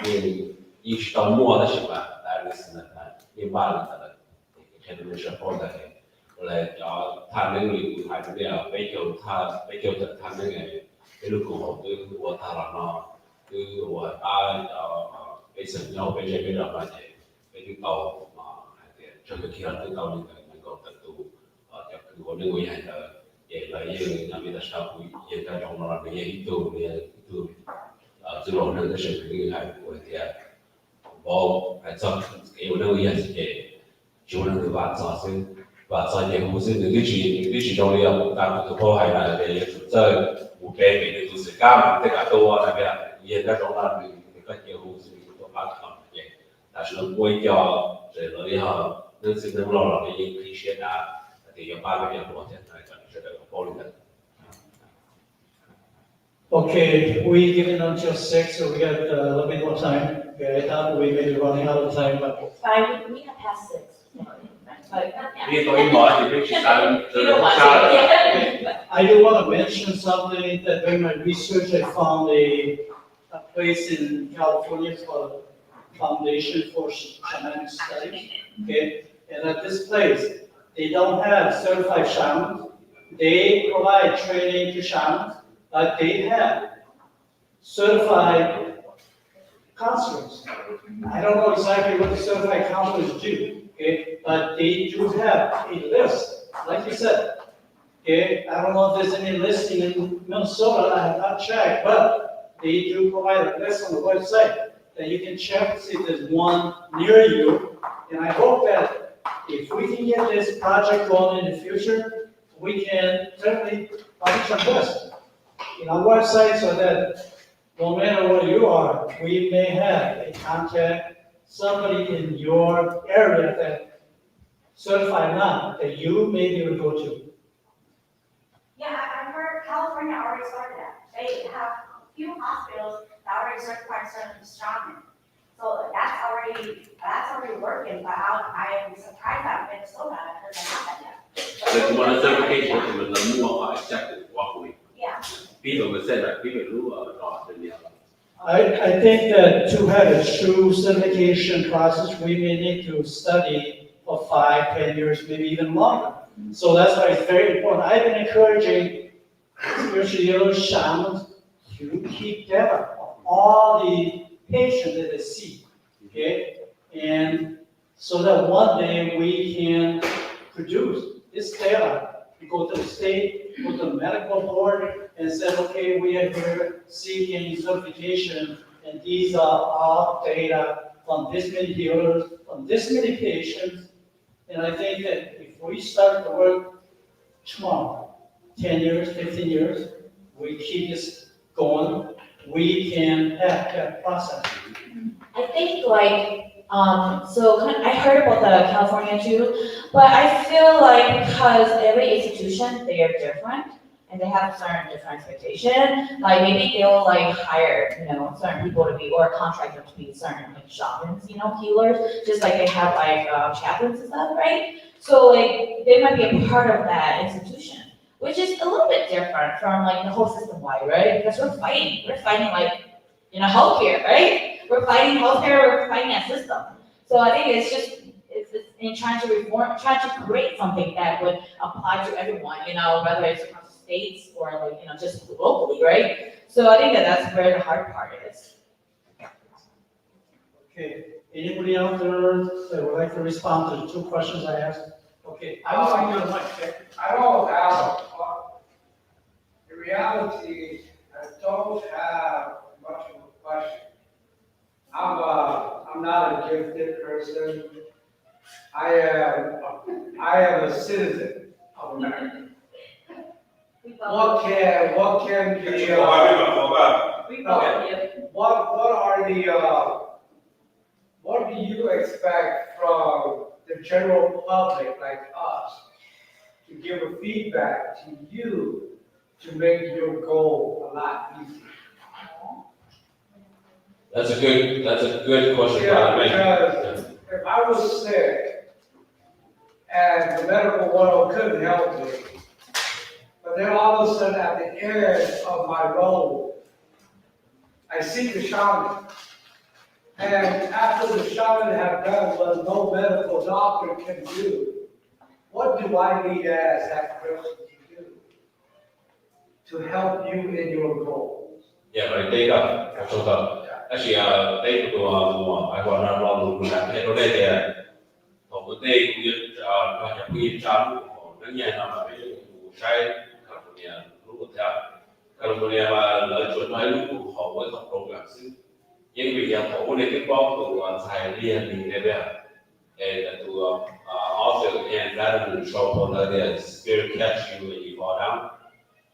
nhưng一直到末的时候，大概是18了，可能是后的，后来要他那个还是了，北九的他那个一路过后，对我他了呢，对我北省要北这边的话，北就到这个地方都到能够得到就คือ我认为还的也来也那边的社会也在中国那边也都这种人的水平还不会的。我还找给我那个也是给，就那个把早生也不是那个是中的要大部分还那个也是这500倍的都是干这个多那边也在中那那个业务是都把它给，但是我一叫这个也好，那是能老的也可以写的，得要8个月多才那个这个保留的。Okay, we given until 6, so we got a little bit more time. Okay, I thought we may be running out of time, but. We have past 6. But,你都一毛你必须3I do want to mention something that during my research I found a place in California called Foundation for Shamanic Studies. Okay, and at this place, they don't have certified shamans. They provide training to shamans, but they have certified counselors. I don't know exactly what the certified counselors do, okay, but they do have a list, like you said. Okay, I don't know if there's any listing in Minnesota, I have not checked, but they do provide a list on the website that you can check to see if there's one near you. And I hope that if we can get this project going in the future, we can certainly publish our best in our website so that no matter where you are, we may have a contact, somebody in your area that certified now that you may be able to go to. Yeah, I've heard California already started that. They have a few hospitals that already certified certain shaman. So that's already working, but I am surprised that Minnesota doesn't have that yet.这我的certification我们能摸好下个我会。Yeah. People will say that people who are not in the I think that to have a true certification process, we may need to study for 5, 10 years, maybe even longer. So that's why it's very important. I've been encouraging spiritual shamans to keep data of all the patients that they see, okay? And so that one day we can produce this data, we go to the state, go to the medical board, and say, okay, we are here seeking certification, and these are our data from this many healers, from this many patients. And I think that if we start the work tomorrow, 10 years, 15 years, we keep this going, we can have that process. I think I heard about the California too, but I feel like because every institution, they are different. and they have a certain different expectation. Like maybe they'll like hire, certain people to be, or contract them to be certain like shamans, healers, just like they have like chaplains and stuff, right? So like they might be a part of that institution, which is a little bit different from like the whole system wide, right? Because we're fighting like, healthcare, right? We're fighting healthcare, we're fighting that system. So I think it's in trying to reform, trying to create something that would apply to everyone, whether it's across the states or like, just locally, right? So I think that's where the hard part is. Okay, anybody out there that would like to respond to the two questions I asked? Okay, I don't have, in reality, I don't have much of a question. I'm not a gifted person. I am a citizen of America. What can be, what do you expect from the general public like us to give a feedback to you to make your goal a lot easier? That's a good question. Yeah, because if I was sick and the medical world couldn't help me, but then all of a sudden at the end of my road, I see the shaman. And after the shaman have done what no medical doctor can do, what do I need as that person to do to help you in your goals? Yeah, right. Take up. Actually, take to I want to run with that. Hello, there. Một cái cũng như là nhập quy trong nó nghe là phải sai California lúc theo California mà lợi chuẩn nói lúc họ mới học đồ cả sư nhưng vì họ nên cái con của thầy liền thì đây bây and to also and that will show for the spirit catch you when you fall down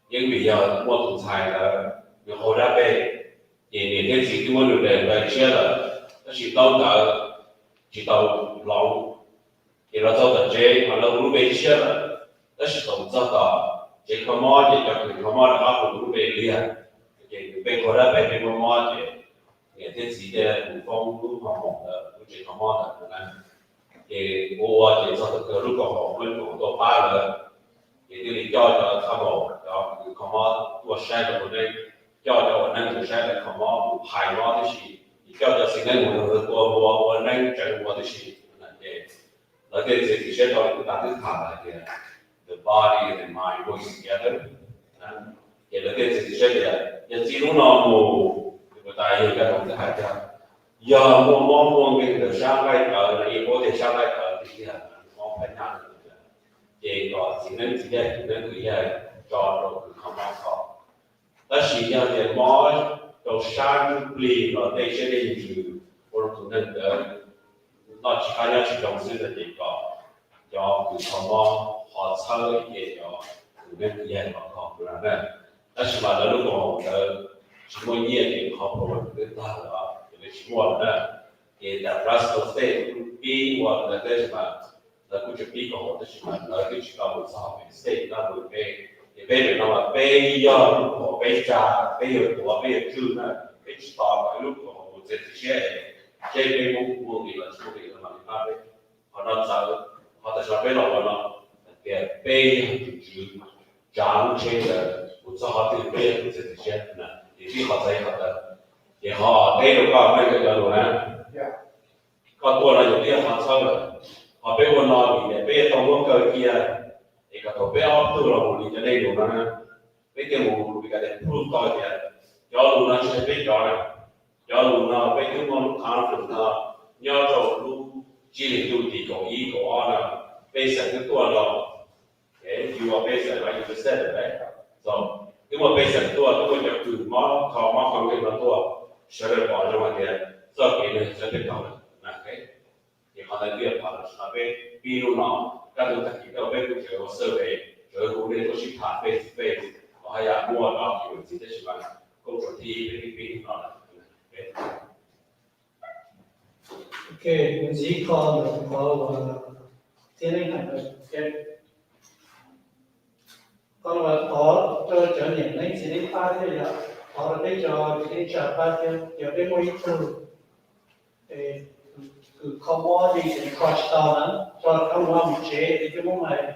nhưng vì một tụ thầy là họ đã về thì cái gì cũng muốn được về chia là nó chỉ tao lòng thì nó cho tận chế mà nó cũng về chia là đó là tổng cho tao chỉ có mò chỉ cho cái mò là áp cũng về liền thì về có ra về cái mò thì cái gì để cũng phong cũng họ cũng chỉ có mò là nên thì cô chỉ cho cái lúc họ mới cũng có ba là thì cái lý do cho thằng họ cho cái mò tua sai là một đây cho nên cái sai là không mò hại mò thì chỉ cho sinh năng của tua nên chạy mò thì Like they said, the body and the mind working together. Yeah, like they said, yeah, you know, but I hear that the hacker. Yeah, more the Shanghai, the import Shanghai, more penalty. They got to get then we had job to come out. That's the more those Shanghai bleed or they should into or to then not China to don't see the thing cho cứ không họ chơi để cho từ bên kia họ học là này, đó là lúc họ chỉ muốn nhiều thì họ không được ta là để chỉ muốn là thì the rest of state be what là thế mà là cũng chỉ biết họ đó là cái chỉ có một số state là một cái thì bây giờ nó là bây giờ họ bây giờ chữ này bây giờ tại lúc họ sẽ chế cái môn gì là số gì là mà họ nói sao họ tại sao biết là cái bây chữ trang chế là một số họ tự bây giờ sẽ chế này thì khi họ thấy họ thì họ đây là có mấy cái đó ha còn tôi là những cái họ sao là họ biết muốn nói gì để biết trong cái cơ kia thì các tôi biết họ tự là một lý do đây đủ ha biết cái một cái để prove coi thì cho luôn nó sẽ biết cho này cho luôn nó biết cái môn confidence nó nhớ cho luôn chỉ là tu thì có ý có là bây giờ cái tua đó okay you are based like you said right so cái mà bây giờ tua tôiจะคือmónเขาmónของcái nó tua sẽ được bỏ trong cái so cái này sẽ được tạoนะokay thì họ đã biết họ là về ví dụ nó các đối tác cái về cái chỗ survey chỗ cũng nên tổ chức thả face to face họ hay là mua đó thì mình sẽ làm công việc thi cái nó là Okay, mình chỉ có tiến hành cái còn mà có cho những cái gì đi pha thế là họ là bây giờ đi chợ pha thế giờ cái môi trường cứ không có gì thì khó tao nữa cho không có một chế thì cái món này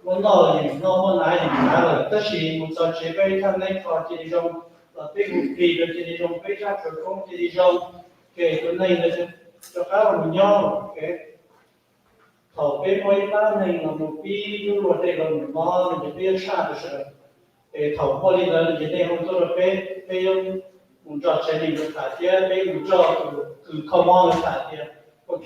món nào thì nó món này thì khá là tất nhiên một số chế bây thằng này có chỉ dùng là cái mục tiêu là chỉ dùng bây giờ không chỉ dùng cái này là cho các bạn nhau cái thầu cái môi ta này là một cái du lịch đây là một món mình biết sao được rồi để thầu qua đi là những cái không có cái một trò chơi này được phát triển cái một trò cứ không mong được phát triển ok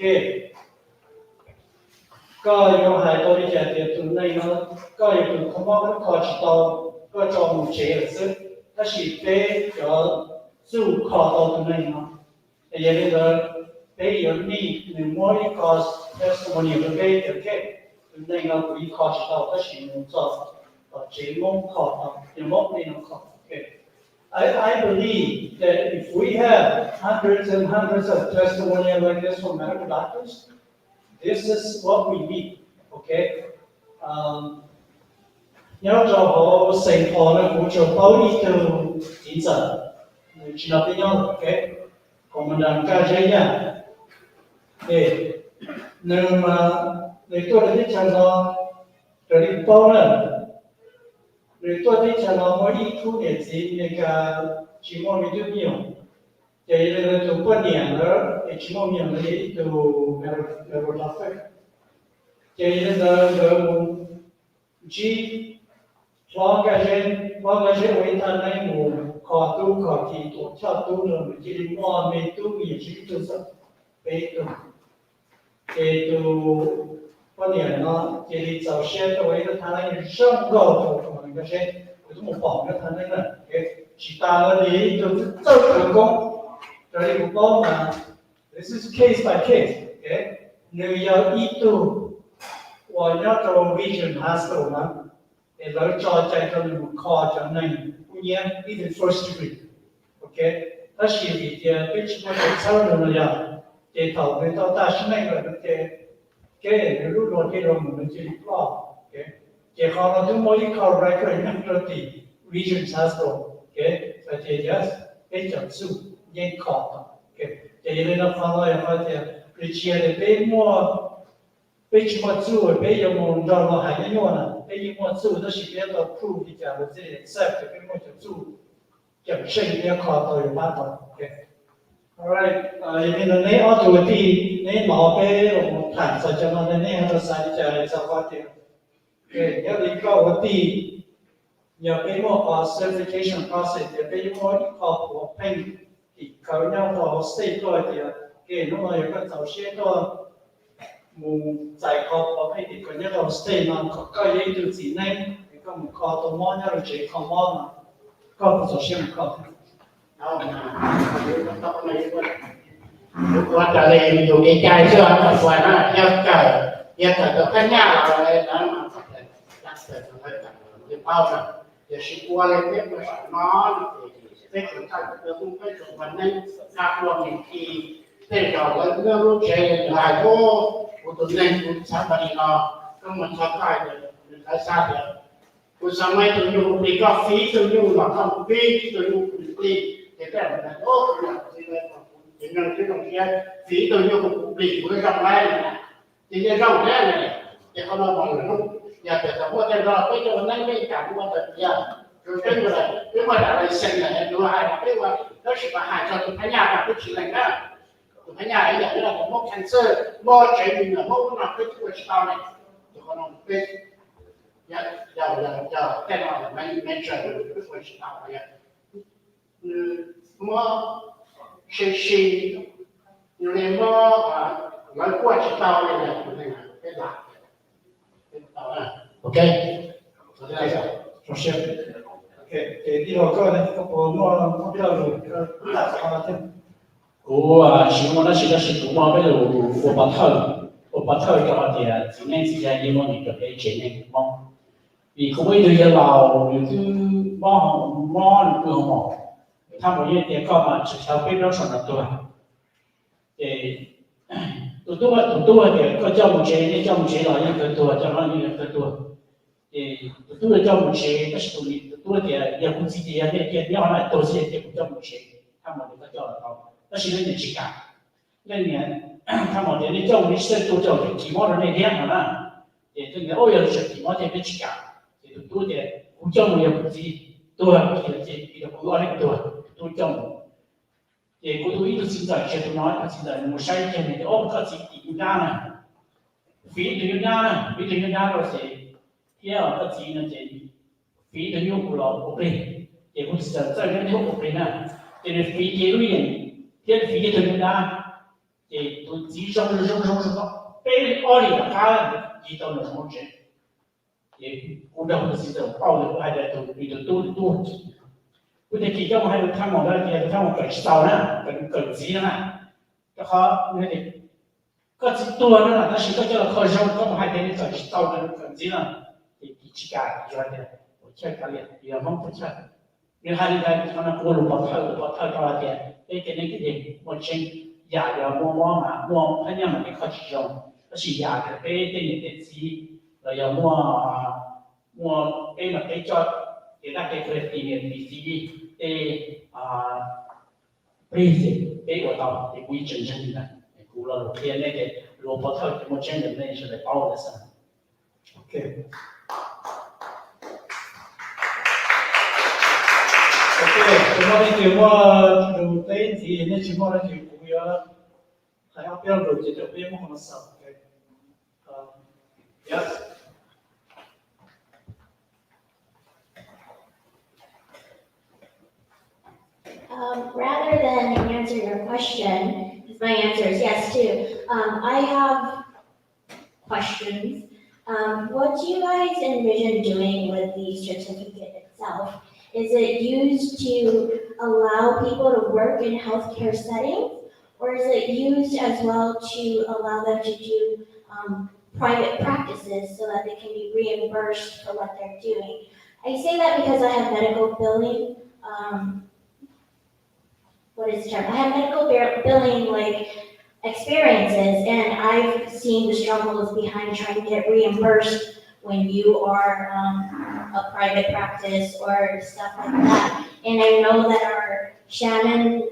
có nhiều hai tôi đi chơi thì tụi này nó có nhiều không mong nó có chỉ tao có cho một chế ở dưới nó chỉ cái cho dù khó tao tụi này nó thì bây giờ bây giờ mình mỗi có testimony của cái tụi này nó cũng khó chỉ tao nó chỉ một trò chế mong khó tao nhưng mong này nó khó ok I believe that if we have hundreds and hundreds of testimonies like this from medical doctors, this is what we need, okay? Nhớ cho họ sinh họ nó cũng cho bao nhiêu từ chỉ dẫn, chỉ là cái nhau, okay? Còn mình làm cái gì nhỉ? Để nhưng mà để tôi thấy rằng nó rồi đi bao lần rồi tôi thấy rằng nó mỗi ít thu nhập gì như cái chỉ mong mình được nhiều thì là từ quan niệm đó thì chỉ mong mình lấy từ người đọc thôi thì là chỉ lo cái gì với thằng này một khó tu khó thì tổ chức tu rồi mình chỉ đi mua mình tu mình chỉ tu sao về tu thì tu quan niệm nó thì首先作为一个他那个生活那个谁，我这么保证他那个给其他的你就是这个工，这里不包嘛 ，this is case by case， okay？ 你要一度，我要做 region hospital 嘛，你老早在这里不考就能，不然一定 first degree，ok？ 但是你的为什么在超人那样，这头回到大师那个cái lúc đó cái rồi mình chỉ lo cái chỉ họ nó chúng mới có record thì region hospital cái và chỉ just cái chọn số những khó cái chỉ nên nó phân loại là phải cái chia để bên chỉ mua số bên dùng một trong nó hay như vậy nè bên mua số nó chỉ biết là prove thì chả được gì accept cái mua số kiểm sinh những khó tôi bắt đầu cái alright ini nene auto ti ne mau pe một thằng sao cho nó nene nó sai chạy sao phát triển cái nhớ đi câu ti nhớ cái một certification process nhớ cái một học của pen thìเขาnhau đó state rồi thì cái nó là cái đầu tiên đó một giải học của pen thì cái nhau state nó có cái gì gì này cái một khó tôi muốn nhau chỉ không muốn mà có một số chuyện không qua trả lời dù cái chai xưa mà qua nó theo cờ được cái nhà là nó mà đặt từ cái bao rồi giờ chỉ qua lên biết nó cái chúng ta cũng cái chủ vấn nên các luật thì để cho cái nước lúc chơi lại cô của tụi nên cũng sao mà đi nó không mình sao phải được tại sao được của sao mấy tụi nhung đi có phí tụi nhung là không phí tụi nhung đi cái là tốt là chỉ cần cái đồng kia phí tôi như một bị của cái dòng này thì cái dòng này thì không bao giờ nó nhà để sống ở trên đó cái chỗ này cái cả của vật giờ rồi cái người này cái mà đã lại sinh này nó hai là cái mà nó chỉ là hai cho tôi thấy nhà là cái chuyện này đó tôi thấy nhà ấy là một cancer một chuyện mình là một là cái chuyện sau này tôi không nói cái giờ cái nào là mình chờ cái chuyện sau này mà khi người mà nói qua chỉ tao này là cái lạc ok trong xe cái đi học cái này có bộ nó biết đâu rồi là sao thế我希望那些个是多么为了我把头搞的，今年之前因为那个被前年忙，你可不可以对老有的忙不忙？他们也得搞嘛，只条背标上的多，多的，个叫目前老人更多，叫老人更多，都是叫母亲，但是多点也不自己也那样都是也不叫母亲，他们那个叫得到，但是那年去干，那年他们那叫母亲都叫皮毛的那天嘛，这个2月是皮毛天没去干，就多点不叫母也不自己，都这不要那个都叫母。我都一直现在学到哪？现在我上一天的，我靠自己有家呢，非得有家呢，非得有家就是，第二个自己呢就，非得有不了不对，也不是在人有不对呢，就是非得有人，这非得有家，这都自己生，被奥利的他遇到了同志，也我这不是这报的，还在都遇到多。我得给我还有他们那些他们更少呢，更急呢，这好那个各自多呢，但是这叫考上，我们还得更少更急呢，得去干，觉得我去干了，也忙不去，你还得在他那锅炉把太高了点，那个我真压了摸他娘们的考试中，那是压的，被的急，要摸被那被叫。给大家可以体验自己的背景，给我到也不真正的，古老的天那个萝卜头我真的那是在包的上。OK。咁我哋叫我做第一次，呢全部都叫古樣，係啊，標準就做咩冇咁少嘅。Yes。Rather than answer your question, because my answer is yes too, I have questions. What do you guys envision doing with the certificate itself? Is it used to allow people to work in healthcare settings? Or is it used as well to allow them to do private practices so that they can be reimbursed for what they're doing? I say that because I have medical billing. What is the term? I have medical billing experiences, and I've seen the struggles behind trying to get reimbursed when you are a private practice or stuff like that. And I know that our shaman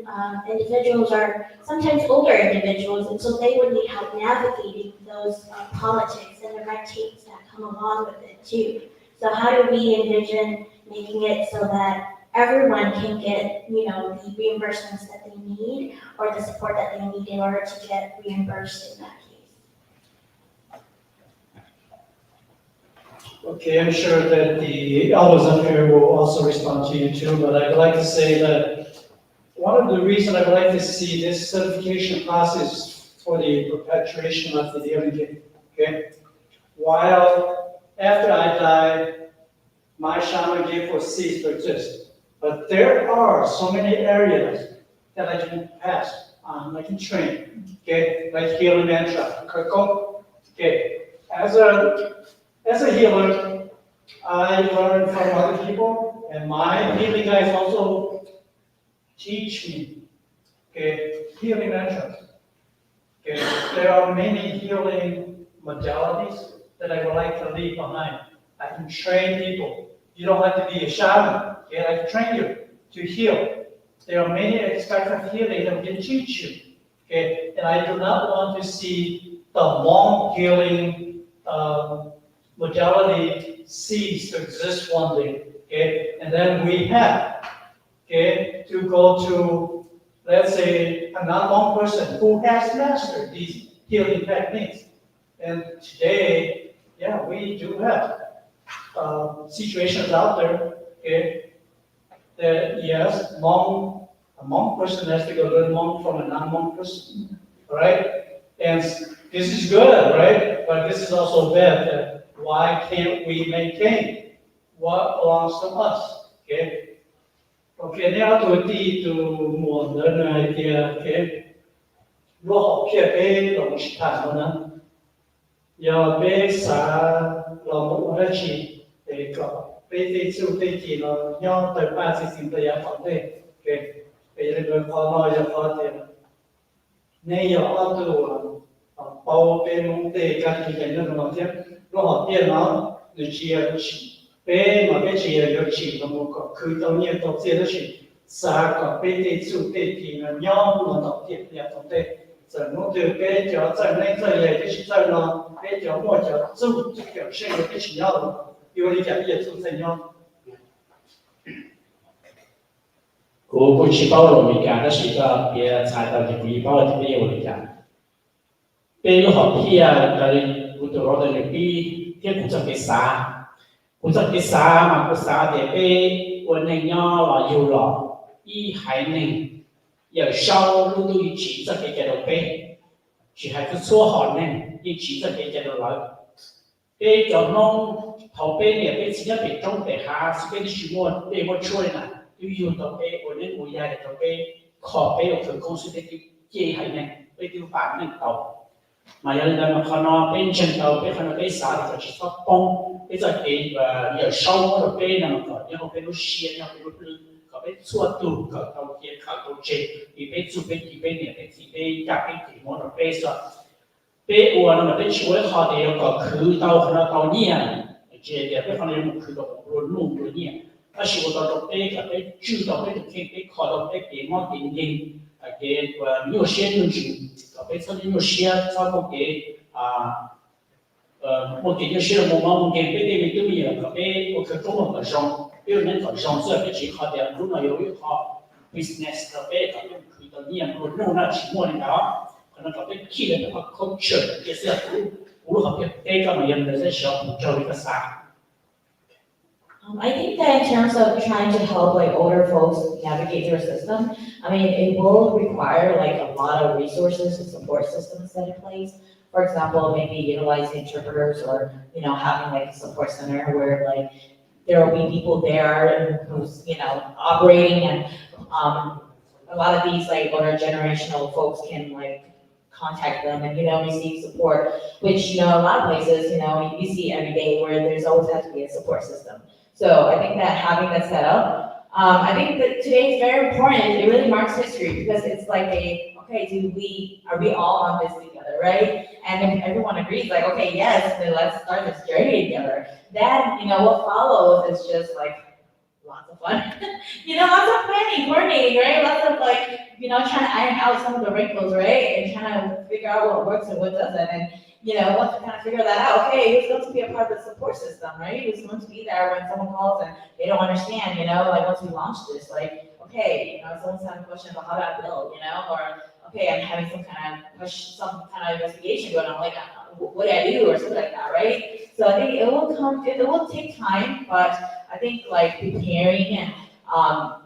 individuals are sometimes older individuals, and so they would need help navigating those politics and the red tapes that come along with it too. So how do we envision making it so that everyone can get, the reimbursements that they need or the support that they need in order to get reimbursed in that case? Okay, I'm sure that the others up here will also respond to you too, but I'd like to say that one of the reasons I would like to see this certification process for the perpetuation of the healing, okay? While after I die, my shaman gift will cease to exist. But there are so many areas that I can pass on, I can train, okay? Like healing mantra, okay? As a healer, I learn from other people, and my healing guys also teach me, okay? Healing mantras, okay? There are many healing modalities that I would like to leave behind. I can train people. You don't have to be a shaman. Okay, I can train you to heal. There are many aspects of healing that we can teach you. Okay, and I do not want to see the Hmong healing modality cease to exist one day. Okay, and then we have to go to, let's say, a non-Hmong person who has mastered these healing techniques. And today, yeah, we do have situations out there. Okay. That yes, a Hmong person has to go learn Hmong from a non-Hmong person, right? And this is good, right? But this is also bad. That why can't we maintain what belongs to us? Okay. Okay. Now to more than idea. Okay. 如何撇被龙是谈的呢？要被啥龙我来去那个。被处被记了，要对办事情都要反对，给被那个考脑要考的，你要按照包被弄的干净点那种东西，弄好电脑，你只要去，别嘛别只要有去，那么个去到你到这都是啥个别的主的听啊，鸟我到点点到的，这我对别叫在那这也就是在那，别叫我叫主这表示有的是鸟的，因为你讲也主在鸟。我去包罗米干的是一个别查到的背包的别我的干，别个好皮啊，我都老的那比别古镇给啥，古镇给啥嘛，古啥的别我那鸟了有了，一还能有少路都一起这给叫做别，只还是说好呢，一起这给叫做来。别叫弄头别呢，别直接别种别下，是别的树木别我吹呢。要用到俾我哋每日嚟到俾確俾佢公司啲機係呢，俾條板呢到，嘛有人咪可能俾錢到，俾可能俾啥就去發工，俾就俾有收入就俾那個，然後俾到錢，然後俾到俾做到個到嘅靠到錢，而俾做俾幾俾年，俾幾俾加俾幾我就俾咗，俾我那麼俾錢我好啲個佢到可能到年，即係俾可能有佢到我弄到年。而是我到被被知道被可以被考到被给我给给给有些东西，被曾经有些照顾给我给有些我给被对面对面了，被我去中文个上，有人个上是被去考的，如果有一套 business 的被可能去到念不弄那期末的啊，可能个被去的话 culture 也是如何被干嘛样的在小补教一个啥。I think that in terms of trying to help like older folks navigate their system, I mean, it will require like a lot of resources and support systems set in place. For example, maybe utilizing interpreters or, having like a support center where like there will be people there who's, operating and, a lot of these like older generational folks can like contact them and, receive support, which, a lot of places, you see every day where there's always has to be a support system. So I think that having that set up, I think that today is very important. It really marks history because it's like are we all on this together, right? And if everyone agrees, like, okay, yes, then let's start this journey together. Then, what follows is just like lots of fun. Lots of planning, coordinating, right? Lots of like, trying to iron out some of the wrinkles, right? And trying to figure out what works and what doesn't. And once we kind of figure that out, okay, who's going to be a part of the support system, right? Who's going to be there when someone calls and they don't understand, like once we launch this, like, okay, someone's having a question about how do I build, or okay, I'm having some kind of investigation going on, like, what do I do, or something like that, right? So I think it will take time, but I think like preparing and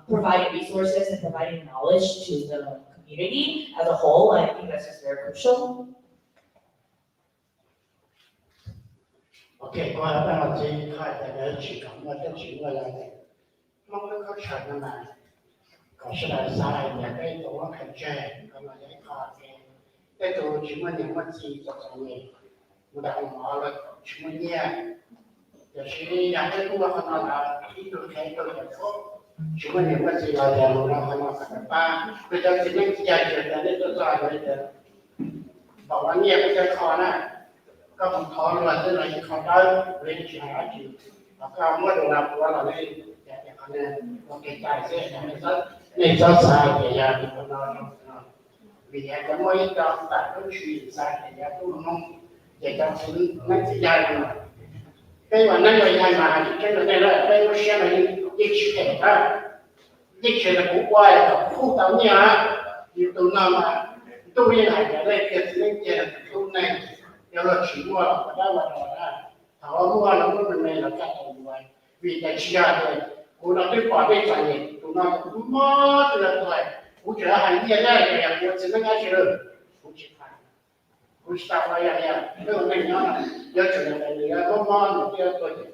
providing resources and providing knowledge to the community as a whole, I think that's just very crucial. OK， 我要把我这一块大概去讲，我再去我来的，我们个全的嘛，搞出来啥也被多很正，咁我一看嘅，在做全部人我自己做上面，我打我了全部嘢，就是人家都我可能拿一度开都也做，全部人我自己来的，我可能可能把，佢就只能解决在那个做嚟的，บอกว่าเนี่ยไม่ใช่คอนะก็ผมขอรวดได้เลยขอได้เรียนที่หาจีแล้วก็เมื่อดูแลตัวเราได้แต่คะแนนเราเก่งใจเสียในเจ้าสายเดียร์ที่คนเราวิญญาณจะไม่ยอมตัดต้นชีสายเดียร์ตู้น้องจะจะซื้อนักใหญ่มาเป็นวันนั้นเราใหญ่มาที่เช่นนั้นเลยเป็นว่าเชื่อมันยิ่งเชื่อได้ยิ่งเชื่อแต่ผู้ป่วยกับผู้ต่างเนี่ยอยู่ตรงนั้นมาตู้ยังไงจะได้เกิดสิ่งเจริญตู้ในเดี๋ยวเราชิมว่าเราได้วันเราได้ถามว่าเมื่อวานเราไม่เป็นไงเราแก้ตัวด้วยวิจัยเชื่อเลยกูเราได้ปล่อยได้ใจเย็นตรงนั้นกูมาตัวตัวกูจะหายเยี่ยได้เลยกูจะไม่ง่ายเชื่อกูจะทำกูจะทำอะไรอย่างเรื่องนั้นเนาะเดี๋ยวจะอะไรเนี่ยก็มาเดี๋ยวตัวเอง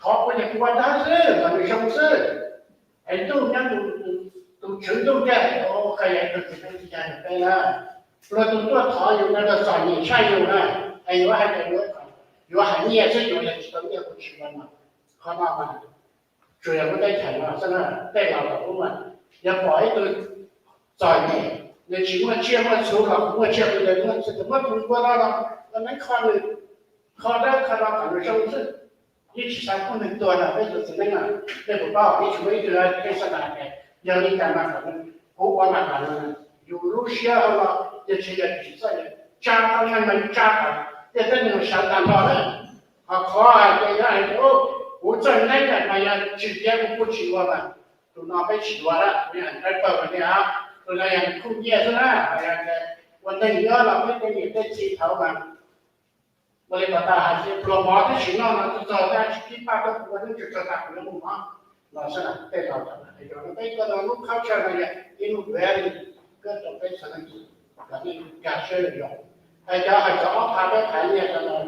ขอกูจะกูว่าได้ซื้อมันไม่ชงซื้อไอ้ตู้นั้นตู้ชื้นตู้แก่โอ้ใครอยากจะเป็นที่จะเป็นนะเราตู้ตัวถอยอยู่นั่นก็สอนนี่ใช่อยู่นะไอ้ว่าให้เป็นเรื่องอยู่หายเนี่ยซึ่งอยู่ในตรงนี้กูชิมมันข้อมามันช่วยไม่ได้แข็งมาซะนะได้เราแบบว่าอย่าปล่อยตัวจ่อยเนี่ยในชีวิตเชื่อว่าสู้เราเมื่อเชื่อไปเลยเมื่อจะเมื่อคุณว่าเราอันนั้นข้อหนึ่ง考的考到可能生是，一起上不能多了，为就是那个那不报，一起为了开始打开，要你干嘛可能，我嘛可能有路线了，也是也比赛的，家长们家长，在这种相当高的，考啊这样哦，我这那个那样直接不去我们，都拿ไปฉีดวัละเนี่ยได้เปิดวันนี้ครับตัวอย่างคู่เยี่ยใช่ไหมอย่างวันนี้เยอะเราไม่ได้ยินได้ชีเขามันบริษัทหาเสียโปรโมทที่ชิโน่เราจะต่อได้ที่ป้าก็ควรจะจะตัดเรื่องมุมมองเราสนับเต็มเราจะไอ้เราไม่ก็เราลูกเข้าใจอะไรอินเวอร์ก็จะเป็นสนับสนุนแบบนี้การช่วยเหลือไอ้จะให้จะเอาพาไปขายเนี่ยจะนอน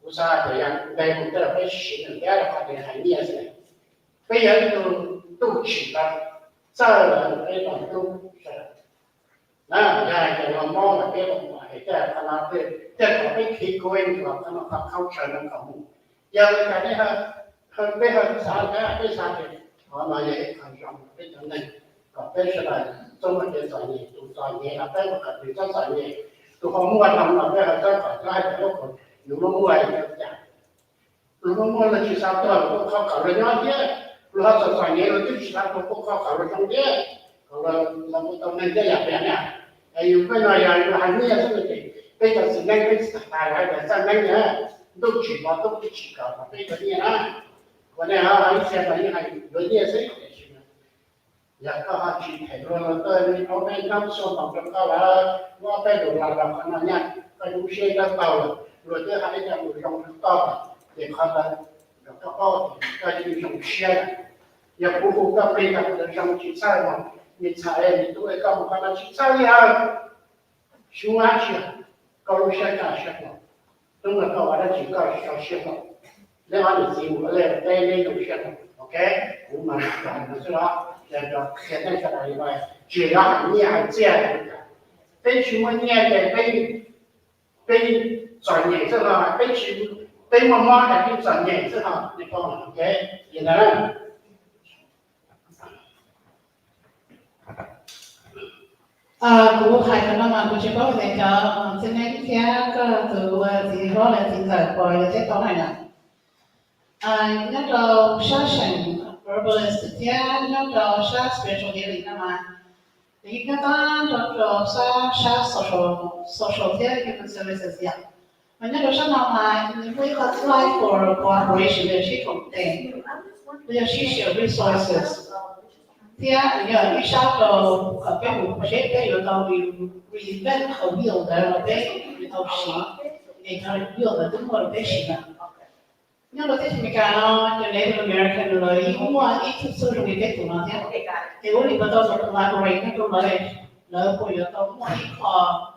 อุตสาหกรรมได้ผมจะไปชิมได้แล้วก็ไปขายเนี่ยใช่ไหมไปยัง都起来，再来那种都是，那也就我猫那边的话，在他那边，在那边开过一个，他们考试能考目，要是在那个很背后啥个为啥的，我们也考上，非常难，搞背出来，中文的专业都专业了，背不可能这专业，都好摸他们那边还在搞，这还在弄，有么摸也在讲，如果摸了去啥多，我考了两天。เราจะสอนเนี่ยเราต้องศึกษาตัวพวกเขาเราต้องเรียนเราต้องนั่งได้อย่างแบบนี้ไอ้อยู่ไม่น้อยอย่างเราหันเนี่ยสักหน่อยเป็นแต่สิ่งนั้นเป็นสไตล์อะไรแต่สิ่งนั้นเนี่ยต้องฉีดเราต้องฉีดก่อนเป็นแบบนี้นะวันนี้ฮะไอ้เสียงอะไรให้เดี๋ยวเนี่ยสิอยากก็หาฉีดให้เราเติมเอาไปน้ำส้มของเราแล้วว่าไปดูเราขนาดนี้ก็ดูเชื่อกันเปล่าเราจะให้จะดูลงต่อเด็กเขาแล้วก็ก็จะมีเชื่ออย่าพูดกับเรื่องการทำจิตใจมันมีใจมีตัวเองก็มันจิตใจเนี่ยชัวร์เชื่อก็รู้เชื่อกันเชื่อมันต้องมาเข้าว่าจิตก็เชื่อมันแล้วอันนี้จริงอะไรได้เรื่องเชื่อมันโอเคผมมาการนั้นใช่ไหมแล้วก็เขียนได้ขนาดนี้ไว้只要你还这样被什么念的被转念这个被什么被妈妈的被转念这个你讲了 OK 现在cụ hai cái năm mà cụ chỉ có thể cho cho nên cái từ gì đó là gì cả rồi cái câu này nè nhớ đầu session herbalist thì nhớ đầu sa spiritual healing mà thì cái đó đầu sa social care human services ya mà nhớ đầu sa nào mà we apply for cooperation để chỉ công ty để chỉ share resources thì nhờ đi sau đầu cái vụ sẽ cái yếu tố reinvent khẩu hiệu đó là cái yếu tố sĩ để nó yếu là đúng rồi cái sĩ này nhưng mà cái gì cả nó cho nên American rồi cũng mà ít thực sự là cái tụi nó thế thì tôi đi bắt đầu là collaborate cái tụi nó là của yếu tố mà ít họ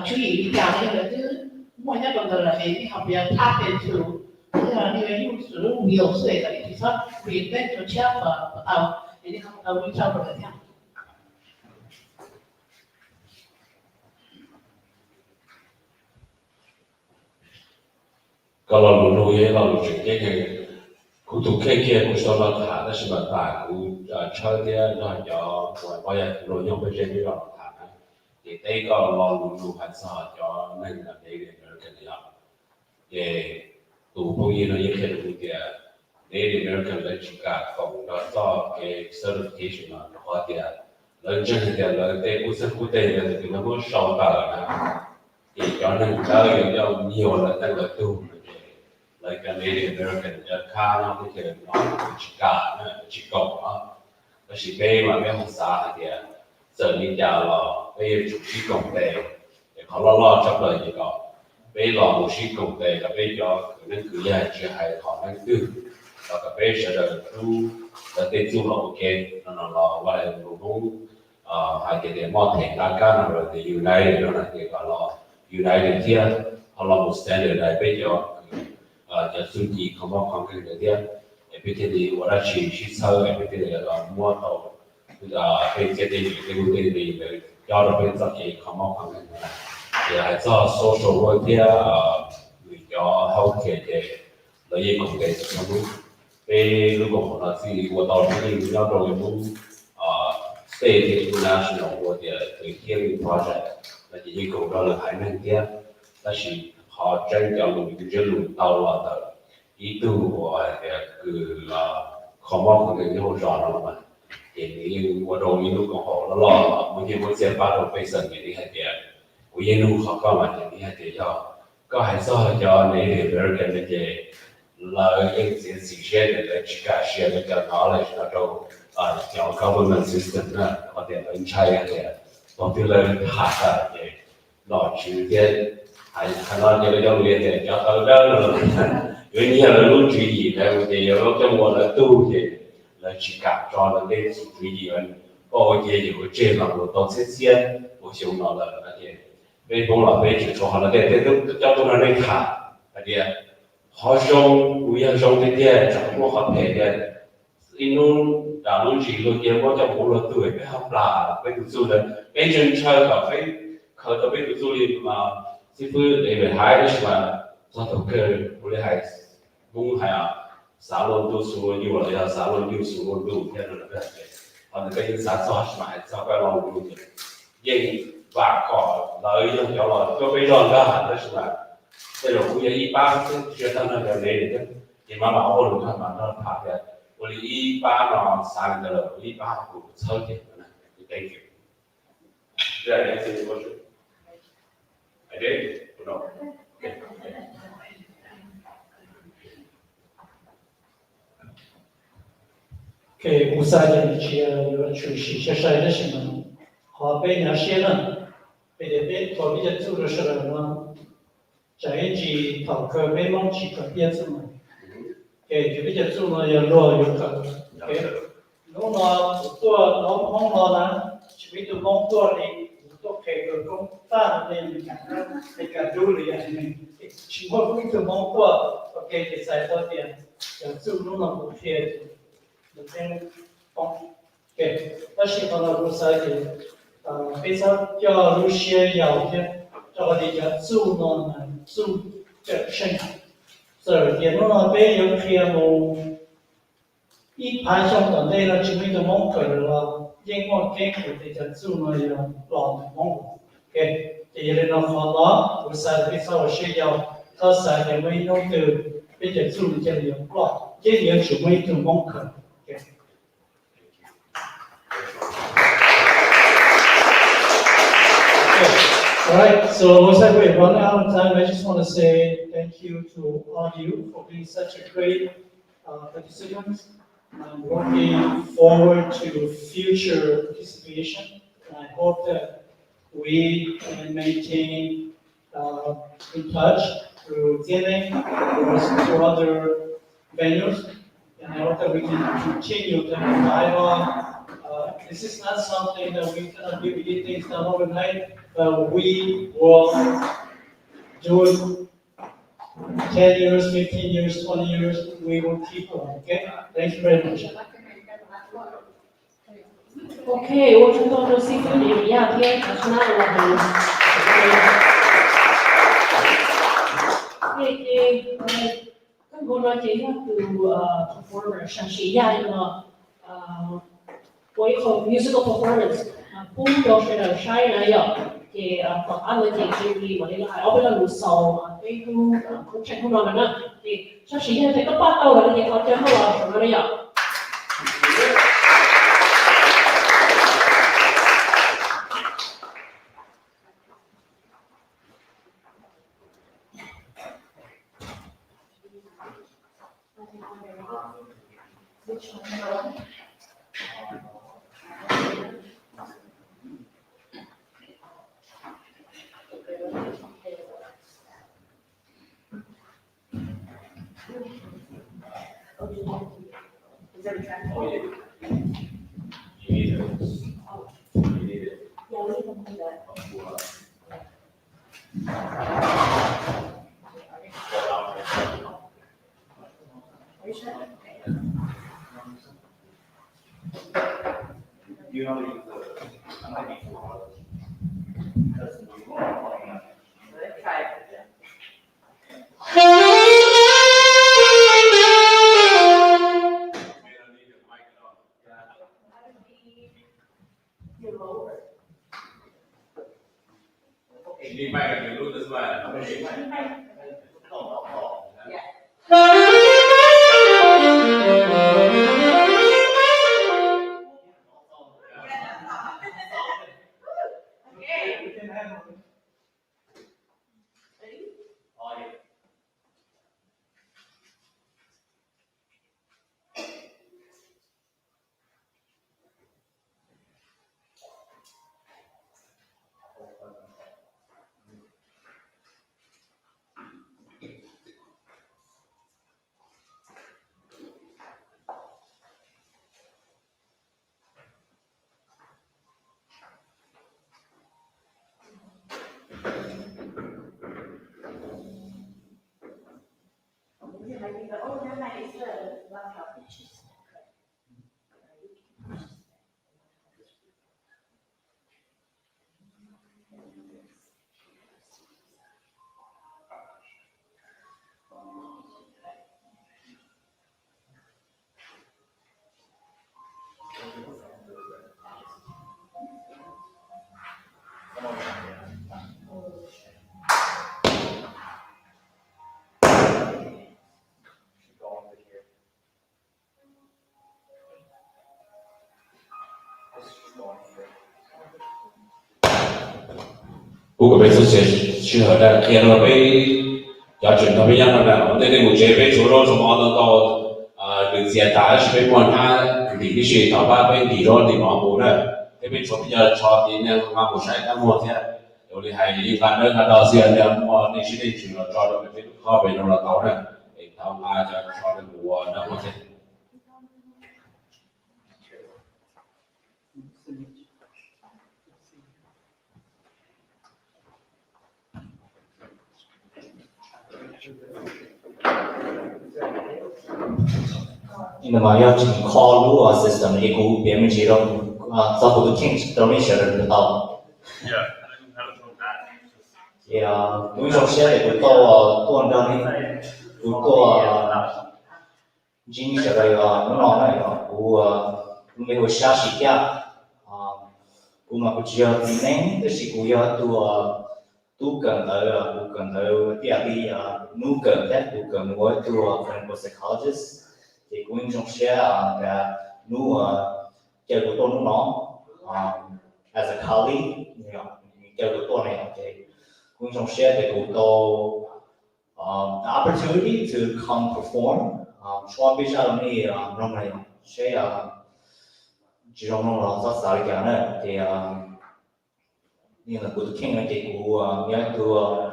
chú ý đi cả cái là chứ mỗi nhà đồng là cái học việc tap into tức là như vậy sử dụng nhiều sự để thì sao reinvent cho chép và tạo ini kamu tahu ini siapa berarti? Kalau dulu ya lalu jadi ke kutu keke kustola kah, tapi sebentar ku cari dia nak jauh, banyak loyang berjadi orang kah. Jadi kalau lalu dulu hanya jauh neng nak dia kerja, ye tu pun ini yang kerja dia. Native American là chỉ cả phòng đó cho cái certification là họ thì lần trước thì là cái quốc tế là thì nó có sau tờ là thì cho nên cái nhiều là tại là tu là cái Native American là khá nó cái nó chỉ cả chỉ cộng đó nó chỉ về mà cái học xã thì giờ đi chào là về chủ sĩ công tế để họ lo chấp lời gì đó về lo một sĩ công tế là về cho nên cứ dài chỉ hay họ nên tư và cái bé sẽ được chú là tên chú là ok nó là vậy luôn hai cái để mọi thành đại ca nó rồi thì United nó là cái gọi là United kia họ là một standard này bây giờจะสุนีเขาบอกความเกิดเดียวไอ้พี่ที่ดีว่าชีเซอร์ไอ้พี่ที่เรามั่วเขาเป็นเจดีย์เป็นเจดีย์เลยย้อนไปจากที่เขาบอกความเกิดนะเดี๋ยวให้做 social work ที่หรือ叫 healthcare ที่เรา也讲的什么被如果我自己我到这里要找一种state international 或者 healing project 那已经搞到了海南店但是好 họ tranh cho lũ cái dân lũ tàu là tờ ý tư của cứ khó mong cái hỗ trợ nó mà thì我容易路更好了咯，每天我先把头背上给你还点，我一路好干嘛的，你还得要，个还是要你那边跟那些老一些些的来去干些那个knowledge那种叫 government system 呢，或者人才的，到底来哈的，老去的，还那这个叫路的，叫到这了，因为你要路注意，然后得要跟我来都的。来去改造了类似于一样，包也有这样的到这些，我想到了那些北方了北京说好了，这都叫做那看，那些好像不要上这点，掌握好配的，因为大陆几个地方就无论对，不好啦，被读书的，被人车搞被考到被读书的嘛，是不是那边还是嘛，他都个不厉害，弄还啊。沙龙读书有了要沙龙读书录天了个，那个有啥做什么还早该老录的，也挖考老一种叫了，就非常个喊的是嘛，这种也一般是学生那个累的，你妈妈我路看嘛那爬的，我的一般呢三个了，一般不超点的呢，thank you。这样也是我是，哎对，不懂。给乌萨的些有出息些啥的什么，好被那些呢，被做比较做的时候呢，在一起讨个没忙起个别子嘛，给就比较做呢要落有个，给，弄了做弄弄了呢，就比较忙做的，都给个工大的那个助理啊，情况比较忙做，OK 就在这边，要做弄了不偏。Depende ok ta shi kana rusa ke pesa kya Russia yao ke ta de ja zu no na zu de shen so ye no na be yo kia mo一盘上的那个知名的蒙克了，英国给的这个zu no ya老的蒙，ok 这也能好了，rusa pesa 我需要他三年没弄的，并且zu这里有老，这也是没的蒙克。All right, so looks like we've run out of time. I just want to say thank you to all of you for being such a great participants. I'm looking forward to future participation, and I hope that we can maintain in touch through Neng or through other venues, and I hope that we can continue the dialogue. This is not something that we cannot do. We get things done overnight. We will do it 10 years, 15 years, 20 years, we will keep going, okay? Thank you very much. OK，我知道这西方里亚天还是那个更多的这样的performer 上是一样的我以后 musical performance 不都是的晒呢要给放安的这个我哋係我比較路數呢個工程工作呢，誒上是一樣這個八道嘅嘢，我最後話什麼呢要？ Is there a track? Oh, yeah. You need it. You need it. Yeah, we can do that. Are you sure? You know how to use the, I'm not using the water. That's the new one. Let's try it. Đi bay là nhiều lúc tới mà. 看一次拉条。不过每次去河南看到被要整到被样的呢，那个我这边除了什么到人家大是被管他地的学到把被地着地方不的，这边说比较超的那个不晒干么的，有的还一般的看到是那么那些的去了找到这个靠背上了到呢，他妈就找的我那么的。In the Maya call law system, it could be made of the king's donation to the top. Yeah, we don't share it with all done with all Jin share it, no, who may wish to share. Kuma kuchia Neng Xiong tu cần ở địa lý nu cần thế tu cần mỗi tu clinical psychologist thì cũng trong share là nu chơi của tôi nó as a colleague, chơi của tôi này thì cũng trong share thì của tôi the opportunity to come perform cho bây giờ này trong này share chỉ trong nó rất sao cái này thì nhưng mà của King này thì của nhà của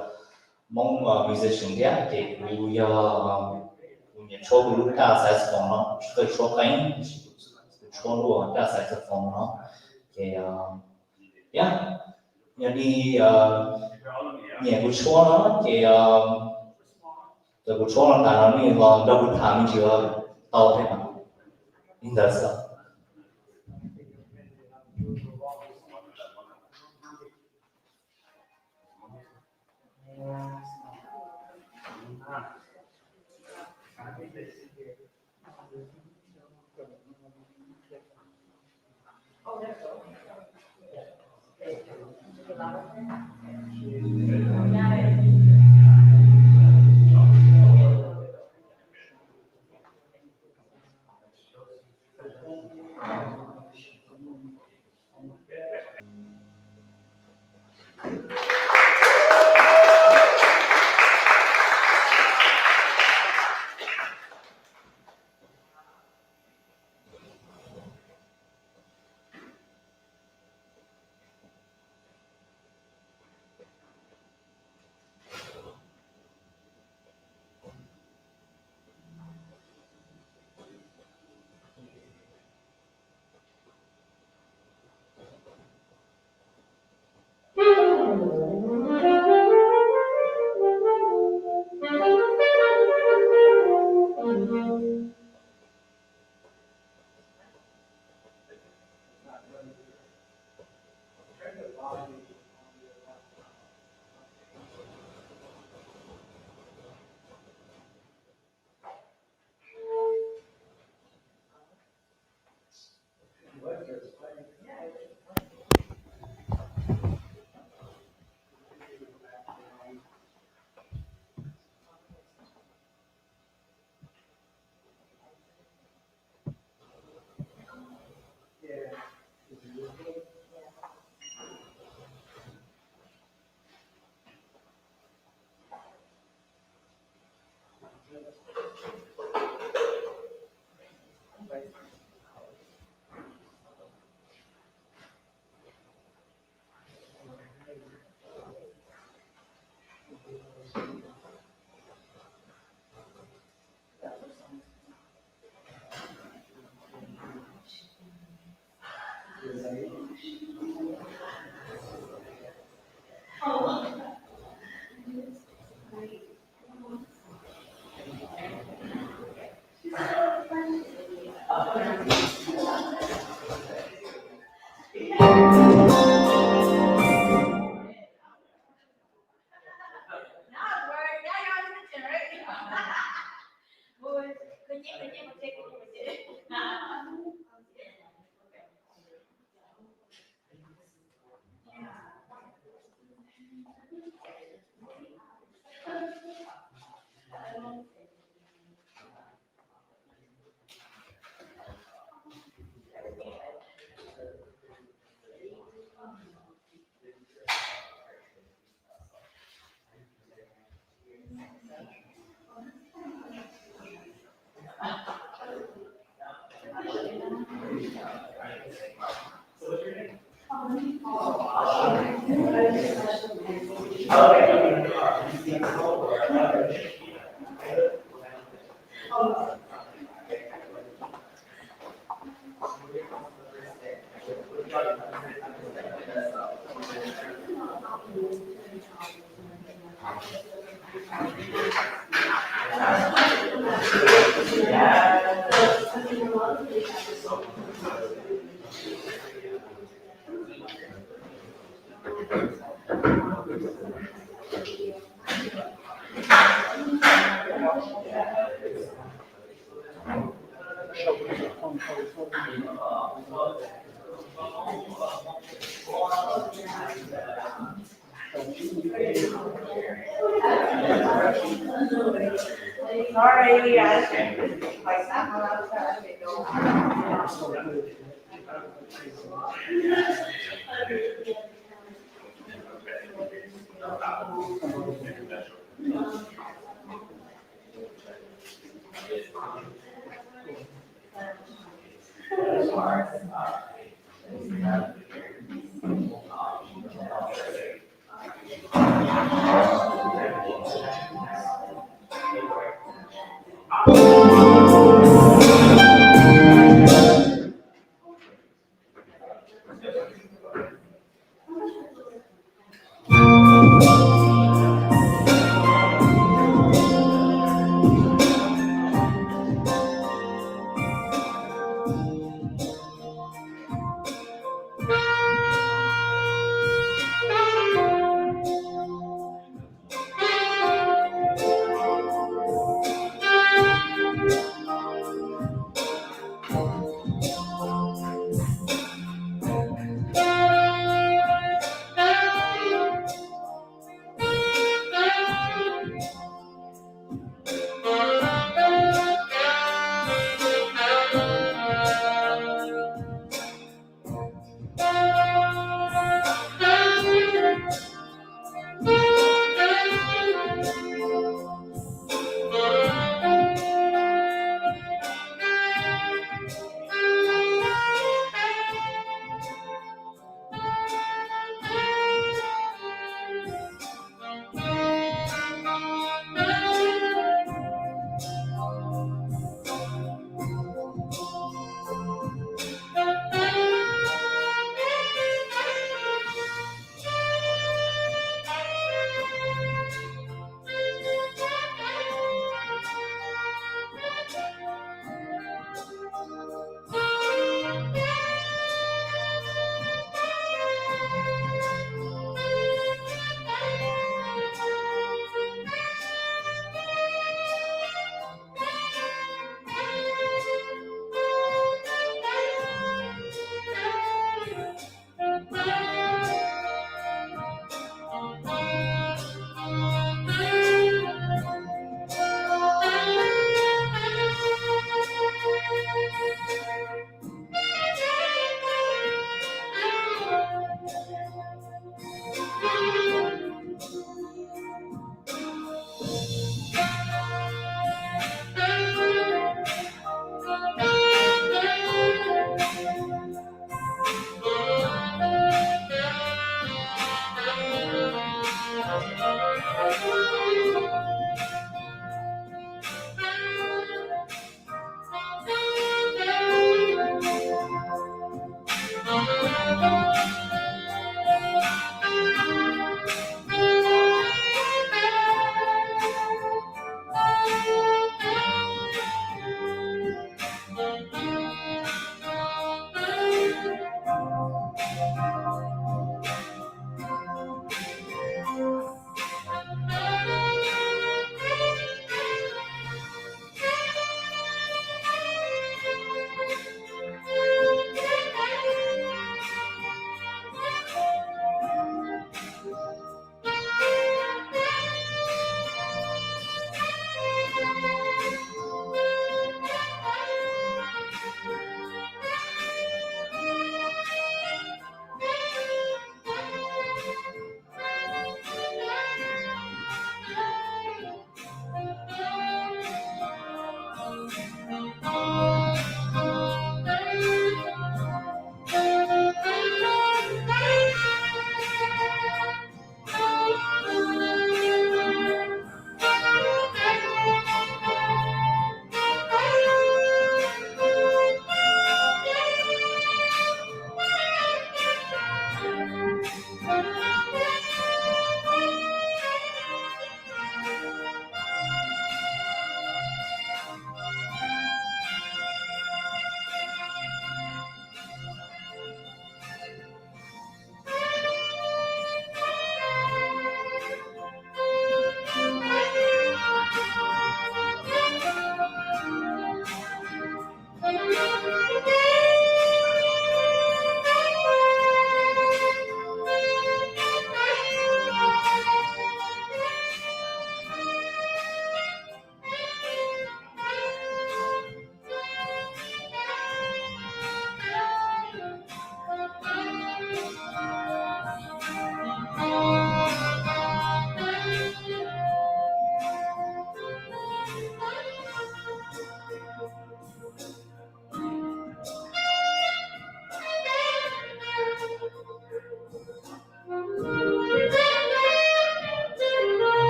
Hmong musician dia thì của nhà cho của lúc ta saxophone nó cái cho cái cho luôn ta saxophone nó thì yeah nhà đi nhà của cho nó thì the của cho nó là nó như là double time chưa tao thế nào in that stuff. Sorry, guys.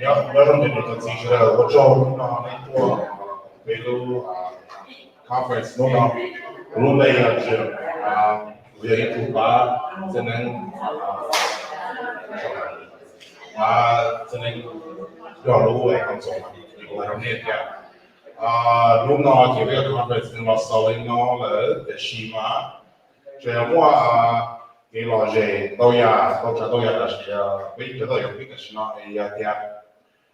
nhớ trong cái consider我做那个比如conference 弄到如类啊是我有一组吧，只能只能要如为工作嘛，我让你讲lúc nào thì cái conference nó selling nó là cái gì mà chỉ mua cái lò rể tôi là chỉ bây giờ tôi dùng cái nó thì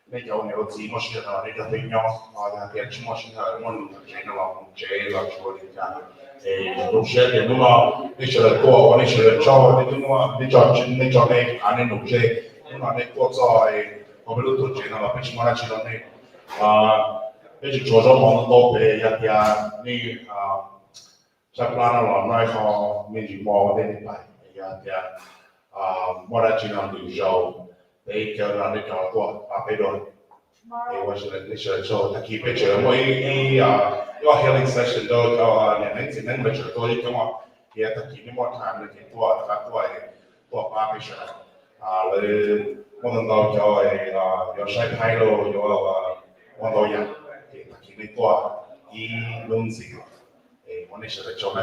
那叫牛鸡么是的，那个肥牛啊，点什么是的，我们这个了说的家，都是点弄了，你是的多，我你是的少，你弄了，你找那安尼弄这，弄了那过早我们都做这了，为什么那知道那那是做着忙的多呗，你จากร้านอร่อยน้อยเขามีจีมอได้ไป我来经常旅游，你叫人你找过ไปโดนว่าฉันชอบตะกี้ไปเจอว่าว่า healing session 都เนี่ยนั่งสินั่งไปเจอตัวที่เขาว่าตะกี้นี่มันทำเลยตัวป้าไปเจอเลยมันต้อง有晒太阳有มันต้องอย่างตะกี้นี่ตัวอีlunzi我那时候做的。